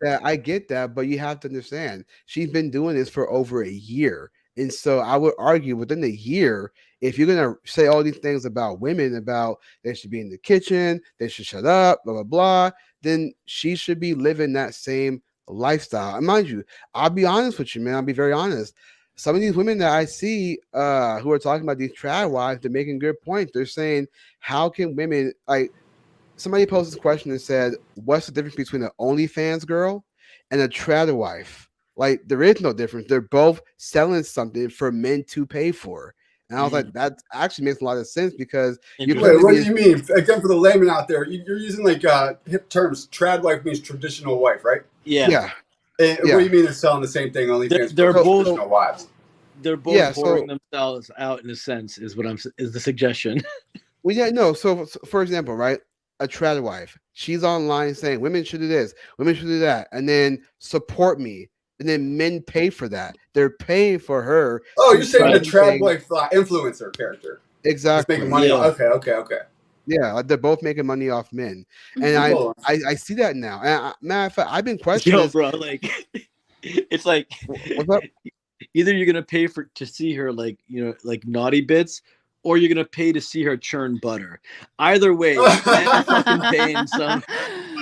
No, I get that, but you have to understand she's been doing this for over a year. And so I would argue within the year, if you're gonna say all these things about women, about they should be in the kitchen, they should shut up, blah blah blah, then she should be living that same lifestyle. And mind you, I'll be honest with you, man. I'll be very honest. Some of these women that I see who are talking about these trad wives, they're making good points. They're saying, how can women like somebody posed this question and said, what's the difference between an OnlyFans girl and a trad wife? Like, there is no difference. They're both selling something for men to pay for. And I was like, that actually makes a lot of sense because what do you mean? Again, for the layman out there, you're using like hip terms. Trad wife means traditional wife, right? Yeah. And what do you mean they're selling the same thing? OnlyFans they're both traditional wives. They're both pouring themselves out in a sense. Is the suggestion? Well, yeah, no. So for example, right? A trad wife, she's online saying women should do this, women should do that, and then support me. And then men pay for that. They're paying for her. Oh, you're saying the trad wife influencer character. Exactly. Just making money. Yeah. Okay. Yeah, they're both making money off men. And I see that now. And matter of fact, I've been questioning. Yo, bro, like it's like what's up? Either you're gonna pay to see her like like naughty bits, or you're gonna pay to see her churn butter. Either way, men are fucking paying some.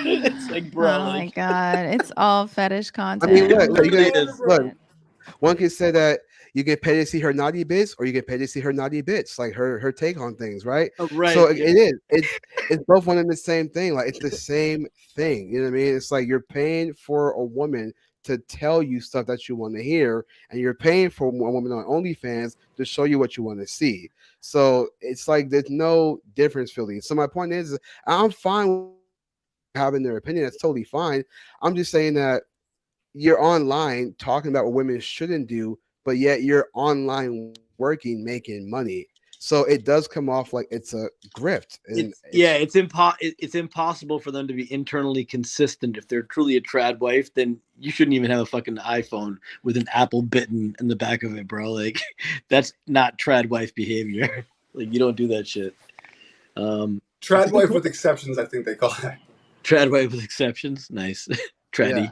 It's like, bro, Oh my like god, it's all fetish I mean, content. look, you really can is. look. One can say that you get paid to see her naughty bits, or you get paid to see her naughty bits, like her take on things, right? Oh, right. So Yeah. it is. It's both one and the same thing. Like it's the same thing. You know what I mean? It's like you're paying for a woman to tell you stuff that you want to hear, and you're paying for a woman on OnlyFans to show you what you want to see. So it's like there's no difference, Philly. So my point is, I'm fine with having their opinion. That's totally fine. I'm just saying that you're online talking about what women shouldn't do, but yet you're online working, making money. So it does come off like it's a grift. And It's impossible for them to be internally consistent. If they're truly a trad wife, then you shouldn't even have a fucking iPhone with an apple bitten in the back of it, bro. Like that's not trad wife behavior. Like you don't do that shit. Trad wife with exceptions, I think they call it. Trad wife with exceptions. Nice. Traddy. yeah.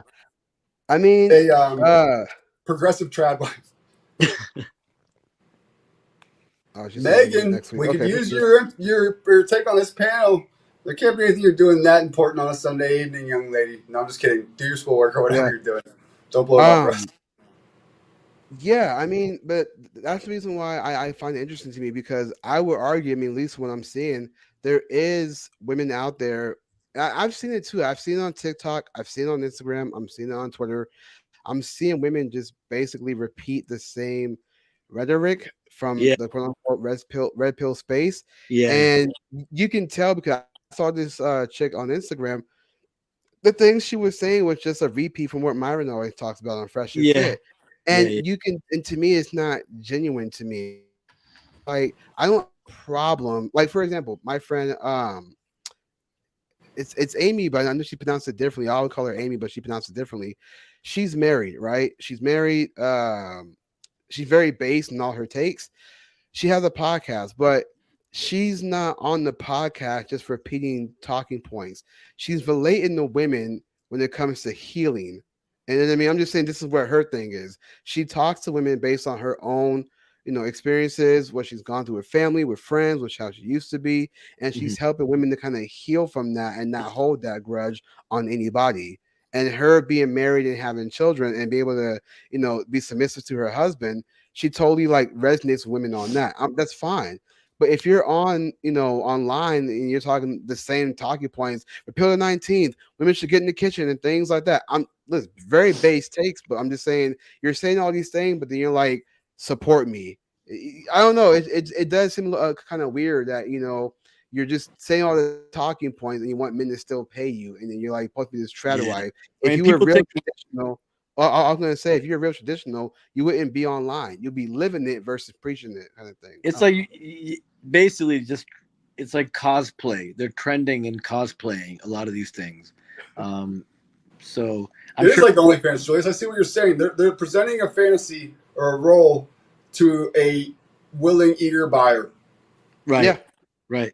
I mean, progressive trad wife. she's Megan, next week. we Okay, could use your take on this panel. There can't be anything you're doing that important on a Sunday evening, young lady. No, I'm just kidding. Do your schoolwork or whatever you're doing. Don't blow it up, bro. Yeah, I mean, but that's the reason why I find it interesting to me, because I would argue, I mean, at least what I'm seeing, there is women out there. I've seen it too. I've seen it on TikTok. I've seen it on Instagram. I'm seeing it on Twitter. I'm seeing women just basically repeat the same rhetoric from the quote unquote red pill space. Yeah. And you can tell, because I saw this chick on Instagram. The things she was saying was just a repeat from what Myron always talks about on Fresh and Fit. And you can, and to me, it's not genuine to me. Like, I don't have a problem. Like, for example, my friend, it's Amy, but I know she pronounced it differently. I would call her Amy, but she pronounced it differently. She's married, right? She's married. She's very based in all her takes. She has a podcast, but she's not on the podcast just repeating talking points. She's relating to women when it comes to healing. And I mean, I'm just saying this is what her thing is. She talks to women based on her own, experiences, what she's gone through with family, with friends, which how she used to be. And she's helping women to kind of heal from that and not hold that grudge on anybody. And her being married and having children and be able to, be submissive to her husband, she totally like resonates with women on that. That's fine. But if you're on, online and you're talking the same talking points, repeal the 19th, women should get in the kitchen and things like that. Listen, very base takes, but I'm just saying you're saying all these things, but then you're like, support me. I don't know. It does seem kind of weird that, you're just saying all the talking points and you want men to still pay you. And then you're like, supposed to be this trad wife. If you were real traditional, I was going to say, if you're real traditional, you wouldn't be online. You'd be living it versus preaching it kind of thing. It's like basically just, it's like cosplay. They're trending and cosplaying a lot of these things. So it's like OnlyFans, Julius. I see what you're saying. They're presenting a fantasy or a role to a willing, eager buyer. Right. Yeah. Right.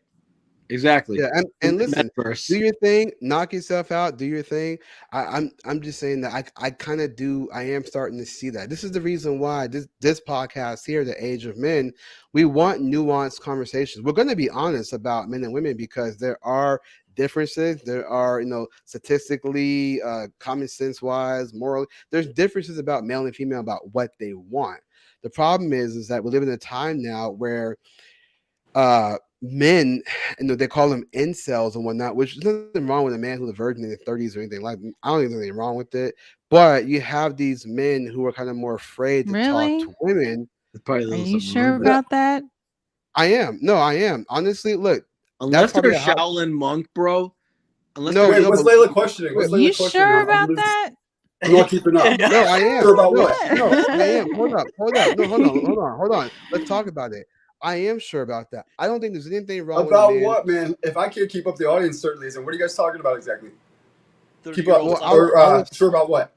Exactly. Yeah, and listen, do your thing, knock yourself out, do your thing. I'm just saying that I kind of do. I am starting to see that. This is the reason why this podcast here, The Age of Men, we want nuanced conversations. We're going to be honest about men and women because there are differences. There are, statistically, common sense wise, morally, there's differences about male and female about what they want. The problem is that we live in a time now where men, they call them incels and whatnot, which is nothing wrong with a man who's a virgin in his 30s or anything like that. I don't think there's anything wrong with it. But you have these men who are kind of more afraid to talk to women. Are you sure about that? I am. No, I am. Honestly, look. Unless they're a Shaolin monk, bro. What's Layla questioning? You sure about that? I'm not keeping up. No, I am. Sure about what? No, I am. Hold up. No, hold on. Let's talk about it. I am sure about that. I don't think there's anything wrong about with what, man. If I can't keep up, the audience certainly isn't. What are you guys talking about exactly? Keep up. Sure about what?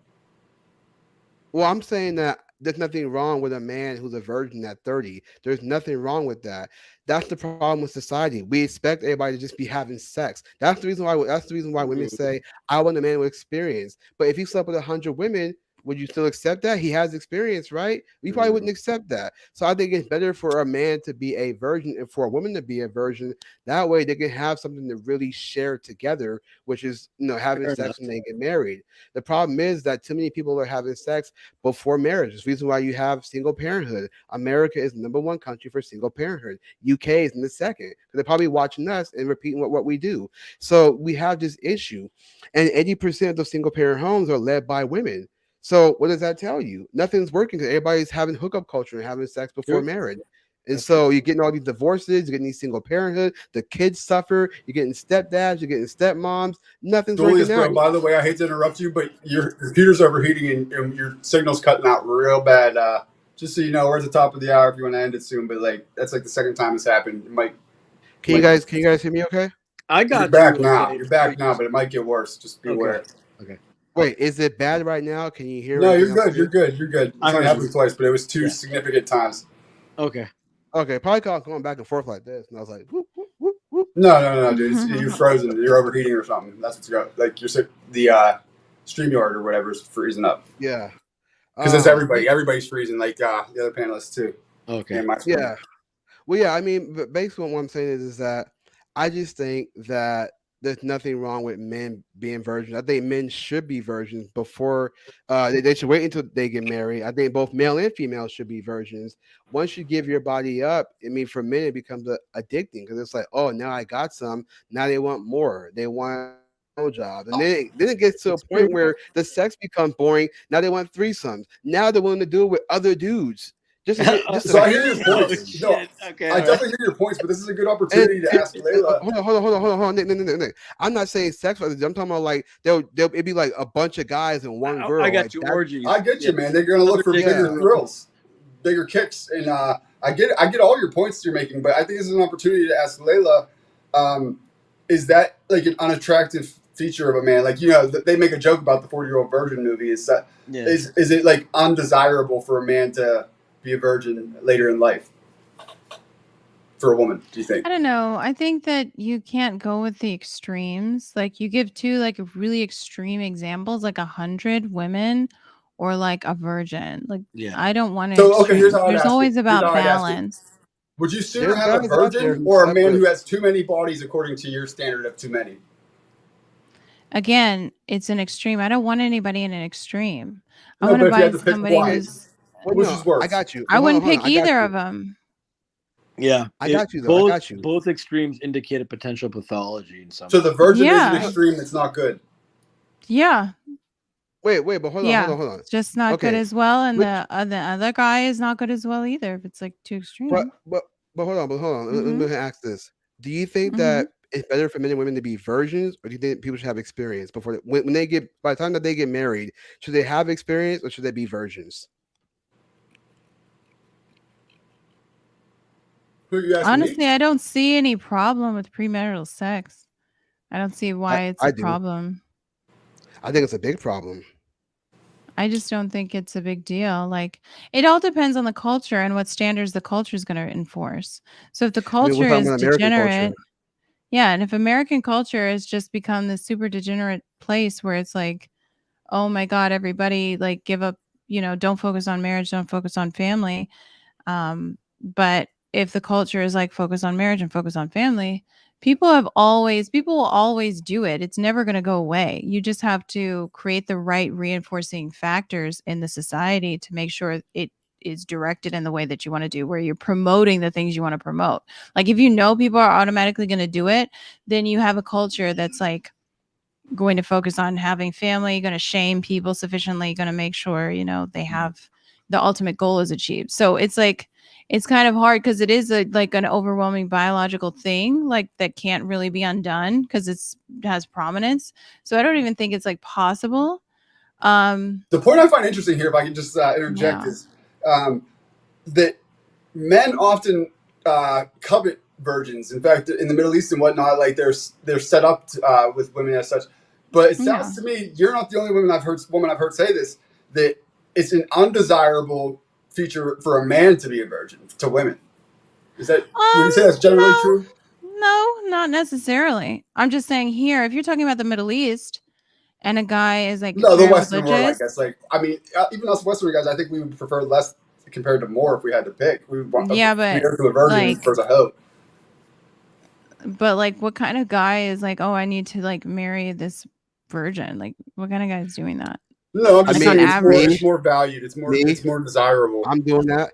Well, I'm saying that there's nothing wrong with a man who's a virgin at 30. There's nothing wrong with that. That's the problem with society. We expect everybody to just be having sex. That's the reason why. That's the reason why women say, "I want a man with experience." But if you slept with 100 women, would you still accept that? He has experience, right? You probably wouldn't accept that. So I think it's better for a man to be a virgin and for a woman to be a virgin. That way they can have something to really share together, which is, having Fair sex enough. when they get married. The problem is that too many people are having sex before marriage. It's the reason why you have single parenthood. America is the #1 country for single parenthood. UK is in the second. They're probably watching us and repeating what we do. So we have this issue. And 80% of those single parent homes are led by women. So what does that tell you? Nothing's working because everybody's having hookup culture and having sex before True. marriage. And That's so you're getting all these divorces, you're getting these single parenthood, the kids suffer, you're getting stepdads, you're getting stepmoms, nothing's Julius, working bro, out. by the way, I hate to interrupt you, but your computer's overheating and your signal's cutting out real bad. Just so you know, we're at the top of the hour if you want to end it soon, but that's the second time it's happened. It might. Can you guys hear me okay? I You're got back you. now. Okay. You're back now, but it might get worse. Just be aware. Okay. Wait, is it bad right now? Can you hear No, anything you're I'm good. You're saying? good. You're good. It's I only heard happened you. twice, but it was two Yeah. significant times. Okay. Okay, probably going back and forth like this. And I was like, whoop, whoop, whoop, whoop. No, dude. You're frozen. You're overheating or something. That's what's going. Like the StreamYard or whatever is freezing up. Yeah. Because it's everybody. Everybody's freezing. Like the other panelists too. Okay. And my screen. Yeah. Well, yeah, I mean, but basically what I'm saying is that I just think that there's nothing wrong with men being virgins. I think men should be virgins before they should wait until they get married. I think both male and female should be virgins. Once you give your body up, I mean, for men it becomes addicting because it's like, oh, now I got some. Now they want more. They want no job, and then it gets to a point where the sex becomes boring. Now they want threesomes. Now they're willing to do it with other dudes. Just So I hear your points. Oh, shit. Okay, I definitely hear your points, but this is a good opportunity to ask Layla. Hold on, Nick. I'm not saying sex. I'm talking about like it'd be like a bunch of guys and one girl. I got like you. that. Orgies. I get you, man. They're gonna look for bigger thrills, bigger kicks, and I get all your points you're making, but I think this is an opportunity to ask Layla, is that like an unattractive feature of a man? Like, they make a joke about the 40-year-old virgin movie. Is it like undesirable for a man to be a virgin later in life for a woman, do you think? I don't know. I think that you can't go with the extremes. Like you give two like really extreme examples, like 100 women or like a virgin. Like I don't want to. So okay, here's how I'd There's ask always it. about Here's how I'd ask it. balance. Would you sooner There's have a guys out there virgin who or a man separate. who has too many bodies according to your standard of too many? Again, it's an extreme. I don't want anybody in an extreme. I No, want but to if you had buy to pick somebody one, who's. which is worse? I got you. I Hold on, wouldn't hold on, pick I got either you. of them. Yeah, I got you though. I got you. Both extremes indicate a potential pathology in some. So the virgin is Yeah. an extreme that's not good. Yeah. Wait, but hold on. It's just not good Okay. as well, and the other guy is not good as well either. If it's like too extreme. But hold on. Let me ask this: do you think Mhm. that it's better for men and women to be virgins, or do you think people should have experience before when they get by the time that they get married? Should they have experience or should they be virgins? Who are you asking Honestly, me? I don't see any problem with premarital sex. I don't see why it's I a do. problem. I think it's a big problem. I just don't think it's a big deal. Like, it all depends on the culture and what standards the culture is going to enforce. So if the I mean, culture we're talking is about American culture. degenerate, yeah, and if American culture has just become this super degenerate place where it's like, oh my God, everybody like give up, don't focus on marriage, don't focus on family. But if the culture is like focus on marriage and focus on family, people will always do it. It's never going to go away. You just have to create the right reinforcing factors in the society to make sure it is directed in the way that you want to do, where you're promoting the things you want to promote. Like if you know people are automatically going to do it, then you have a culture that's like going to focus on having family, going to shame people sufficiently, going to make sure, they have the ultimate goal is achieved. So it's like, it's kind of hard because it is like an overwhelming biological thing, like that can't really be undone because it has prominence. So I don't even think it's like possible. The point I find interesting here, if I can just interject, is that men often covet virgins. In fact, in the Middle East and whatnot, like they're set up with women as such. But it sounds to me, you're not the only woman I've heard say this, that it's an undesirable feature for a man to be a virgin to women. Is that would you say that's generally true? No, not necessarily. I'm just saying here, if you're talking about the Middle East and a guy is like No, the very Western world, I religious. guess. Like, I mean, even us Western guys, I think we would prefer less compared to more if we had to pick. We would want Yeah, to be but to a virgin like, versus a hoe. but like, what kind of guy is like, oh, I need to like marry this virgin? Like, what kind of guy is doing that? No, I'm I just Like on saying mean, average. it's more valued. It's me, more desirable. I'm doing that.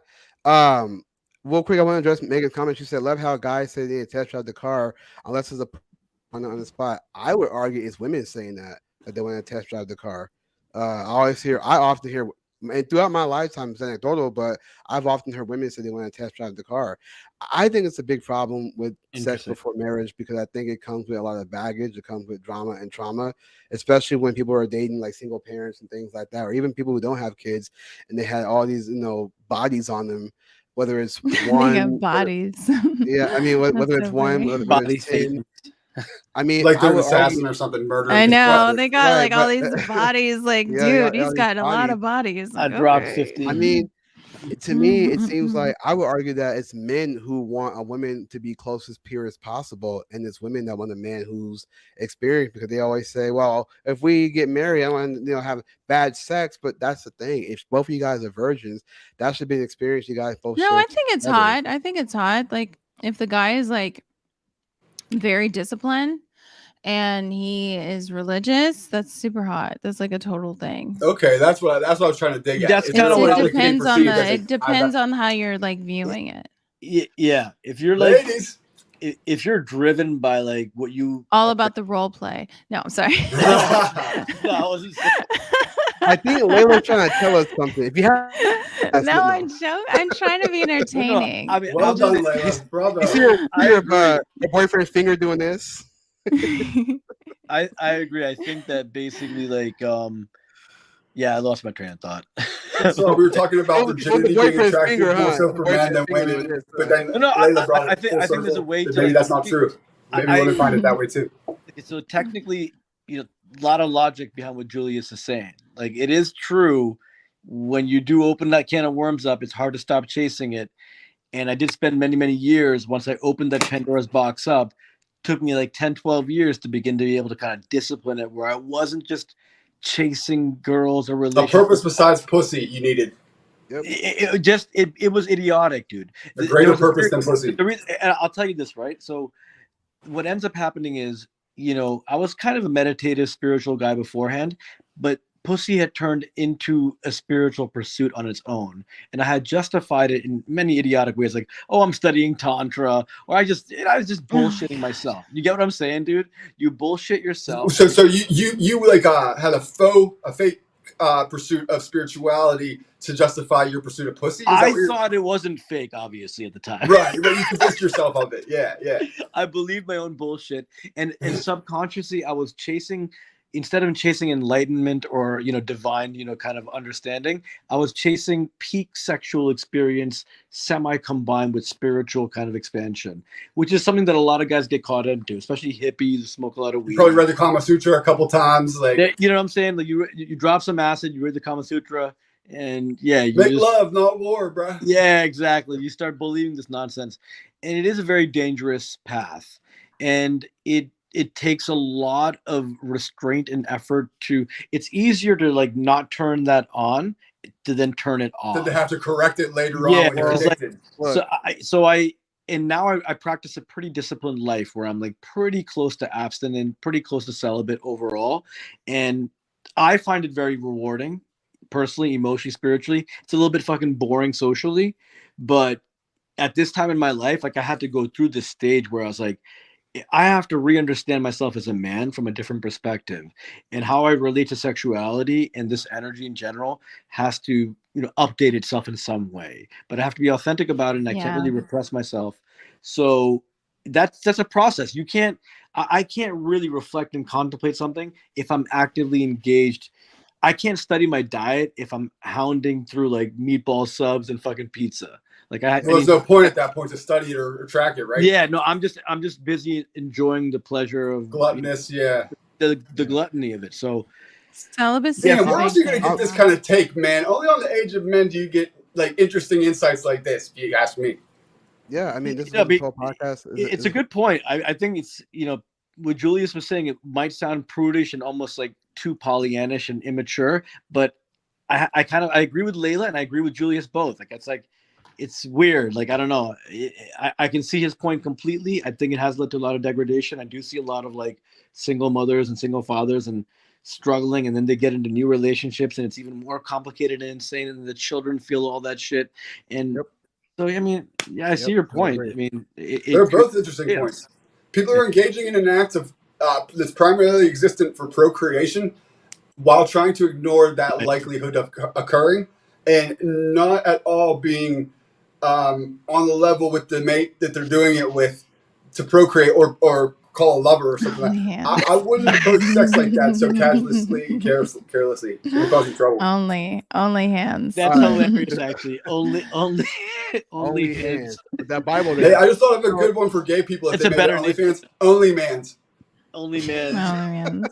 Real quick, I want to address Megan's comment. She said, "Love how guys say they test drive the car unless it's a on the spot." I would argue it's women saying that they want to test drive the car. I often hear, and throughout my lifetime, it's anecdotal, but I've often heard women say they want to test drive the car. I think it's a big problem with sex before marriage because I think it comes with a lot of baggage. It comes with drama and trauma, especially when people are dating like single parents and things like that, or even people who don't have kids and they had all these, bodies on them, whether it's They one, got bodies. yeah, I mean, whether That's it's so one, funny. whether Body it's 10. I mean, Like I they're an would assassin argue, or something, murdering. I know What? they got right, like all but these bodies. Like, yeah, dude, he's all these got a lot bodies. of bodies. I Like, dropped okay. 50. I mean, to me, it seems like I would argue that it's men who want a woman to be close as pure as possible, and it's women that want a man who's experienced because they always say, "Well, if we get married, I want to, have bad sex." But that's the thing: if both of you guys are virgins, that should be an experience you guys both No, share I think it's together. hot. I think it's hot. Like, if the guy is like very disciplined and he is religious, that's super hot. That's like a total thing. Okay, that's what I was trying to dig at. That's Is kinda there a what way I that was- it can be Depends on perceived as it depends on how you're like viewing it. Yeah, if you're like, ladies. if you're driven by like what you All about the role play. No, I'm sorry. no, I wasn't saying. I think Layla's trying to tell us something. If you have, No, I'm joking. I'm trying to be entertaining. I mean, Well I'm done, just- Layla. Bravo. you see your, I your, agree. your boyfriend's finger doing this. I agree. I think that basically, like, yeah, I lost my train of thought. So we were talking about On the virginity being boyfriend's attractive finger, more huh? so The for men than boyfriend's finger doing women, this, but then No, Layla brought I it think full there's a circle. way That to, maybe like, that's not true. Maybe women find it that way too. So technically, a lot of logic behind what Julius is saying. Like, it is true when you do open that can of worms up, it's hard to stop chasing it. And I did spend many, many years once I opened that Pandora's box up. Took me like 10, 12 years to begin to be able to kind of discipline it, where I wasn't just chasing girls or A relationships. purpose besides pussy you needed. Yep. It was idiotic, dude. A greater purpose than pussy. And I'll tell you this, right? So what ends up happening is, I was kind of a meditative, spiritual guy beforehand, but pussy had turned into a spiritual pursuit on its own. And I had justified it in many idiotic ways, like, oh, I'm studying Tantra, or I was just bullshitting myself. You get what I'm saying, dude? You bullshit yourself. So you like had a fake pursuit of spirituality to justify your pursuit of pussy? I thought it wasn't fake, obviously, at the time. Right, but you convinced yourself of it. Yeah. I believed my own bullshit, and subconsciously, I was chasing. Instead of chasing enlightenment or divine kind of understanding, I was chasing peak sexual experience semi-combined with spiritual kind of expansion, which is something that a lot of guys get caught into, especially hippies who smoke a lot of weed. You probably read the Kama Sutra a couple times, like, you know what I'm saying? Like you drop some acid, you read the Kama Sutra, and yeah, you make love, not war, bro. Yeah, exactly. You start believing this nonsense, and it is a very dangerous path, and it takes a lot of restraint and effort to. It's easier to like not turn that on to then turn it off. Then they have to correct it later on when you're addicted. And now I practice a pretty disciplined life where I'm like pretty close to abstinent, pretty close to celibate overall, and I find it very rewarding, personally, emotionally, spiritually. It's a little bit fucking boring socially, but at this time in my life, like I had to go through this stage where I was like, I have to re-understand myself as a man from a different perspective, and how I relate to sexuality and this energy in general has to, update itself in some way. But I have to be authentic about it, and I can't really repress myself. So that's a process. I can't really reflect and contemplate something if I'm actively engaged. I can't study my diet if I'm hounding through like meatball subs and fucking pizza. Like there's no point at that point to study it or track it, right? Yeah, no, I'm just busy enjoying the pleasure of gluttonous, the gluttony of it. So celibacy. Damn, where else are you gonna get this kind of take, man? Only on the Age of Men do you get like interesting insights like this. If you ask me. Yeah, I mean, this is a whole podcast. It's a good point. I think it's what Julius was saying. It might sound prudish and almost like too Pollyannish and immature. But I agree with Layla and I agree with Julius both. Like it's weird. Like I don't know. I can see his point completely. I think it has led to a lot of degradation. I do see a lot of like single mothers and single fathers and struggling, and then they get into new relationships and it's even more complicated and insane, and the children feel all that shit. And so I mean, yeah, I see your point. I mean, they're both interesting points. People are engaging in an act of that's primarily existent for procreation while trying to ignore that likelihood of occurring, and not at all being on the level with the mate that they're doing it with to procreate or call a lover or something like that. I wouldn't approach sex like that so casually and carelessly. It would cause you trouble. Only hands. That's hilarious, actually. Only hands. That Bible. Hey, I just thought of a good one for gay people. If It's they a made better it OnlyFans. Only mans. Only mans.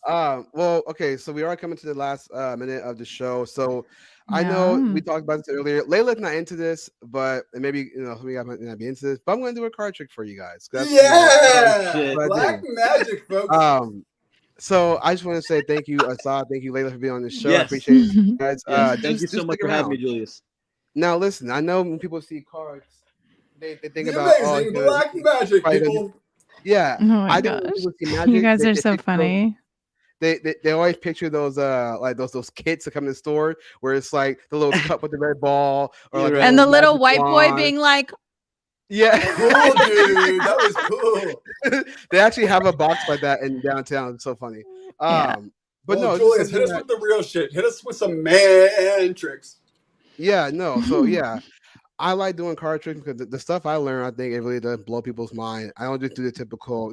Well, okay, so we are coming to the last minute of the show. So I know we talked about this earlier. Layla's not into this, but maybe we might not be into this. But I'm going to do a card trick for you guys. Yeah, black magic, folks. So I just want to say thank you, Asad. Thank you, Layla, for being on this show. Yes. I appreciate you guys. Thank you so much for having me, Julius. Now, listen, I know when people see cards, they think about black magic, people. Yeah, oh my gosh. You guys are so funny. They always picture those like those kits that come in the store where it's like the little cup with the red ball, or like and the little white boy being like, yeah, cool, dude, that was cool. They actually have a box like that in downtown. It's so funny. But no, Julius, hit us with the real shit. Hit us with some man tricks. Yeah, no, so yeah. I like doing card tricks because the stuff I learn, I think it really does blow people's mind. I don't just do the typical,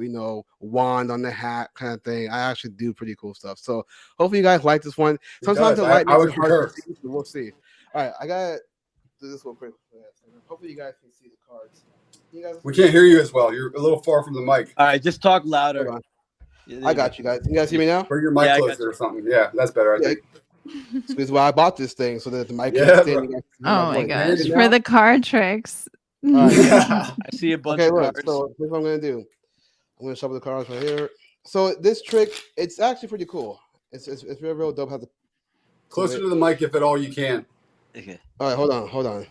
wand on the hat kind of thing. I actually do pretty cool stuff. So hopefully you guys like this one. Sometimes the light makes it hard to see, so we'll see. All right, I gotta do this real quick. Hopefully you guys can see the cards. We can't hear you as well. You're a little far from the mic. All right, just talk louder. I got you guys. Can you guys hear me now? Bring your mic closer or something. Yeah, that's better. I think. So this is why I bought this thing, so that the mic can stand. Oh my gosh! For the card tricks. I see a bunch of cards. So here's what I'm gonna do. I'm gonna shuffle the cards right here. So this trick, it's actually pretty cool. It's real dope. Have to closer to the mic if at all you can. Okay. All right, hold on.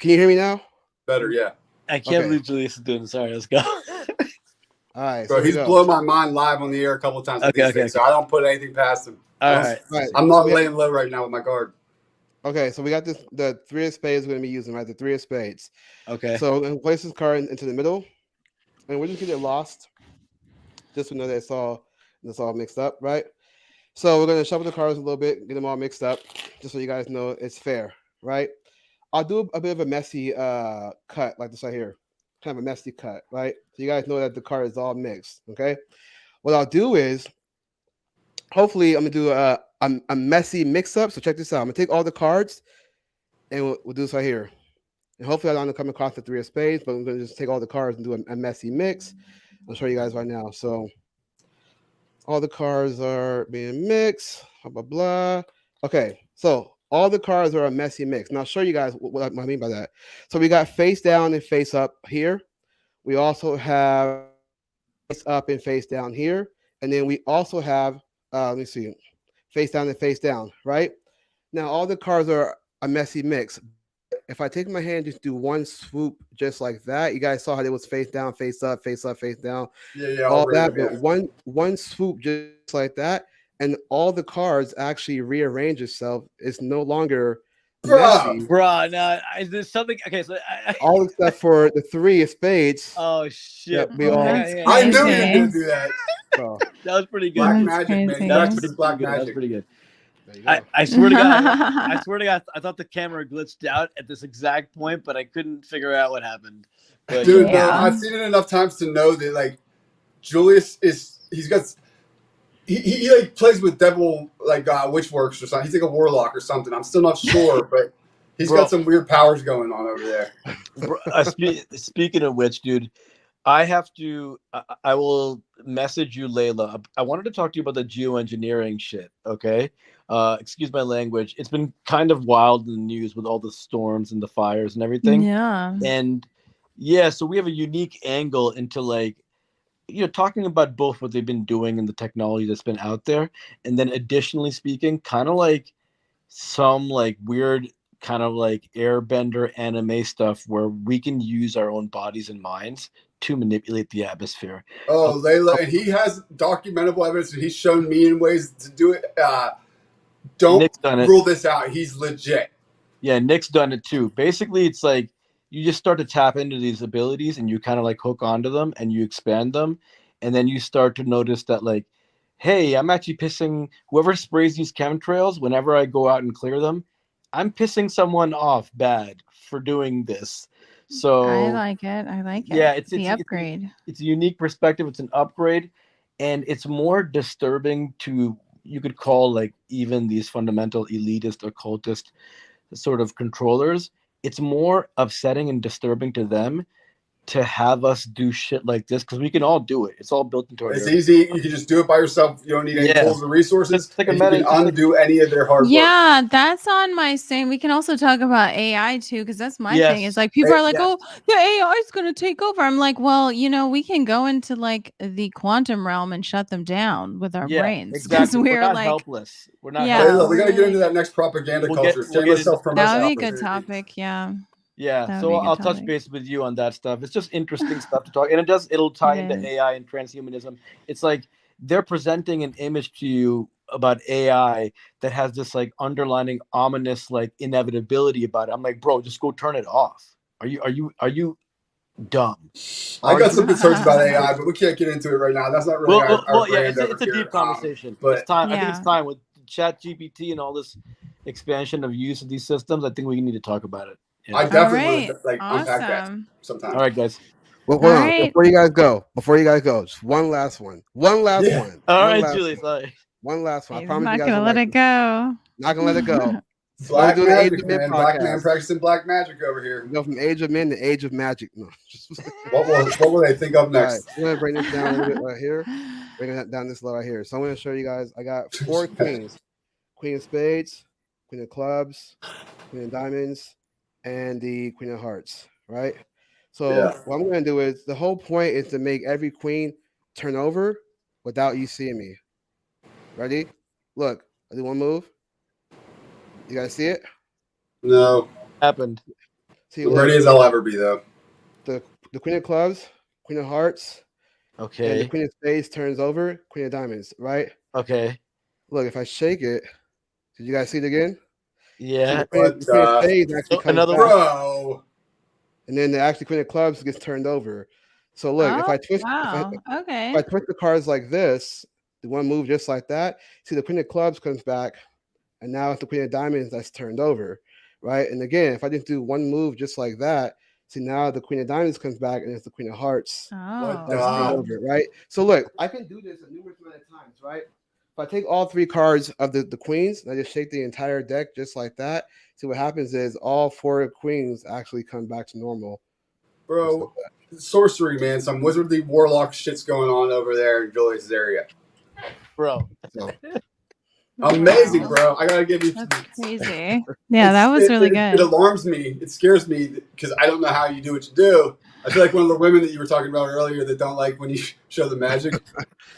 Can you hear me now? Better, yeah. I can't believe Julius is doing this. Sorry, let's go. All right, bro, he's blown my mind live on the air a couple of times. Okay. So I don't put anything past him. All right. I'm not laying low right now with my card. Okay, so we got this. The 3 of spades we're gonna be using, right? The 3 of spades. Okay. So we're gonna place this card into the middle, and we're just gonna get lost. Just to know that it's all mixed up, right? So we're gonna shuffle the cards a little bit, get them all mixed up, just so you guys know it's fair, right? I'll do a bit of a messy cut like this right here, kind of a messy cut, right? So you guys know that the card is all mixed. Okay. What I'll do is, hopefully, I'm gonna do a messy mix-up. So check this out. I'm gonna take all the cards, and we'll do this right here. And hopefully, I don't come across the 3 of spades, but I'm gonna just take all the cards and do a messy mix. I'll show you guys right now. So all the cards are being mixed. Blah blah blah. Okay, so all the cards are a messy mix. Now I'll show you guys what I mean by that. So we got face down and face up here. We also have face up and face down here, and then we also have let me see, face down and face down, right? Now, all the cards are a messy mix. If I take my hand, just do one swoop just like that. You guys saw how it was face down, face up, face up, face down. Yeah. All that, but one swoop just like that, and all the cards actually rearrange itself. It's no longer messy. Bruh, no, there's something. Okay, so all except for the 3 of spades. Oh shit! We all. I knew you were gonna do that. So, that was pretty good. Black magic, man. That was black magic. That was pretty good. I swear to God, I thought the camera glitched out at this exact point, but I couldn't figure out what happened. But, dude, bro, I've seen it enough times to know that like Julius he like plays with devil like witch works or something. He's like a warlock or something. I'm still not sure, but he's got some weird powers going on over there. Speaking of which, dude, I will message you, Layla. I wanted to talk to you about the geoengineering shit, okay? Excuse my language. It's been kind of wild in the news with all the storms and the fires and everything. Yeah. And yeah, so we have a unique angle into like talking about both what they've been doing and the technology that's been out there, and then additionally speaking, kind of like some like weird kind of like airbender anime stuff where we can use our own bodies and minds to manipulate the atmosphere. Oh, Layla, and he has documentable evidence, and he's shown me in ways to do it. Don't Nick's done it. rule this out. He's legit. Yeah, Nick's done it too. Basically, it's like you just start to tap into these abilities and you kind of like hook onto them and you expand them. And then you start to notice that, like, hey, I'm actually pissing whoever sprays these chemtrails whenever I go out and clear them. I'm pissing someone off bad for doing this. So I like it. I like it. yeah, it's the upgrade. It's a unique perspective. It's an upgrade, and it's more disturbing to, you could call, like, even these fundamental elitist occultist sort of controllers. It's more upsetting and disturbing to them to have us do shit like this, because we can all do it. It's all built into our. It's easy. You can just do it by yourself. You don't need any tools or resources. Like and you can undo any of their hard work. Yeah, that's on my same. We can also talk about AI too, because that's my thing. It's like people are like, "Oh, the AI is going to take over." I'm like, "Well, we can go into like the quantum realm and shut them down with our brains." Exactly. We're not like helpless. We're not. Yeah, helpless. we got to get into that next propaganda culture. We'll get that would be a good topic. Yeah. Yeah, so I'll touch base with you on that stuff. It's just interesting stuff to talk, and it'll tie into AI and transhumanism. It's like they're presenting an image to you about AI that has this like underlining ominous like inevitability about it. I'm like, bro, just go turn it off. Are you dumb? I got some concerns about AI, but we can't get into it right now. That's not really our brand. It's a deep conversation. But it's time. I think it's time with ChatGPT and all this expansion of use of these systems. I think we need to talk about it. Yeah. I definitely want to unpack that sometime. All right, guys. Well, hold on. Before you guys go, just one last one. One. All right, Julie. Sorry. One last one. He's I promise not you guys. Gonna let it go. Not gonna let it go. Black magic, man. Black man practicing black magic over here. We go from age of men to age of magic. No. What will they think of next? Right. I'm gonna bring this down a little bit right here. Bring that down this low right here. So I'm gonna show you guys. I got 4 queens: Queen of Spades, Queen of Clubs, Queen of Diamonds, and the Queen of Hearts, right? So what I'm going to do is, the whole point is to make every queen turn over without you seeing me. Ready? Look, I do one move. You guys see it? No. Happened. See, ready as I'll ever be, though. The Queen of Clubs, Queen of Hearts. Okay. And the Queen of Spades turns over, Queen of Diamonds, right? Okay. Look, if I shake it, did you guys see it again? Yeah. Another bro. And then the actually Queen of Clubs gets turned over. So look, if I twist, if I twist the cards like this, the one move just like that. See, the Queen of Clubs comes back, and now it's the Queen of Diamonds that's turned over, right? And again, if I just do one move just like that, see, now the Queen of Diamonds comes back, and it's the Queen of Hearts that's turned over, right? So look, I can do this a numerous amount of times, right? If I take all 3 cards of the queens and I just shake the entire deck just like that, see what happens is all 4 queens actually come back to normal. Bro, sorcery, man. Some wizardly warlock shit's going on over there in Julius' area. Bro. Amazing, bro. I gotta give you. That's crazy. Yeah, that was really good. It alarms me. It scares me because I don't know how you do what you do. I feel like one of the women that you were talking about earlier that don't like when you show the magic.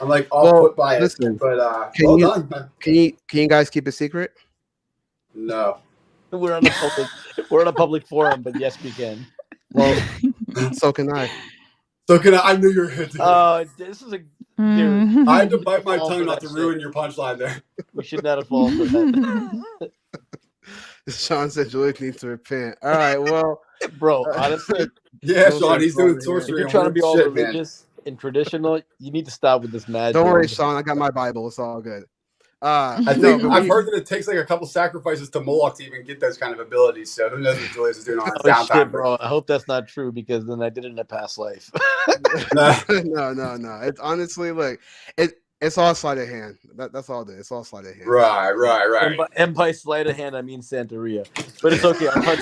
I'm like all put by it. But done. Can you guys keep a secret? No. We're on a public forum, but yes, we can. Well, so can I. I knew you were going to do it. This is a dude. I had to bite my tongue not to ruin your punchline there. We should not have fallen for that. Sean said Julius needs to repent. All right, well, bro, honestly. Yeah, Sean, he's doing sorcery. If you're trying to be all religious and traditional, you need to stop with this magic. Don't worry, Sean. I got my Bible. It's all good. I've heard that it takes like a couple sacrifices to Moloch to even get those kind of abilities. So who knows what Julius is doing on his downtime? Shit, bro. I hope that's not true, because then I did it in a past life. No. It's honestly, look, it's all sleight of hand. That's all it is. It's all sleight of hand. Right. And by sleight of hand, I mean Santeria. But it's okay. I'll touch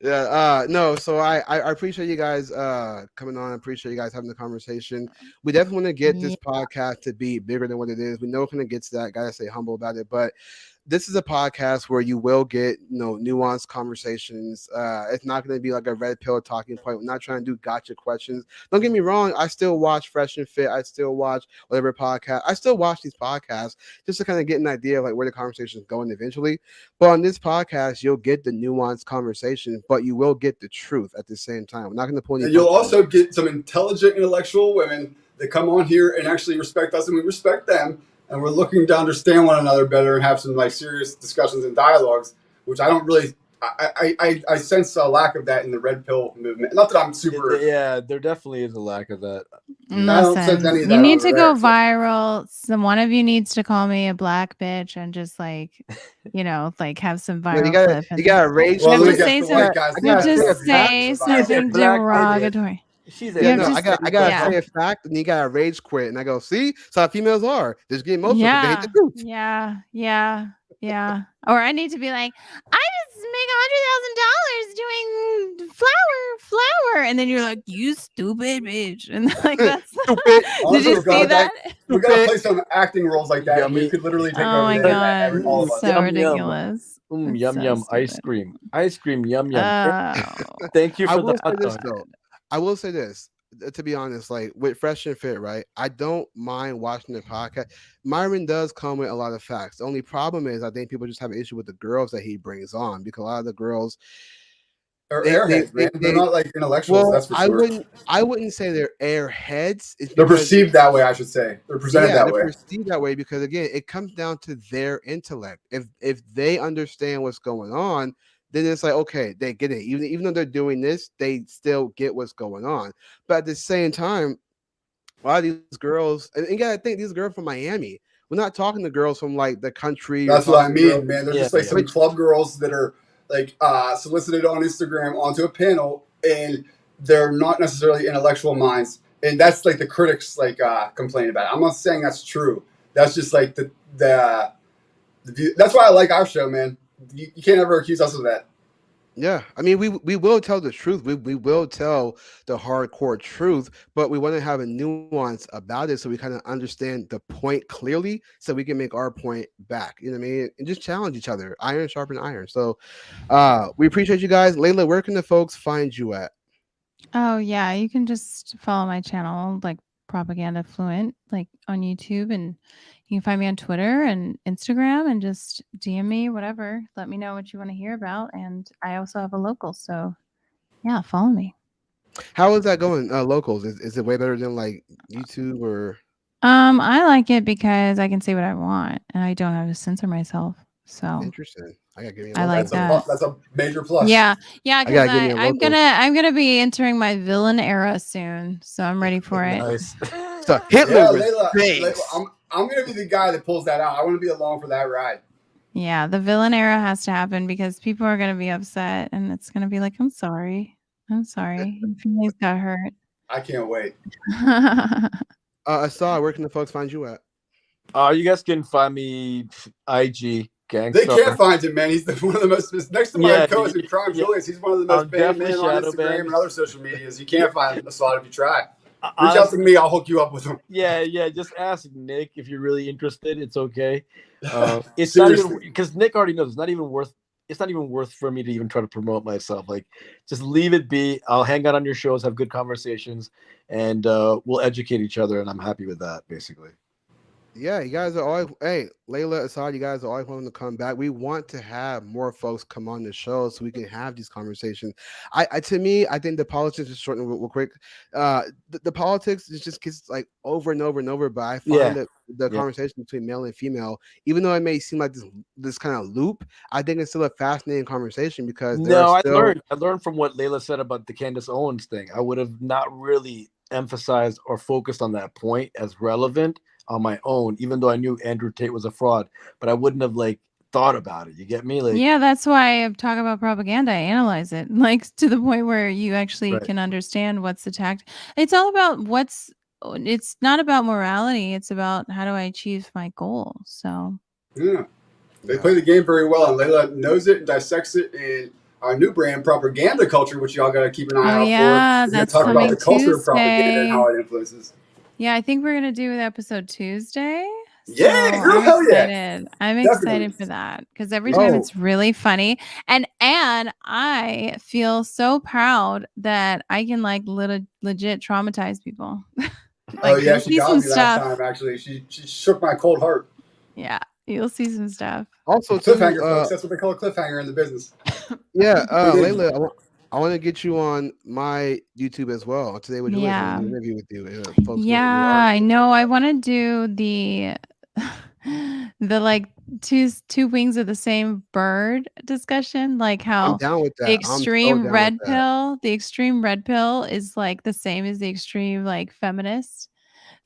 Yeah, no, so I appreciate you guys coming on. I appreciate you guys having the conversation. We definitely want to get this podcast to be bigger than what it is. We know we're going to get to that. Gotta stay humble about it. But this is a podcast where you will get nuanced conversations. It's not going to be like a red pill talking point. We're not trying to do gotcha questions. Don't get me wrong. I still watch Fresh and Fit. I still watch whatever podcast. I still watch these podcasts just to kind of get an idea of like where the conversation is going eventually. But on this podcast, you'll get the nuanced conversation, but you will get the truth at the same time. We're not going to pull any. And you'll also get some intelligent, intellectual women that come on here and actually respect us, and we respect them. And we're looking to understand one another better and have some like serious discussions and dialogues, which I don't really. I sense a lack of that in the red pill movement. Not that I'm super. Yeah, there definitely is a lack of that. I don't sense any of that You need to over go there, so. viral. One of you needs to call me a black bitch and just like, like have some viral clip. You gotta rage. Well, Just we got say the white guys. just say something black derogatory. She's I gotta say a fact, and you gotta rage quit. And I go, see, so how females are. Just get emotional. They hate the truth. Yeah. Or I need to be like, I just make $100,000 doing flower, and then you're like, you stupid bitch, and like that's stupid. Did you see that? We gotta play some acting roles like that. And we could literally take Oh over my the god, internet, all of us. so ridiculous. Yum so yum, ice cream, yum yum. Oh. Thank you for the say hot this dog. though. I will say this, to be honest, like with Fresh and Fit, right? I don't mind watching the podcast. Myron does come with a lot of facts. The only problem is I think people just have an issue with the girls that he brings on, because a lot of the girls They're airheads, man. They're not like intellectuals. Well, that's for sure. I wouldn't say they're airheads. They're perceived that way, I should say. They're presented that way. Perceived that way because again, it comes down to their intellect. If they understand what's going on, then it's like, okay, they get it. Even though they're doing this, they still get what's going on. But at the same time, a lot of these girls, and you gotta think these girls from Miami. We're not talking to girls from like the country. That's what I mean, man. They're just like some Which- club girls that are like solicited on Instagram onto a panel, and they're not necessarily intellectual minds. And that's like the critics like complain about it. I'm not saying that's true. That's just like the view. That's why I like our show, man. You can't ever accuse us of that. Yeah, I mean, we will tell the truth. We will tell the hardcore truth, but we want to have a nuance about it so we kind of understand the point clearly, so we can make our point back. You know what I mean? And just challenge each other. Iron sharpen iron. So, we appreciate you guys. Layla, where can the folks find you at? Oh yeah, you can just follow my channel, like Propaganda Fluent, like on YouTube, and you can find me on Twitter and Instagram, and just DM me, whatever. Let me know what you want to hear about, and I also have a local, so yeah, follow me. How is that going? Locals, is it way better than like YouTube or? I like it because I can say what I want, and I don't have to censor myself. So Interesting. I like that. That's a major plus. Yeah, because I'm gonna be entering my villain era soon, so I'm ready for it. Nice. So Hitler with Layla, face. I'm gonna be the guy that pulls that out. I want to be along for that ride. Yeah, the villain era has to happen because people are gonna be upset, and it's gonna be like, I'm sorry, your feelings got hurt. I can't wait. Asad, where can the folks find you at? You guys can find me IG Gangstar. They can't find him, man. He's one of the most next to my co-host in crime, yeah. Julius. He's one of the most banned men on Instagram and other social medias. You can't find him, Asad, if you try. Reach out to me. I'll hook you up with him. Yeah. Just ask Nick if you're really interested. It's okay. It's not even because Nick already knows. It's not even worth for me to even try to promote myself. Like, just leave it be. I'll hang out on your shows, have good conversations, and we'll educate each other. And I'm happy with that, basically. Yeah, you guys are always, hey, Layla, Asad, you guys are always wanting to come back. We want to have more folks come on the show so we can have these conversations. To me, I think the politics is short and real quick. The politics is just gets like over and over and over. But I find that the conversation between male and female, even though it may seem like this kind of loop, I think it's still a fascinating conversation because I learned from what Layla said about the Candace Owens thing. I would have not really emphasized or focused on that point as relevant on my own, even though I knew Andrew Tate was a fraud, but I wouldn't have like thought about it. You get me? Like, yeah, that's why I talk about propaganda. I analyze it like to the point where you actually can understand what's attacked. It's all about it's not about morality. It's about how do I achieve my goal. So they play the game very well, and Layla knows it and dissects it. And our new brand, Propaganda Culture, which y'all got to keep an eye out for. Yeah, that's talk coming about the culture of Tuesday. propaganda and how it influences. Yeah, I think we're gonna do episode Tuesday. Yeah, girl, I'm hell yeah. excited. I'm Definitely. excited for that because every time Oh. it's really funny, and I feel so proud that I can like legit traumatize people. Oh Like yeah, you'll she see got some me last stuff. time. Actually, she shook my cold heart. Yeah, you'll see some stuff. Also, too, Cliffhanger, folks. That's what they call a cliffhanger in the business. yeah, It is. Layla, I want to get you on my YouTube as well. Today with Julius, Yeah. an interview with you. And folks Yeah, know who you are. I know. I want to do the the like two wings of the same bird discussion, like I'm how down with the that. I'm so down with that. the extreme red pill is like the same as the extreme like feminist.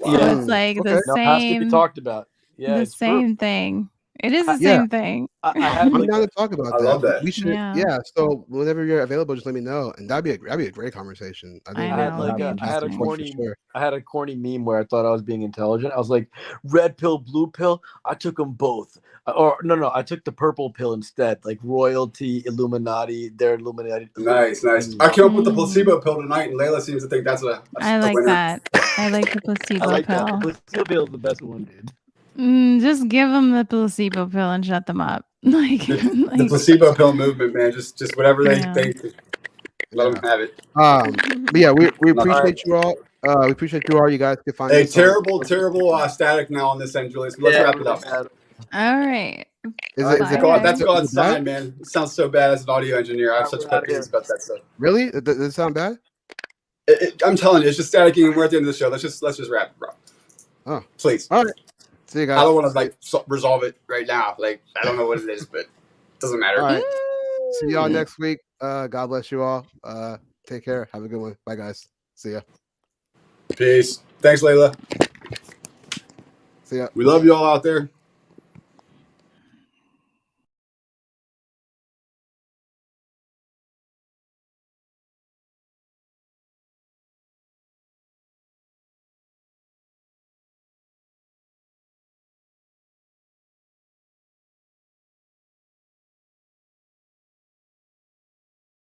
So Yeah. it's like Okay. the No, it has to be talked about. Yeah, the it's true. same thing. It is the Yeah. same thing. I had I'm like down to talk about I that. love that. We should, Yeah. yeah. So whenever you're available, just let me know, and that'd be a great conversation. I I think know, I had it'll like be a I had a interesting. for corny sure. I had a corny meme where I thought I was being intelligent. I was like, red pill, blue pill. I took them both. Or no, I took the purple pill instead. Like royalty, Illuminati, they're Illuminati. Nice. I came up with the Mm. placebo pill tonight, and Layla seems to think that's I a like winner. that. I like the I placebo like that. pill. The placebo pill is the best one, dude. Just give them the placebo pill and shut them up. Like, The placebo pill movement, man. Just whatever they Yeah. think, let them have it. But yeah, we All right. appreciate you all. We appreciate you all. You guys can find Hey, us on. terrible static now on this end, Julius. Let's wrap it up. All right. Is All it? right, Is it? Bye, that's guys. God's is it bad? sign, man. It sounds so bad as an audio engineer. I have All right, such we're pet outta here. peeves about that stuff. Really? Does it sound bad? I'm telling you, it's just staticky, and we're at the end of the show. Let's just wrap it, bro. Oh, Please. all right. See you guys. I don't want to resolve it right now. Like, I don't know what it is, but it doesn't matter. All right. See y'all next week. God bless you all. Take care. Have a good one. Bye, guys. See ya. Peace. Thanks, Layla. See ya. We love you all out there.